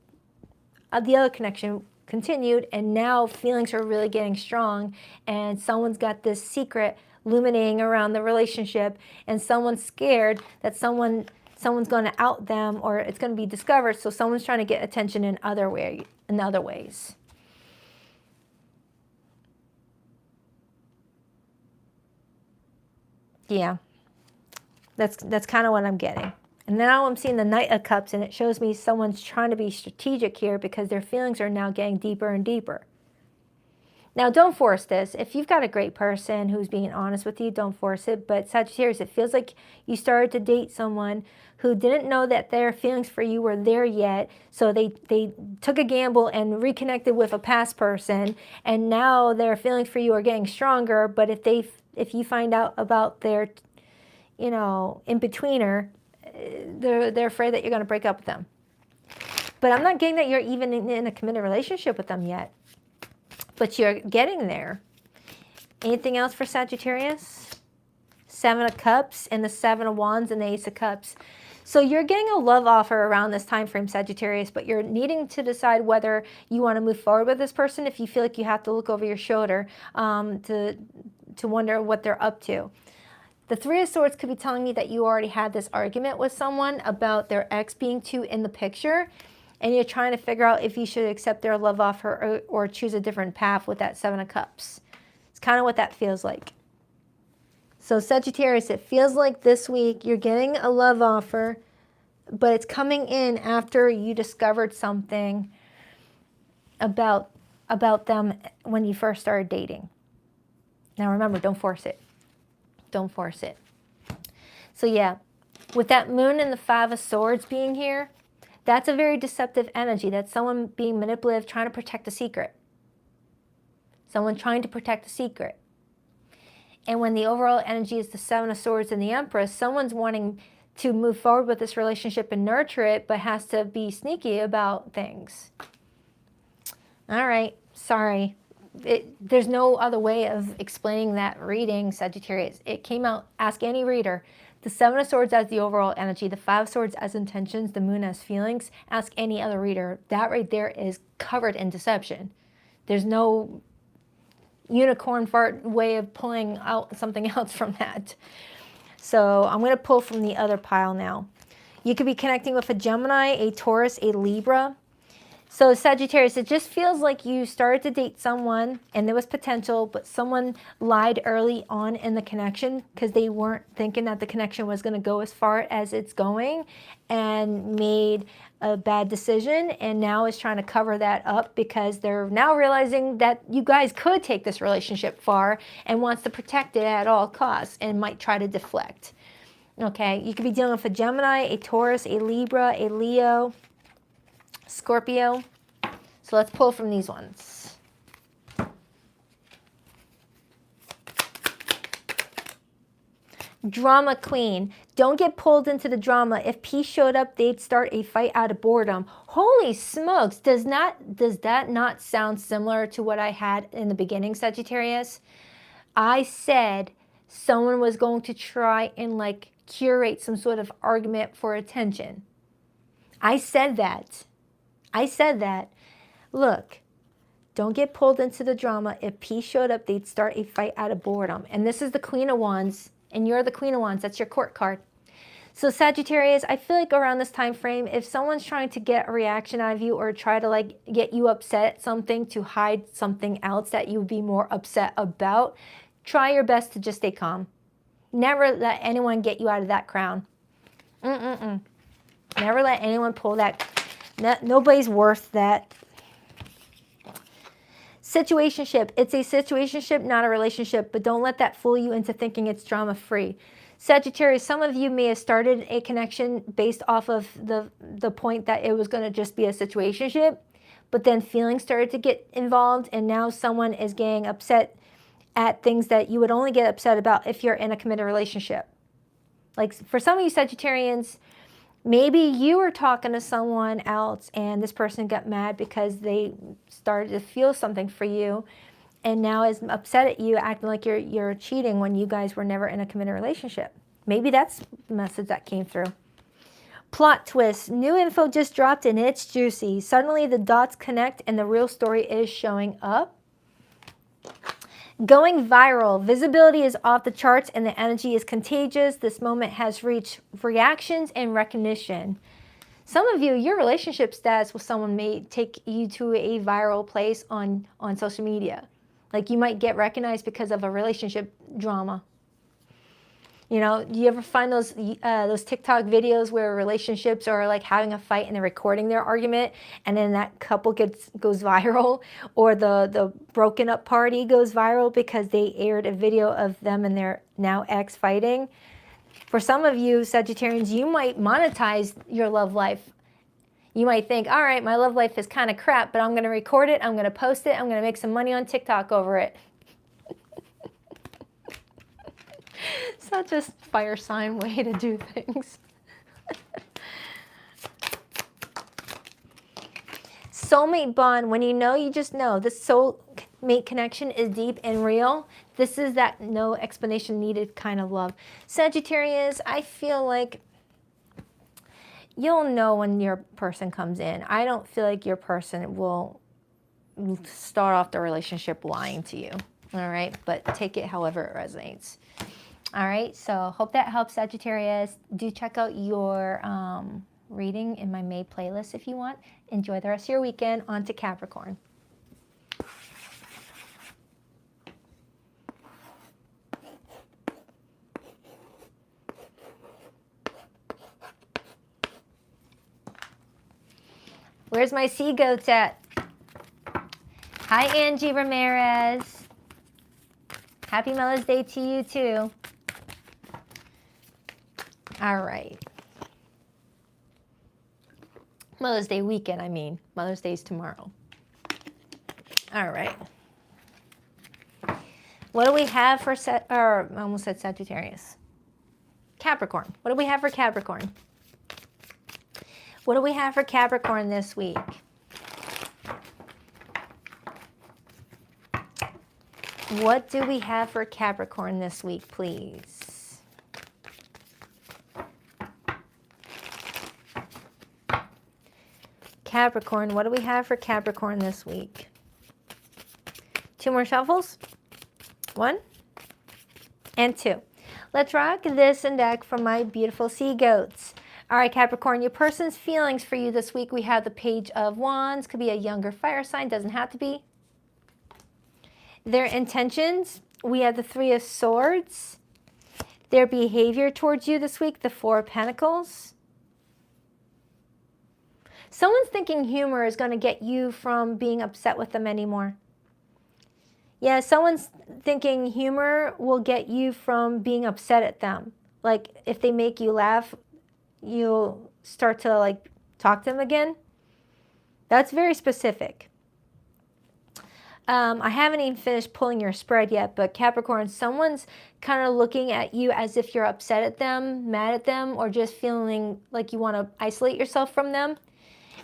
S1: the other connection continued, and now feelings are really getting strong, and someone's got this secret illuminating around the relationship, and someone's scared that someone's going to out them, or it's going to be discovered, so someone's trying to get attention in other ways. Yeah, that's kind of what I'm getting. And now I'm seeing the Knight of Cups, and it shows me someone's trying to be strategic here because their feelings are now getting deeper and deeper. Now, don't force this. If you've got a great person who's being honest with you, don't force it. But Sagittarius, it feels like you started to date someone who didn't know that their feelings for you were there yet. So they took a gamble and reconnected with a past person. And now their feelings for you are getting stronger. But if you find out about their, in-betweener, they're afraid that you're going to break up with them. But I'm not getting that you're even in a committed relationship with them yet. But you're getting there. Anything else for Sagittarius? Seven of Cups and the Seven of Wands and the Ace of Cups. So you're getting a love offer around this time frame, Sagittarius, but you're needing to decide whether you want to move forward with this person. If you feel like you have to look over your shoulder to wonder what they're up to. The Three of Swords could be telling me that you already had this argument with someone about their ex being too in the picture, and you're trying to figure out if you should accept their love offer or choose a different path with that Seven of Cups. It's kind of what that feels like. So Sagittarius, it feels like this week you're getting a love offer, but it's coming in after you discovered something about them when you first started dating. Now remember, don't force it. Don't force it. So yeah, with that Moon and the Five of Swords being here, that's a very deceptive energy. That's someone being manipulative, trying to protect a secret. Someone trying to protect a secret. And when the overall energy is the Seven of Swords and the Empress, someone's wanting to move forward with this relationship and nurture it, but has to be sneaky about things. All right, sorry. There's no other way of explaining that reading, Sagittarius. It came out, ask any reader. The Seven of Swords as the overall energy, the Five of Swords as intentions, the Moon as feelings. Ask any other reader. That right there is covered in deception. There's no unicorn fart way of pulling out something else from that. So I'm going to pull from the other pile now. You could be connecting with a Gemini, a Taurus, a Libra. So Sagittarius, it just feels like you started to date someone and there was potential, but someone lied early on in the connection because they weren't thinking that the connection was going to go as far as it's going, and made a bad decision, and now is trying to cover that up because they're now realizing that you guys could take this relationship far and wants to protect it at all costs and might try to deflect. Okay, you could be dealing with a Gemini, a Taurus, a Libra, a Leo, Scorpio. So let's pull from these ones. Drama queen. Don't get pulled into the drama. If peace showed up, they'd start a fight out of boredom. Holy smokes. Does that not sound similar to what I had in the beginning, Sagittarius? I said someone was going to try and curate some sort of argument for attention. I said that. Look, Don't get pulled into the drama. If peace showed up, they'd start a fight out of boredom. And this is the Queen of Wands, and you're the Queen of Wands. That's your court card. So Sagittarius, I feel like around this time frame, if someone's trying to get a reaction out of you or try to like get you upset at something to hide something else that you would be more upset about, try your best to just stay calm. Never let anyone get you out of that crown. Never let anyone pull that. Nobody's worth that. Situationship. It's a situationship, not a relationship, but don't let that fool you into thinking it's drama-free. Sagittarius, some of you may have started a connection based off of the point that it was going to just be a situationship, but then feelings started to get involved, and now someone is getting upset at things that you would only get upset about if you're in a committed relationship. Like for some of you Sagittarians, maybe you were talking to someone else and this person got mad because they started to feel something for you and now is upset at you, acting like you're cheating when you guys were never in a committed relationship. Maybe that's the message that came through. Plot twist. New info just dropped and it's juicy. Suddenly the dots connect and the real story is showing up. Going viral. Visibility is off the charts and the energy is contagious. This moment has reached reactions and recognition. Some of you, your relationship status with someone may take you to a viral place on social media. Like you might get recognized because of a relationship drama. You know, do you ever find those TikTok videos where relationships are like having a fight and they're recording their argument and then that couple goes viral, or the broken up party goes viral because they aired a video of them and their now ex fighting? For some of you Sagittarians, you might monetize your love life. You might think, all right, my love life is kind of crap, but I'm going to record it, I'm going to post it, I'm going to make some money on TikTok over it. Such a fire sign way to do things. Soulmate bond. When you know, you just know. This soulmate connection is deep and real. This is that no explanation needed kind of love. Sagittarius, I feel like you'll know when your person comes in. I don't feel like your person will start off the relationship lying to you. All right, but take it however it resonates. All right, so hope that helps, Sagittarius. Do check out your reading in my May playlist if you want. Enjoy the rest of your weekend. On to Capricorn. Where's my sea goats at? Hi, Angie Ramirez. Happy Mother's Day to you, too. All right. Mother's Day weekend, I mean. Mother's Day is tomorrow. All right. What do we have for I almost said Sagittarius. Capricorn. What do we have for Capricorn? What do we have for Capricorn this week? What do we have for Capricorn this week, please? Capricorn, what do we have for Capricorn this week? 2 more shuffles. 1 and 2. Let's rock this and deck from my beautiful sea goats. All right, Capricorn, your person's feelings for you this week. We have the Page of Wands. Could be a younger fire sign. Doesn't have to be. Their intentions. We have the 3 of Swords. Their behavior towards you this week. The 4 of Pentacles. Someone's thinking humor is going to get you from being upset with them anymore. Yeah, someone's thinking humor will get you from being upset at them. Like if they make you laugh, you'll start to like talk to them again. That's very specific. I haven't even finished pulling your spread yet, but Capricorn, someone's kind of looking at you as if you're upset at them, mad at them, or just feeling like you want to isolate yourself from them.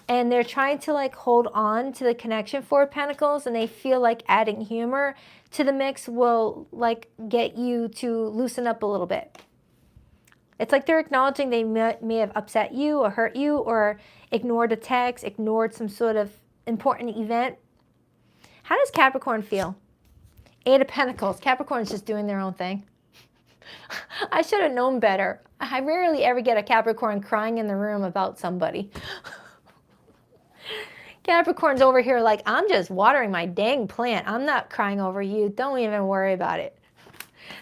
S1: And they're trying to like hold on to the connection, 4 of Pentacles, and they feel like adding humor to the mix will like get you to loosen up a little bit. It's like they're acknowledging they may have upset you or hurt you or ignored a text, ignored some sort of important event. How does Capricorn feel? 8 of Pentacles. Capricorn's just doing their own thing. I should have known better. I rarely ever get a Capricorn crying in the room about somebody. Capricorn's over here like, I'm just watering my dang plant. I'm not crying over you. Don't even worry about it.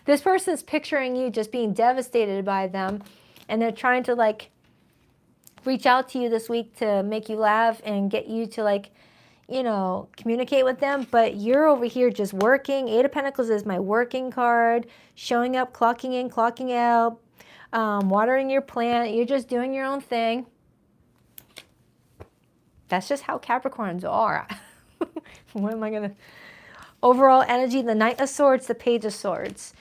S1: This person's picturing you just being devastated by them, and they're trying to like reach out to you this week to make you laugh and get you to like, you know, communicate with them, but you're over here just working. 8 of Pentacles is my working card, showing up, clocking in, clocking out, watering your plant. You're just doing your own thing. That's just how Capricorns are. What am I going to... Overall energy, the Knight of Swords, the Page of Swords.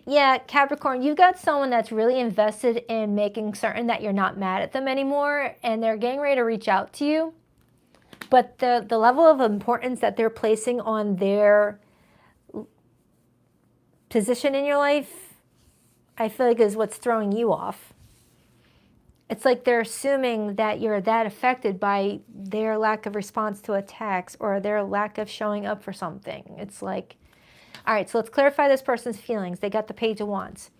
S1: Yeah, Capricorn, you've got someone that's really invested in making certain that you're not mad at them anymore, and they're getting ready to reach out to you. But the level of importance that they're placing on their position in your life, I feel like is what's throwing you off. It's like they're assuming that you're that affected by their lack of response to a text or their lack of showing up for something. It's like, all right, so let's clarify this person's feelings. They got the Page of Wands.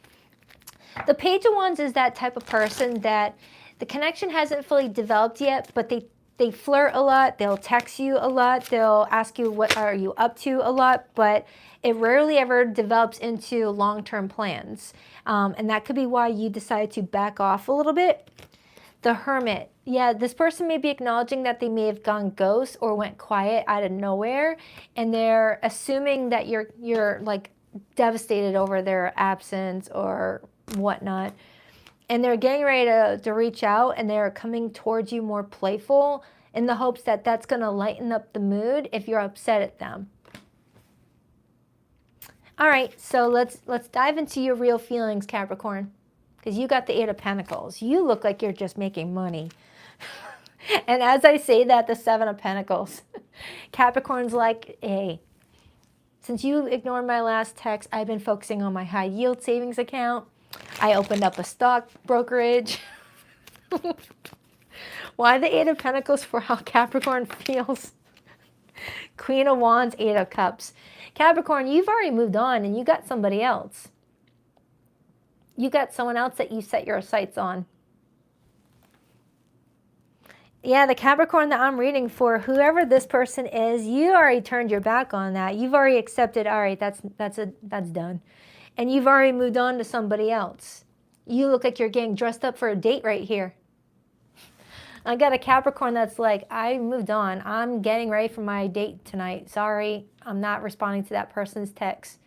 S1: The Page of Wands is that type of person that the connection hasn't fully developed yet, but they flirt a lot. They'll text you a lot. They'll ask you, what are you up to a lot, but it rarely ever develops into long-term plans. And that could be why you decide to back off a little bit. The Hermit. Yeah, this person may be acknowledging that they may have gone ghost or went quiet out of nowhere, and they're assuming that you're like devastated over their absence or whatnot. And they're getting ready to reach out, and they're coming towards you more playful in the hopes that that's going to lighten up the mood if you're upset at them. All right, so let's dive into your real feelings, Capricorn, because you got the 8 of Pentacles. You look like you're just making money. And as I say that, the 7 of Pentacles. Capricorn's like, hey, since you ignored my last text, I've been focusing on my high yield savings account. I opened up a stock brokerage. Why the 8 of Pentacles for how Capricorn feels? Queen of Wands, 8 of Cups. Capricorn, you've already moved on and you got somebody else. You got someone else that you set your sights on. Yeah, the Capricorn that I'm reading for, whoever this person is, you already turned your back on that. You've already accepted, all right, that's done. And you've already moved on to somebody else. You look like you're getting dressed up for a date right here. I got a Capricorn that's like, I moved on. I'm getting ready for my date tonight. Sorry, I'm not responding to that person's text.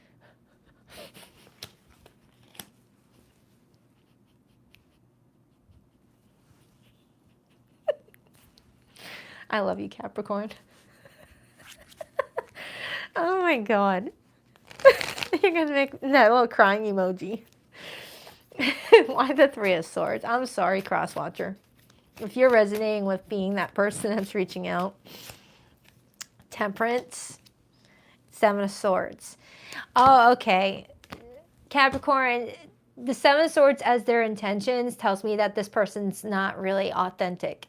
S1: I love you, Capricorn. Oh my God. You're going to make that little crying emoji. Why the 3 of Swords? I'm sorry, Crosswatcher. If you're resonating with being that person that's reaching out. Temperance. 7 of Swords. Oh, okay. Capricorn, the 7 of Swords as their intentions tells me that this person's not really authentic.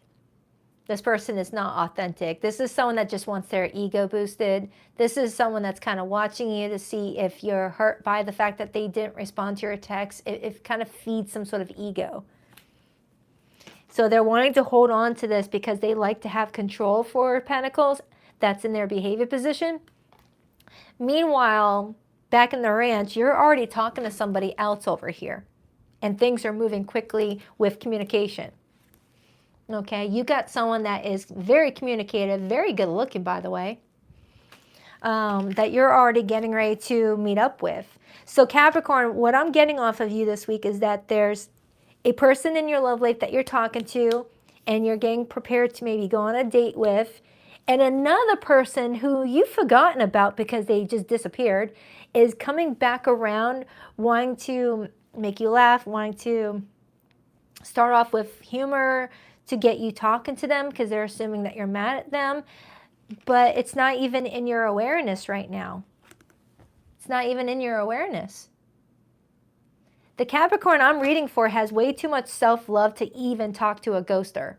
S1: This person is not authentic. This is someone that just wants their ego boosted. This is someone that's kind of watching you to see if you're hurt by the fact that they didn't respond to your text. It kind of feeds some sort of ego. So they're wanting to hold on to this because they like to have control for Pentacles. That's in their behavior position. Meanwhile, back in the ranch, you're already talking to somebody else over here. And things are moving quickly with communication. Okay, you got someone that is very communicative, very good looking, by the way, that you're already getting ready to meet up with. So Capricorn, what I'm getting off of you this week is that there's a person in your love life that you're talking to and you're getting prepared to maybe go on a date with, and another person who you've forgotten about because they just disappeared is coming back around, wanting to make you laugh, wanting to start off with humor, to get you talking to them because they're assuming that you're mad at them, but it's not even in your awareness right now. It's not even in your awareness. The Capricorn I'm reading for has way too much self-love to even talk to a ghoster.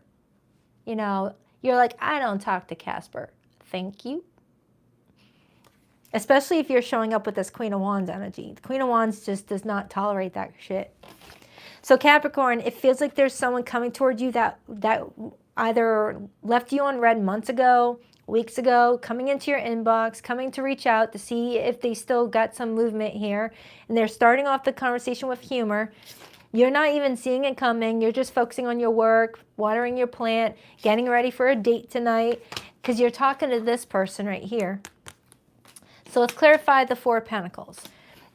S1: You know, you're like, I don't talk to Casper. Thank you. especially if you're showing up with this Queen of Wands energy. The Queen of Wands just does not tolerate that shit. So Capricorn, it feels like there's someone coming towards you that either left you on red months ago, weeks ago, coming into your inbox, coming to reach out to see if they still got some movement here. And they're starting off the conversation with humor. You're not even seeing it coming. You're just focusing on your work, watering your plant, getting ready for a date tonight, because you're talking to this person right here. So let's clarify the Four of Pentacles.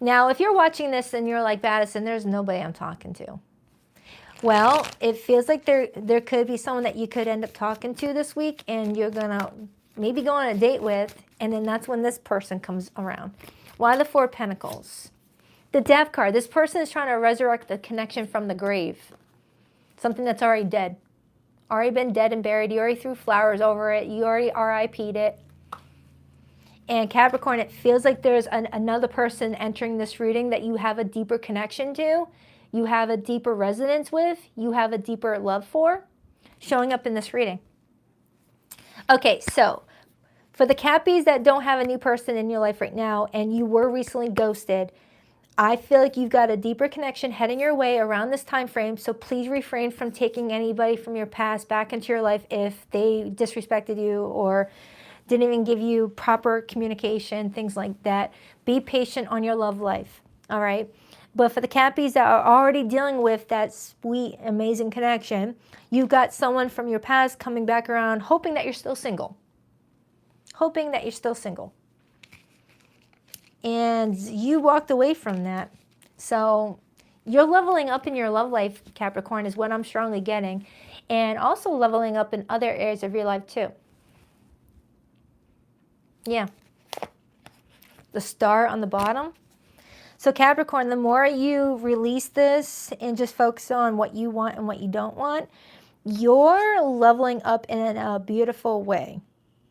S1: Now, if you're watching this and you're like, Baddison, there's nobody I'm talking to. Well, it feels like there could be someone that you could end up talking to this week, and you're going to maybe go on a date with, and then that's when this person comes around. Why the Four of Pentacles? The Death card. This person is trying to resurrect the connection from the grave. Something that's already dead. Already been dead and buried. You already threw flowers over it. You already RIP'd it. And Capricorn, it feels like there's another person entering this reading that you have a deeper connection to. You have a deeper resonance with. You have a deeper love for. Showing up in this reading. Okay, so for the Cappies that don't have a new person in your life right now and you were recently ghosted, I feel like you've got a deeper connection heading your way around this time frame, so please refrain from taking anybody from your past back into your life if they disrespected you or didn't even give you proper communication, things like that. Be patient on your love life, all right? But for the Cappies that are already dealing with that sweet, amazing connection, you've got someone from your past coming back around, hoping that you're still single. Hoping that you're still single. And you walked away from that. So you're leveling up in your love life, Capricorn, is what I'm strongly getting. And also leveling up in other areas of your life too. Yeah. The star on the bottom. So Capricorn, the more you release this and just focus on what you want and what you don't want, you're leveling up in a beautiful way.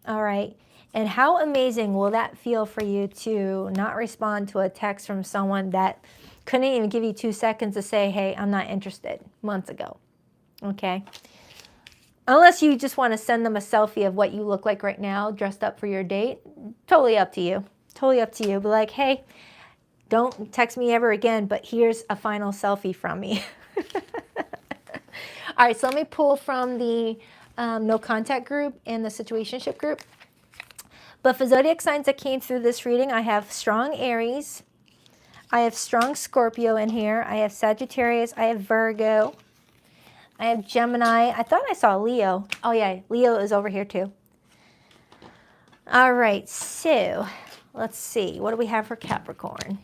S1: All right. And how amazing will that feel for you to not respond to a text from someone that couldn't even give you 2 seconds to say, hey, I'm not interested, months ago. Okay. Unless you just want to send them a selfie of what you look like right now, dressed up for your date. Totally up to you. Totally up to you. But like, hey, don't text me ever again, but here's a final selfie from me. All right, so let me pull from the no contact group and the situationship group. But for zodiac signs that came through this reading, I have strong Aries. I have strong Scorpio in here. I have Sagittarius. I have Virgo. I have Gemini. I thought I saw Leo. Oh, yeah, Leo is over here too. All right, so let's see. What do we have for Capricorn?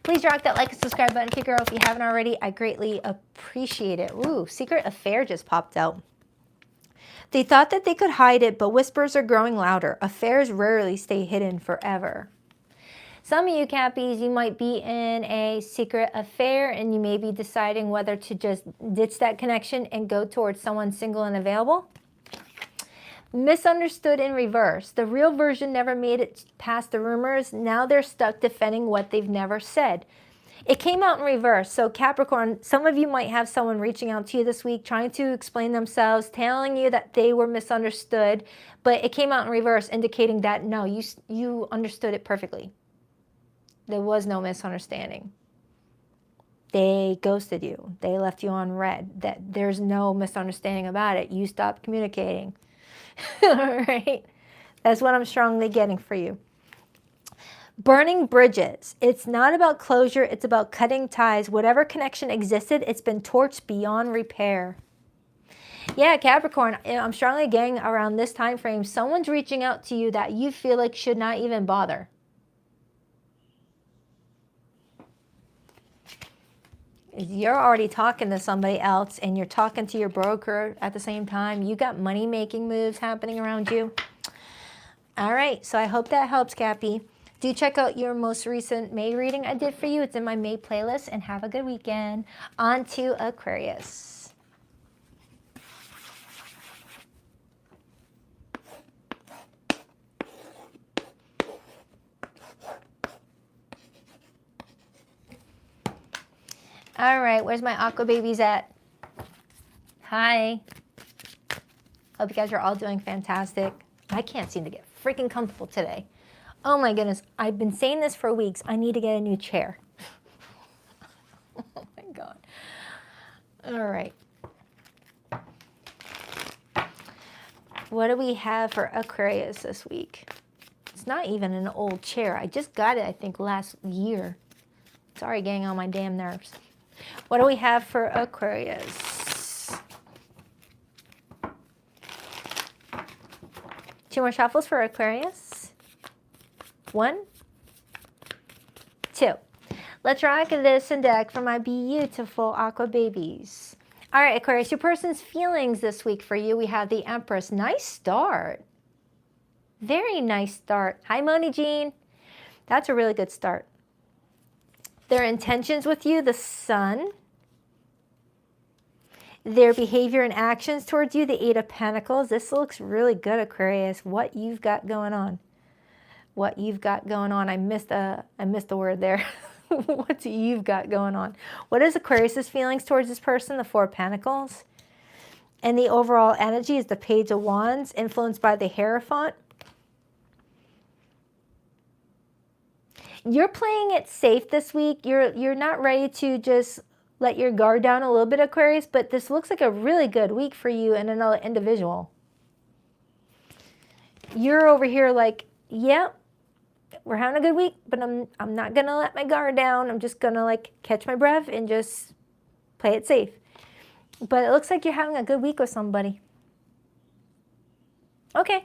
S1: Please rock that like and subscribe button, Kick Girl, if you haven't already. I greatly appreciate it. Ooh, secret affair just popped out. They thought that they could hide it, but whispers are growing louder. Affairs rarely stay hidden forever. Some of you Cappies, you might be in a secret affair and you may be deciding whether to just ditch that connection and go towards someone single and available. Misunderstood in reverse. The real version never made it past the rumors. Now they're stuck defending what they've never said. It came out in reverse. So Capricorn, some of you might have someone reaching out to you this week, trying to explain themselves, telling you that they were misunderstood, but it came out in reverse, indicating that no, you understood it perfectly. There was no misunderstanding. They ghosted you. They left you on red. That there's no misunderstanding about it. You stopped communicating. All right? That's what I'm strongly getting for you. Burning bridges. It's not about closure. It's about cutting ties. Whatever connection existed, it's been torched beyond repair. Yeah, Capricorn, I'm strongly getting around this time frame, someone's reaching out to you that you feel like should not even bother. You're already talking to somebody else and you're talking to your broker at the same time. You got money-making moves happening around you. All right, so I hope that helps, Cappy. Do check out your most recent May reading I did for you. It's in my May playlist, and have a good weekend. On to Aquarius. All right, where's my Aqua babies at? Hi. Hope you guys are all doing fantastic. I can't seem to get freaking comfortable today. Oh my goodness, I've been saying this for weeks. I need to get a new chair. Oh my God. All right. What do we have for Aquarius this week? It's not even an old chair. I just got it, I think, last year. Sorry, getting on my damn nerves. What do we have for Aquarius? 2 more shuffles for Aquarius. 1, 2. Let's rock this deck for my beautiful aqua babies. All right, Aquarius, your person's feelings this week for you. We have the Empress. Nice start. Very nice start. Hi, Moni Jean. That's a really good start. Their intentions with you, the Sun. Their behavior and actions towards you, the 8 of Pentacles. This looks really good, Aquarius. What you've got going on. What you've got going on. I missed a word there. What you've got going on. What is Aquarius's feelings towards this person? The 4 of Pentacles. And the overall energy is the Page of Wands, influenced by the Hierophant. You're playing it safe this week. You're not ready to just let your guard down a little bit, Aquarius, but this looks like a really good week for you and another individual. You're over here like, yeah, we're having a good week, but I'm not going to let my guard down. I'm just going to like catch my breath and just play it safe. But it looks like you're having a good week with somebody. Okay.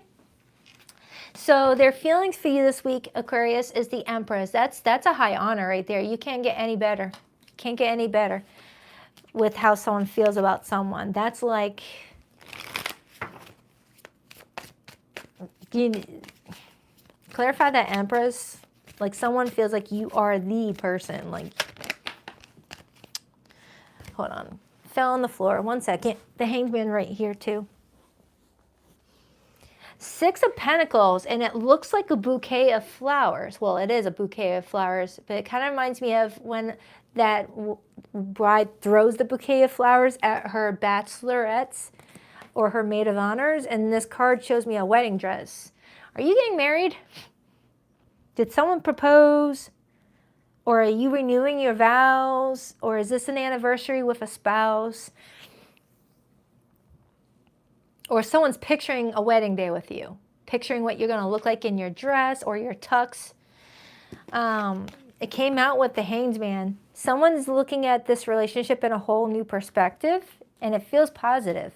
S1: So their feelings for you this week, Aquarius, is the Empress. That's a high honor right there. You can't get any better. Can't get any better with how someone feels about someone. That's like, clarify that, Empress. Like someone feels like you are the person. Like, hold on. Fell on the floor. 1 second. The Hanged Man right here too. 6 of Pentacles, and it looks like a bouquet of flowers. Well, it is a bouquet of flowers, but it kind of reminds me of when that bride throws the bouquet of flowers at her bachelorettes or her maid of honors, and this card shows me a wedding dress. Are you getting married? Did someone propose? Or are you renewing your vows? Or is this an anniversary with a spouse? Or someone's picturing a wedding day with you, picturing what you're going to look like in your dress or your tux. It came out with the Hanged Man. Someone's looking at this relationship in a whole new perspective, and it feels positive.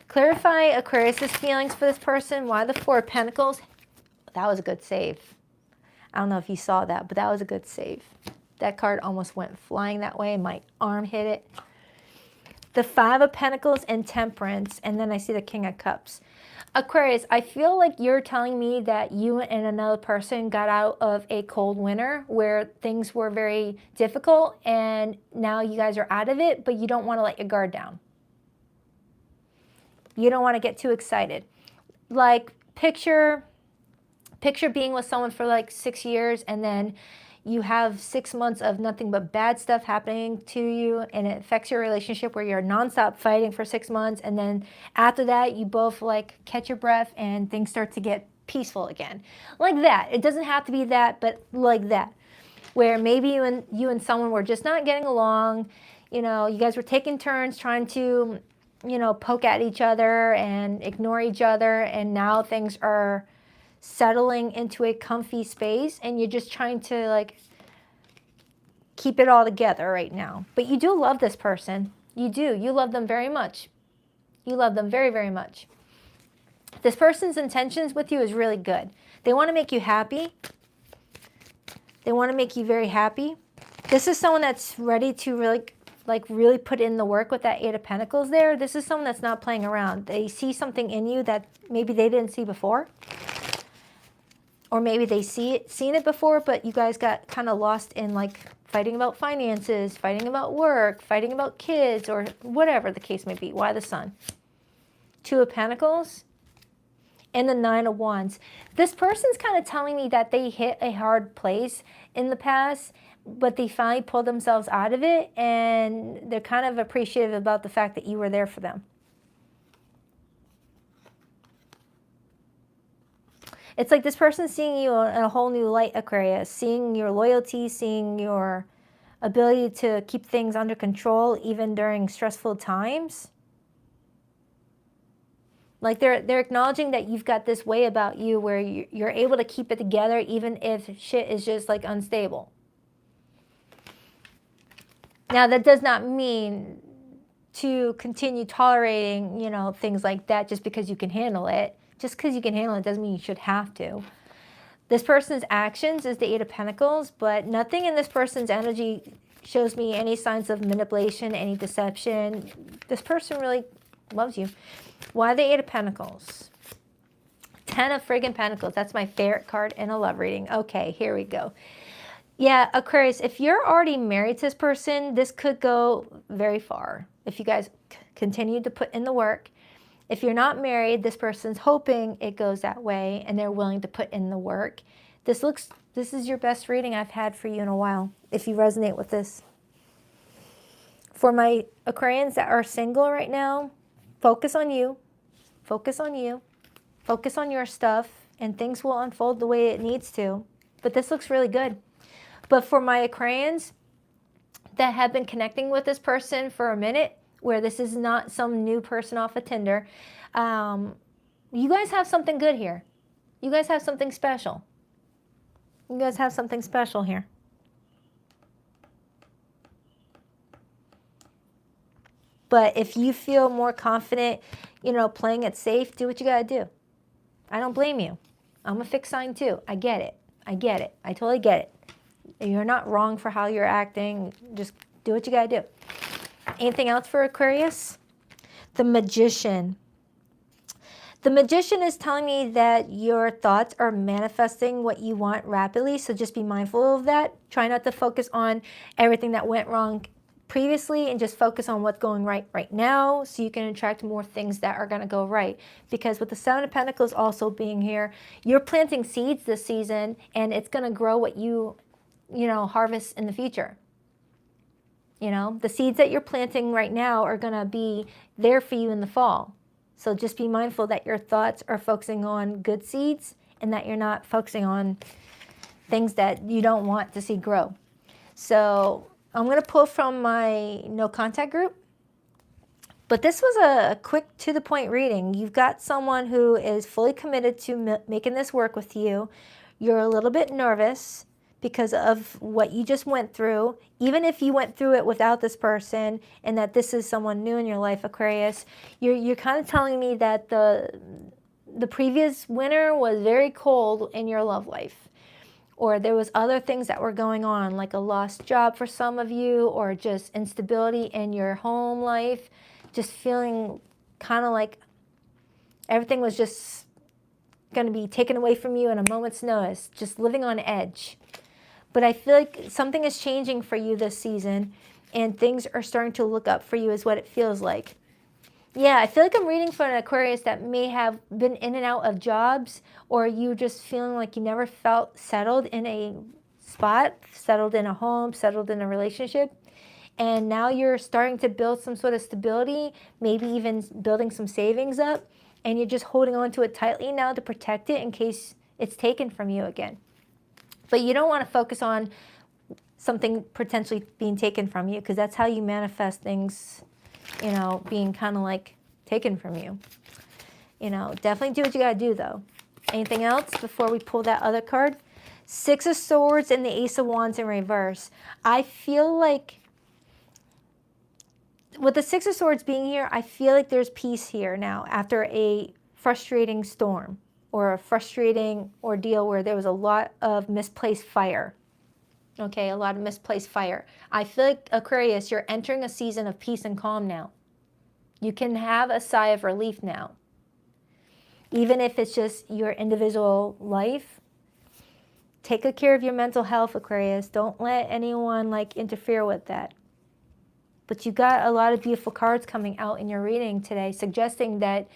S1: Clarify Aquarius's feelings for this person. Why the 4 of Pentacles? That was a good save. I don't know if you saw that, but that was a good save. That card almost went flying that way. My arm hit it. The 5 of Pentacles and Temperance, and then I see the King of Cups. Aquarius, I feel like you're telling me that you and another person got out of a cold winter where things were very difficult, and now you guys are out of it, but you don't want to let your guard down. You don't want to get too excited. Like, picture being with someone for like 6 years, and then you have 6 months of nothing but bad stuff happening to you, and it affects your relationship where you're nonstop fighting for 6 months, and then after that you both like catch your breath and things start to get peaceful again. Like that. It doesn't have to be that, but like that. Where maybe you and someone were just not getting along, you know, you guys were taking turns trying to, you know, poke at each other and ignore each other, and now things are settling into a comfy space, and you're just trying to like keep it all together right now. But you do love this person. You do. You love them very much. You love them very, very much. This person's intentions with you is really good. They want to make you happy. They want to make you very happy. This is someone that's ready to really put in the work with that 8 of Pentacles there. This is someone that's not playing around. They see something in you that maybe they didn't see before. Or maybe they seen it before, but you guys got kind of lost in like fighting about finances, fighting about work, fighting about kids, or whatever the case may be. Why the Sun? 2 of Pentacles and the 9 of Wands. This person's kind of telling me that they hit a hard place in the past, but they finally pulled themselves out of it, and they're kind of appreciative about the fact that you were there for them. It's like this person's seeing you in a whole new light, Aquarius, seeing your loyalty, seeing your ability to keep things under control even during stressful times. Like they're acknowledging that you've got this way about you where you're able to keep it together even if shit is just like unstable. Now that does not mean to continue tolerating, you know, things like that just because you can handle it. Just because you can handle it doesn't mean you should have to. This person's actions is the Eight of Pentacles, but nothing in this person's energy shows me any signs of manipulation, any deception. This person really loves you. Why the Eight of Pentacles? 10 of friggin' Pentacles. That's my favorite card in a love reading. Okay, here we go. Yeah, Aquarius, if you're already married to this person, this could go very far. If you guys continue to put in the work. If you're not married, this person's hoping it goes that way and they're willing to put in the work. This is your best reading I've had for you in a while, if you resonate with this. For my Aquarians that are single right now, focus on you. Focus on you. Focus on your stuff, and things will unfold the way it needs to. But this looks really good. But for my Aquarians that have been connecting with this person for a minute, where this is not some new person off of Tinder, you guys have something good here. You guys have something special. You guys have something special here. But if you feel more confident, you know, playing it safe, do what you got to do. I don't blame you. I'm a fixed sign too. I get it. I get it. I totally get it. You're not wrong for how you're acting. Just do what you got to do. Anything else for Aquarius? The Magician. The Magician is telling me that your thoughts are manifesting what you want rapidly, so just be mindful of that. Try not to focus on everything that went wrong previously and just focus on what's going right now, so you can attract more things that are going to go right. Because with the Seven of Pentacles also being here, you're planting seeds this season, and it's going to grow what you know, harvest in the future. You know, the seeds that you're planting right now are going to be there for you in the fall. So just be mindful that your thoughts are focusing on good seeds and that you're not focusing on things that you don't want to see grow. So I'm going to pull from my no contact group. But this was a quick to the point reading. You've got someone who is fully committed to making this work with you. You're a little bit nervous because of what you just went through. Even if you went through it without this person and that this is someone new in your life, Aquarius, you're kind of telling me that the previous winter was very cold in your love life. Or there was other things that were going on, like a lost job for some of you, or just instability in your home life, just feeling kind of like everything was just going to be taken away from you in a moment's notice, just living on edge. But I feel like something is changing for you this season, and things are starting to look up for you is what it feels like. Yeah, I feel like I'm reading for an Aquarius that may have been in and out of jobs, or you just feeling like you never felt settled in a spot, settled in a home, settled in a relationship. And now you're starting to build some sort of stability, maybe even building some savings up, and you're just holding on to it tightly now to protect it in case it's taken from you again. But you don't want to focus on something potentially being taken from you, because that's how you manifest things, you know, being kind of like taken from you. You know, definitely do what you got to do, though. Anything else before we pull that other card? Six of Swords and the Ace of Wands in reverse. I feel like with the Six of Swords being here, I feel like there's peace here now after a frustrating storm or a frustrating ordeal where there was a lot of misplaced fire. Okay, a lot of misplaced fire. I feel like, Aquarius, you're entering a season of peace and calm now. You can have a sigh of relief now. Even if it's just your individual life. Take good care of your mental health, Aquarius. Don't let anyone interfere with that. But you got a lot of beautiful cards coming out in your reading today, suggesting that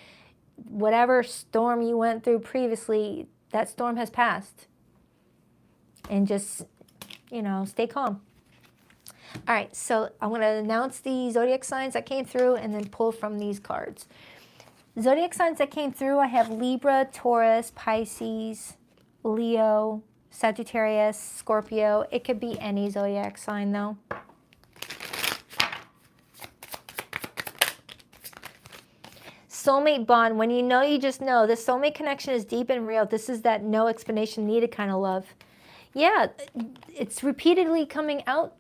S1: whatever storm you went through previously, that storm has passed. And just, you know, stay calm. All right, so I'm going to announce the zodiac signs that came through and then pull from these cards. Zodiac signs that came through, I have Libra, Taurus, Pisces, Leo, Sagittarius, Scorpio. It could be any zodiac sign though. Soulmate bond, when you know, you just know. This soulmate connection is deep and real. This is that no explanation needed kind of love. Yeah, it's repeatedly coming out,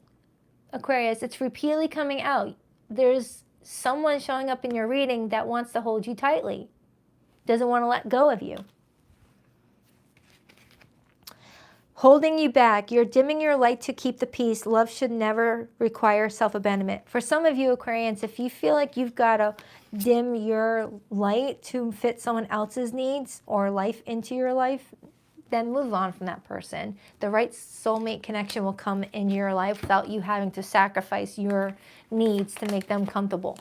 S1: Aquarius. It's repeatedly coming out. There's someone showing up in your reading that wants to hold you tightly, doesn't want to let go of you. Holding you back. You're dimming your light to keep the peace. Love should never require self-abandonment. For some of you Aquarians, if you feel like you've got to dim your light to fit someone else's needs or life into your life, then move on from that person. The right soulmate connection will come in your life without you having to sacrifice your needs to make them comfortable.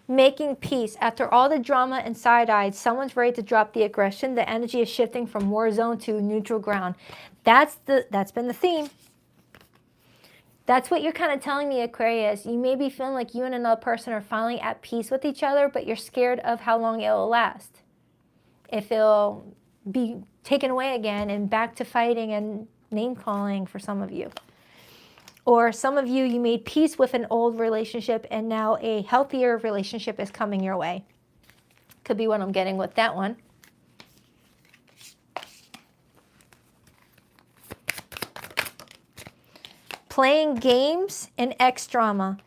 S1: Making peace. After all the drama and side-eyes, someone's ready to drop the aggression. The energy is shifting from war zone to neutral ground. That's been the theme. That's what you're kind of telling me, Aquarius. You may be feeling like you and another person are finally at peace with each other, but you're scared of how long it will last. If it'll be taken away again and back to fighting and name-calling for some of you. Or some of you, you made peace with an old relationship and now a healthier relationship is coming your way. Could be what I'm getting with that one. Playing games and ex drama.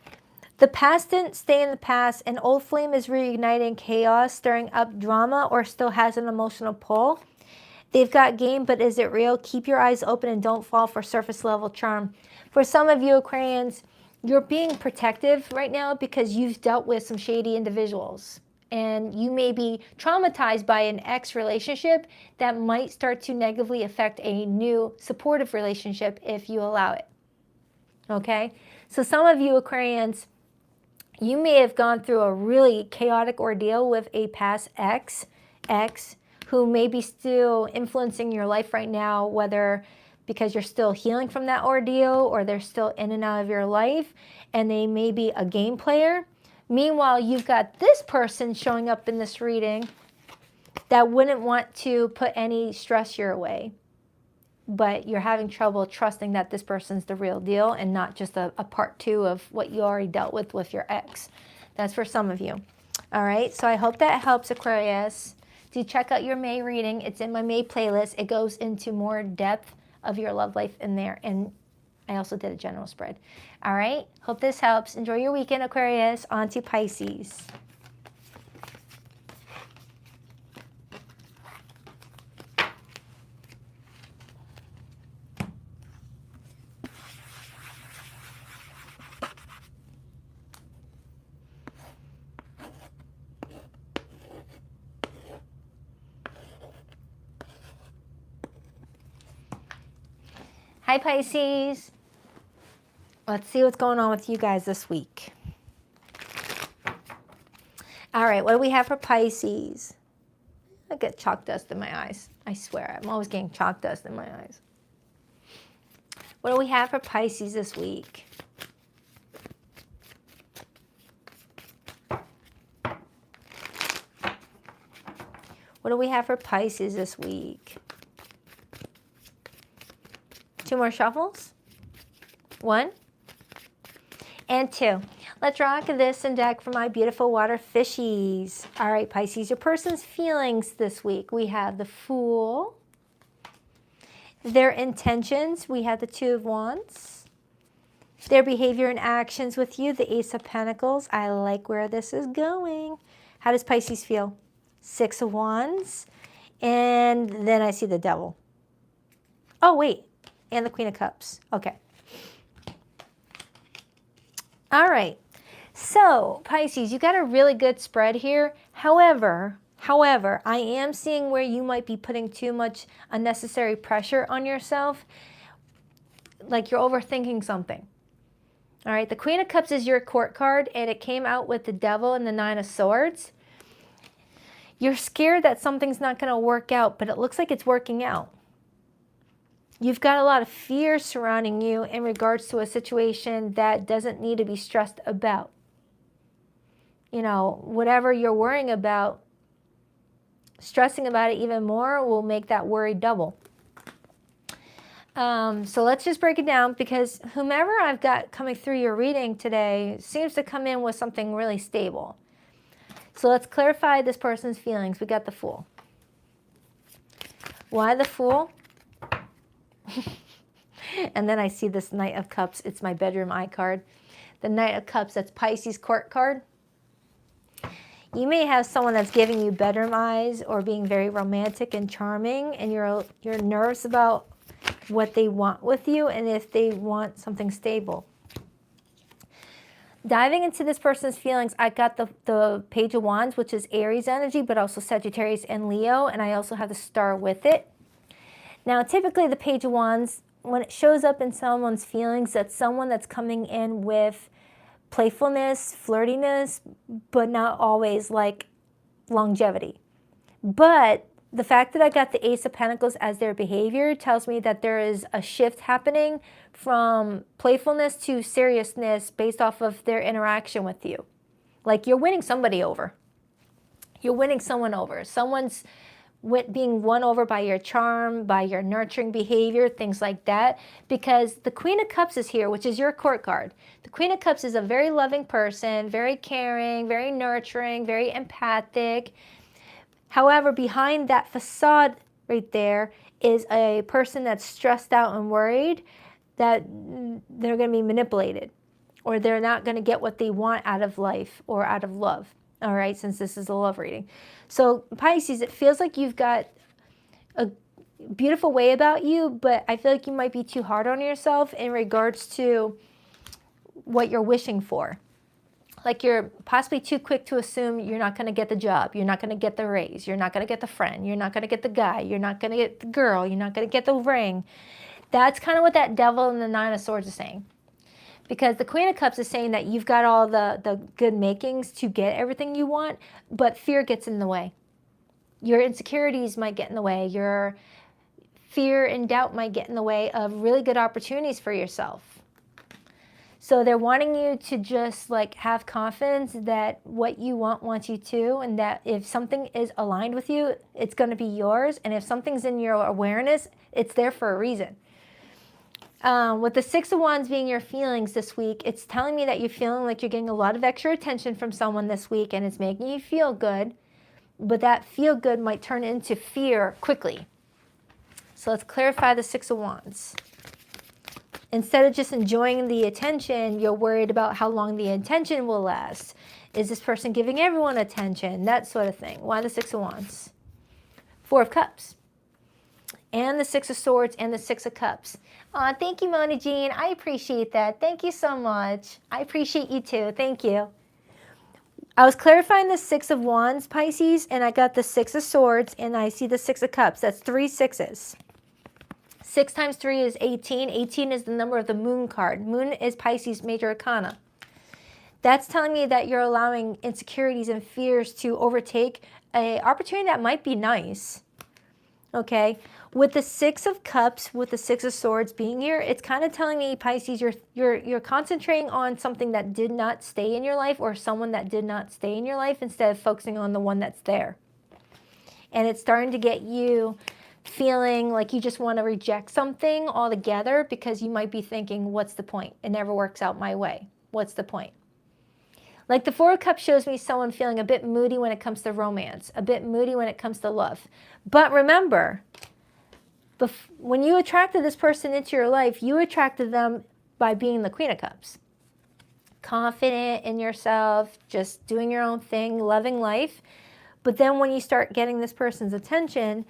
S1: The past didn't stay in the past. An old flame is reigniting chaos, stirring up drama, or still has an emotional pull. They've got game, but is it real? Keep your eyes open and don't fall for surface level charm. For some of you Aquarians, you're being protective right now because you've dealt with some shady individuals. And you may be traumatized by an ex relationship that might start to negatively affect a new supportive relationship if you allow it. Okay? So some of you Aquarians, you may have gone through a really chaotic ordeal with a past ex who may be still influencing your life right now, whether because you're still healing from that ordeal or they're still in and out of your life, and they may be a game player. Meanwhile, you've got this person showing up in this reading that wouldn't want to put any stress your way, but you're having trouble trusting that this person's the real deal and not just a part two of what you already dealt with your ex. That's for some of you. All right, so I hope that helps, Aquarius. Do check out your May reading. It's in my May playlist. It goes into more depth of your love life in there, and I also did a general spread. All right, hope this helps. Enjoy your weekend, Aquarius. On to Pisces. Hi, Pisces. Let's see what's going on with you guys this week. All right, what do we have for Pisces? I get chalk dust in my eyes. I swear, I'm always getting chalk dust in my eyes. What do we have for Pisces this week? What do we have for Pisces this week? 2 more shuffles. 1 and 2. Let's rock this and deck for my beautiful water fishies. All right, Pisces, your person's feelings this week. We have the Fool. Their intentions, we have the 2 of Wands. Their behavior and actions with you, the Ace of Pentacles. I like where this is going. How does Pisces feel? 6 of Wands. And then I see the Devil. Oh, wait. And the Queen of Cups. Okay. All right. So, Pisces, you got a really good spread here. However, I am seeing where you might be putting too much unnecessary pressure on yourself. Like you're overthinking something. All right. The Queen of Cups is your court card, and it came out with the Devil and the 9 of Swords. You're scared that something's not going to work out, but it looks like it's working out. You've got a lot of fear surrounding you in regards to a situation that doesn't need to be stressed about. You know, whatever you're worrying about stressing about it even more will make that worry double. So let's just break it down, because whomever I've got coming through your reading today seems to come in with something really stable. So let's clarify this person's feelings. We got the Fool. Why the Fool? And then I see this Knight of Cups. It's my bedroom eye card. The Knight of Cups, that's Pisces court card. You may have someone that's giving you bedroom eyes or being very romantic and charming, and you're nervous about what they want with you and if they want something stable. Diving into this person's feelings, I got the Page of Wands, which is Aries energy, but also Sagittarius and Leo, and I also have the Star with it. Now, typically the Page of Wands, when it shows up in someone's feelings, that's someone that's coming in with playfulness, flirtiness, but not always like longevity. But the fact that I got the Ace of Pentacles as their behavior tells me that there is a shift happening from playfulness to seriousness based off of their interaction with you. Like you're winning somebody over. You're winning someone over. Someone's being won over by your charm, by your nurturing behavior, things like that. Because the Queen of Cups is here, which is your court card. The Queen of Cups is a very loving person, very caring, very nurturing, very empathic. However, behind that facade right there is a person that's stressed out and worried that they're going to be manipulated, or they're not going to get what they want out of life or out of love. All right, since this is a love reading. So Pisces, it feels like you've got a beautiful way about you, but I feel like you might be too hard on yourself in regards to what you're wishing for. Like you're possibly too quick to assume you're not going to get the job, you're not going to get the raise, you're not going to get the friend, you're not going to get the guy, you're not going to get the girl, you're not going to get the ring. That's kind of what that Devil and the Nine of Swords is saying. Because the Queen of Cups is saying that you've got all the good makings to get everything you want, but fear gets in the way. Your insecurities might get in the way. Your fear and doubt might get in the way of really good opportunities for yourself. So they're wanting you to just like have confidence that what you want wants you to, and that if something is aligned with you, it's going to be yours. And if something's in your awareness, it's there for a reason. With the Six of Wands being your feelings this week, it's telling me that you're feeling like you're getting a lot of extra attention from someone this week, and it's making you feel good, but that feel good might turn into fear quickly. So let's clarify the Six of Wands. Instead of just enjoying the attention, you're worried about how long the attention will last. Is this person giving everyone attention? That sort of thing. Why the Six of Wands? Four of Cups. And the Six of Swords and the Six of Cups. Aw, thank you, Mona Jean. I appreciate that. Thank you so much. I appreciate you too. Thank you. I was clarifying the Six of Wands, Pisces, and I got the Six of Swords, and I see the Six of Cups. That's 3 sixes. 6 times 3 is 18. 18 is the number of the Moon card. Moon is Pisces' major arcana. That's telling me that you're allowing insecurities and fears to overtake an opportunity that might be nice. Okay, with the Six of Cups, with the Six of Swords being here, it's kind of telling me, Pisces, you're concentrating on something that did not stay in your life, or someone that did not stay in your life, instead of focusing on the one that's there. And it's starting to get you feeling like you just want to reject something altogether, because you might be thinking, what's the point? It never works out my way. What's the point? Like the Four of Cups shows me someone feeling a bit moody when it comes to romance, a bit moody when it comes to love. But remember, when you attracted this person into your life, you attracted them by being the Queen of Cups. Confident in yourself, just doing your own thing, loving life. But then when you start getting this person's attention,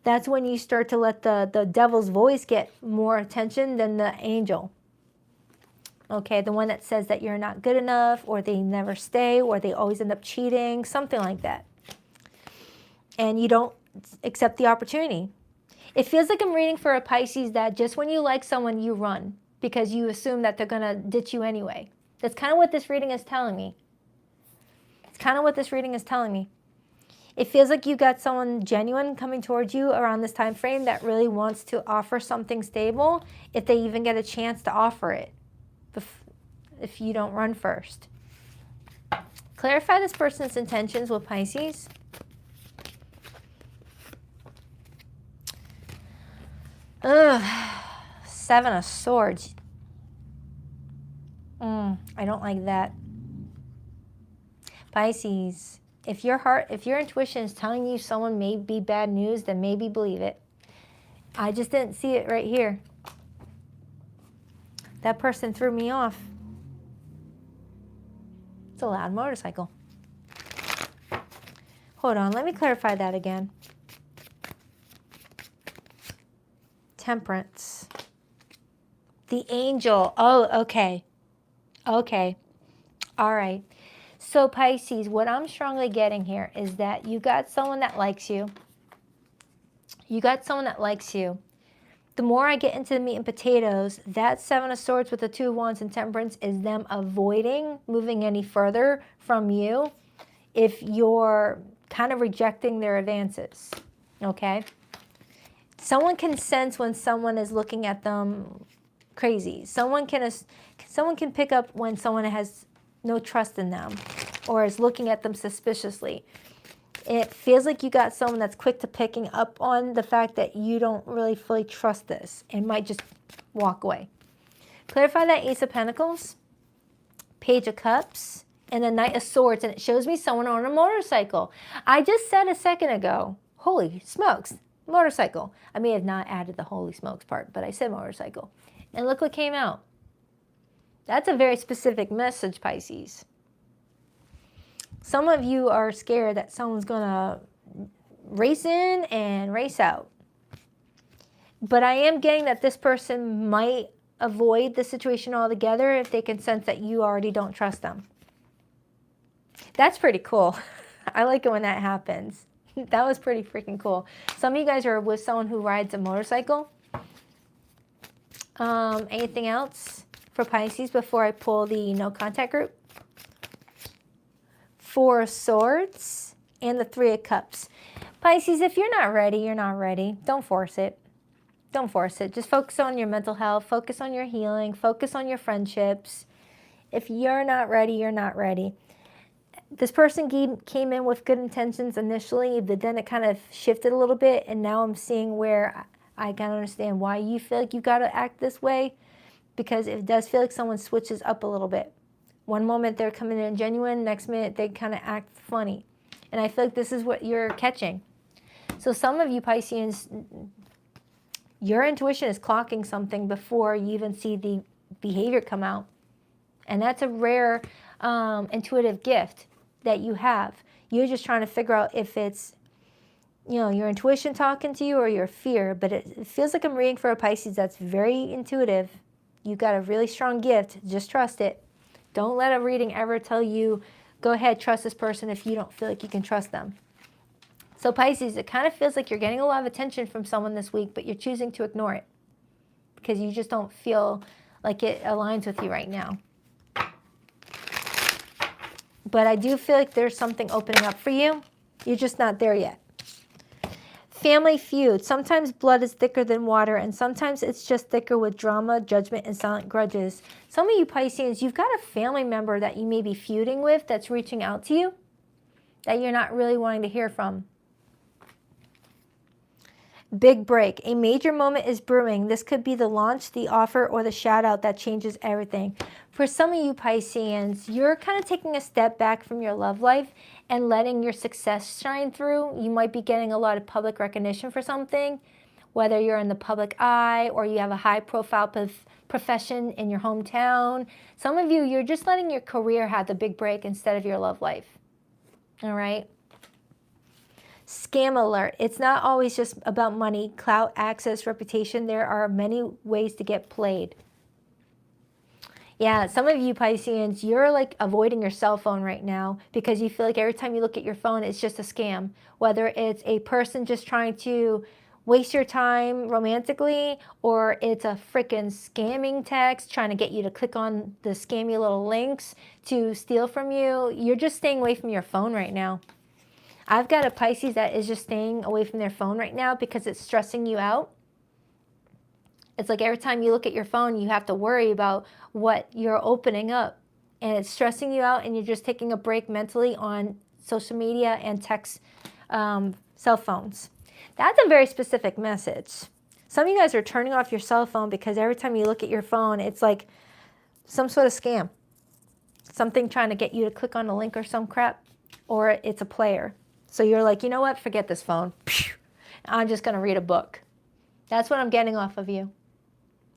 S1: that's when you start to let the devil's voice get more attention than the angel. Okay, the one that says that you're not good enough, or they never stay, or they always end up cheating, something like that. And you don't accept the opportunity. It feels like I'm reading for a Pisces that just when you like someone, you run, because you assume that they're going to ditch you anyway. That's kind of what this reading is telling me. It's kind of what this reading is telling me. It feels like you got someone genuine coming towards you around this time frame that really wants to offer something stable, if they even get a chance to offer it, if you don't run first. Clarify this person's intentions with Pisces. Ugh. Seven of Swords. I don't like that. Pisces, if your intuition is telling you someone may be bad news, then maybe believe it. I just didn't see it right here. That person threw me off. It's a loud motorcycle. Hold on, let me clarify that again. Temperance. The Angel. Oh, okay. Okay. All right. So Pisces, what I'm strongly getting here is that you got someone that likes you. You got someone that likes you. The more I get into the meat and potatoes, that Seven of Swords with the Two of Wands and Temperance is them avoiding moving any further from you if you're kind of rejecting their advances, okay? Someone can sense when someone is looking at them crazy. Someone can pick up when someone has no trust in them or is looking at them suspiciously. It feels like you got someone that's quick to picking up on the fact that you don't really fully trust this and might just walk away. Clarify that Ace of Pentacles, Page of Cups, and the Knight of Swords, and it shows me someone on a motorcycle. I just said a second ago, holy smokes, motorcycle. I may have not added the holy smokes part, but I said motorcycle. And look what came out. That's a very specific message, Pisces. Some of you are scared that someone's going to race in and race out. But I am getting that this person might avoid the situation altogether if they can sense that you already don't trust them. That's pretty cool. I like it when that happens. That was pretty freaking cool. Some of you guys are with someone who rides a motorcycle. Anything else for Pisces before I pull the no contact group? Four of Swords and the Three of Cups. Pisces, if you're not ready, you're not ready. Don't force it. Don't force it. Just focus on your mental health. Focus on your healing. Focus on your friendships. If you're not ready, you're not ready. This person came in with good intentions initially, but then it kind of shifted a little bit, and now I'm seeing where I can understand why you feel like you got to act this way, because it does feel like someone switches up a little bit. One moment they're coming in genuine, next minute they kind of act funny. And I feel like this is what you're catching. So some of you Pisceans, your intuition is clocking something before you even see the behavior come out. And that's a rare intuitive gift that you have. You're just trying to figure out if it's, you know, your intuition talking to you or your fear. But it feels like I'm reading for a Pisces that's very intuitive. You got a really strong gift. Just trust it. Don't let a reading ever tell you, go ahead, trust this person if you don't feel like you can trust them. So Pisces, it kind of feels like you're getting a lot of attention from someone this week, but you're choosing to ignore it because you just don't feel like it aligns with you right now. But I do feel like there's something opening up for you. You're just not there yet. Family feud. Sometimes blood is thicker than water, and sometimes it's just thicker with drama, judgment, and silent grudges. Some of you Pisceans, you've got a family member that you may be feuding with that's reaching out to you that you're not really wanting to hear from. Big break. A major moment is brewing. This could be the launch, the offer, or the shout out that changes everything. For some of you Pisceans, you're kind of taking a step back from your love life and letting your success shine through. You might be getting a lot of public recognition for something, whether you're in the public eye or you have a high profile profession in your hometown. Some of you, you're just letting your career have the big break instead of your love life. All right? Scam alert. It's not always just about money, clout, access, reputation. There are many ways to get played. Yeah, some of you Pisceans, you're like avoiding your cell phone right now because you feel like every time you look at your phone, it's just a scam. Whether it's a person just trying to waste your time romantically, or it's a freaking scamming text trying to get you to click on the scammy little links to steal from you. You're just staying away from your phone right now. I've got a Pisces that is just staying away from their phone right now because it's stressing you out. It's like every time you look at your phone, you have to worry about what you're opening up. And it's stressing you out, and you're just taking a break mentally on social media and text, cell phones. That's a very specific message. Some of you guys are turning off your cell phone because every time you look at your phone, it's like some sort of scam. Something trying to get you to click on a link or some crap, or it's a player. So you're like, you know what? Forget this phone. I'm just going to read a book. That's what I'm getting off of you.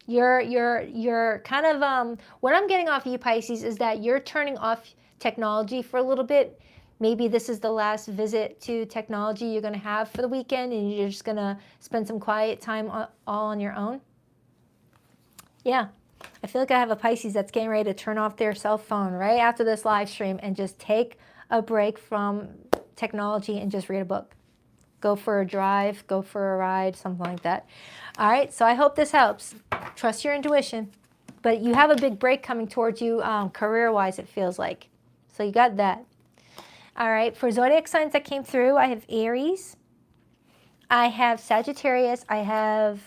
S1: You're kind of, what I'm getting off of you, Pisces, is that you're turning off technology for a little bit. Maybe this is the last visit to technology you're going to have for the weekend, and you're just going to spend some quiet time all on your own. Yeah, I feel like I have a Pisces that's getting ready to turn off their cell phone right after this live stream and just take a break from technology and just read a book. Go for a drive, go for a ride, something like that. All right, so I hope this helps. Trust your intuition. But you have a big break coming towards you career-wise, it feels like. So you got that. All right, for zodiac signs that came through, I have Aries, I have Sagittarius, I have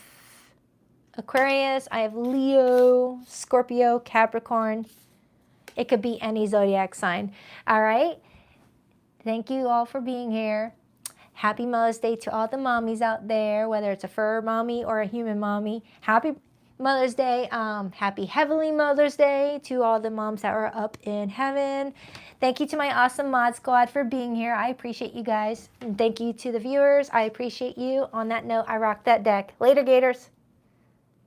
S1: Aquarius, I have Leo, Scorpio, Capricorn. It could be any zodiac sign. All right, thank you all for being here. Happy Mother's Day to all the mommies out there, whether it's a fur mommy or a human mommy. Happy Mother's Day. Happy Heavenly Mother's Day to all the moms that are up in heaven. Thank you to my awesome mod squad for being here. I appreciate you guys. And thank you to the viewers. I appreciate you. On that note, I rock that deck. Later, Gators.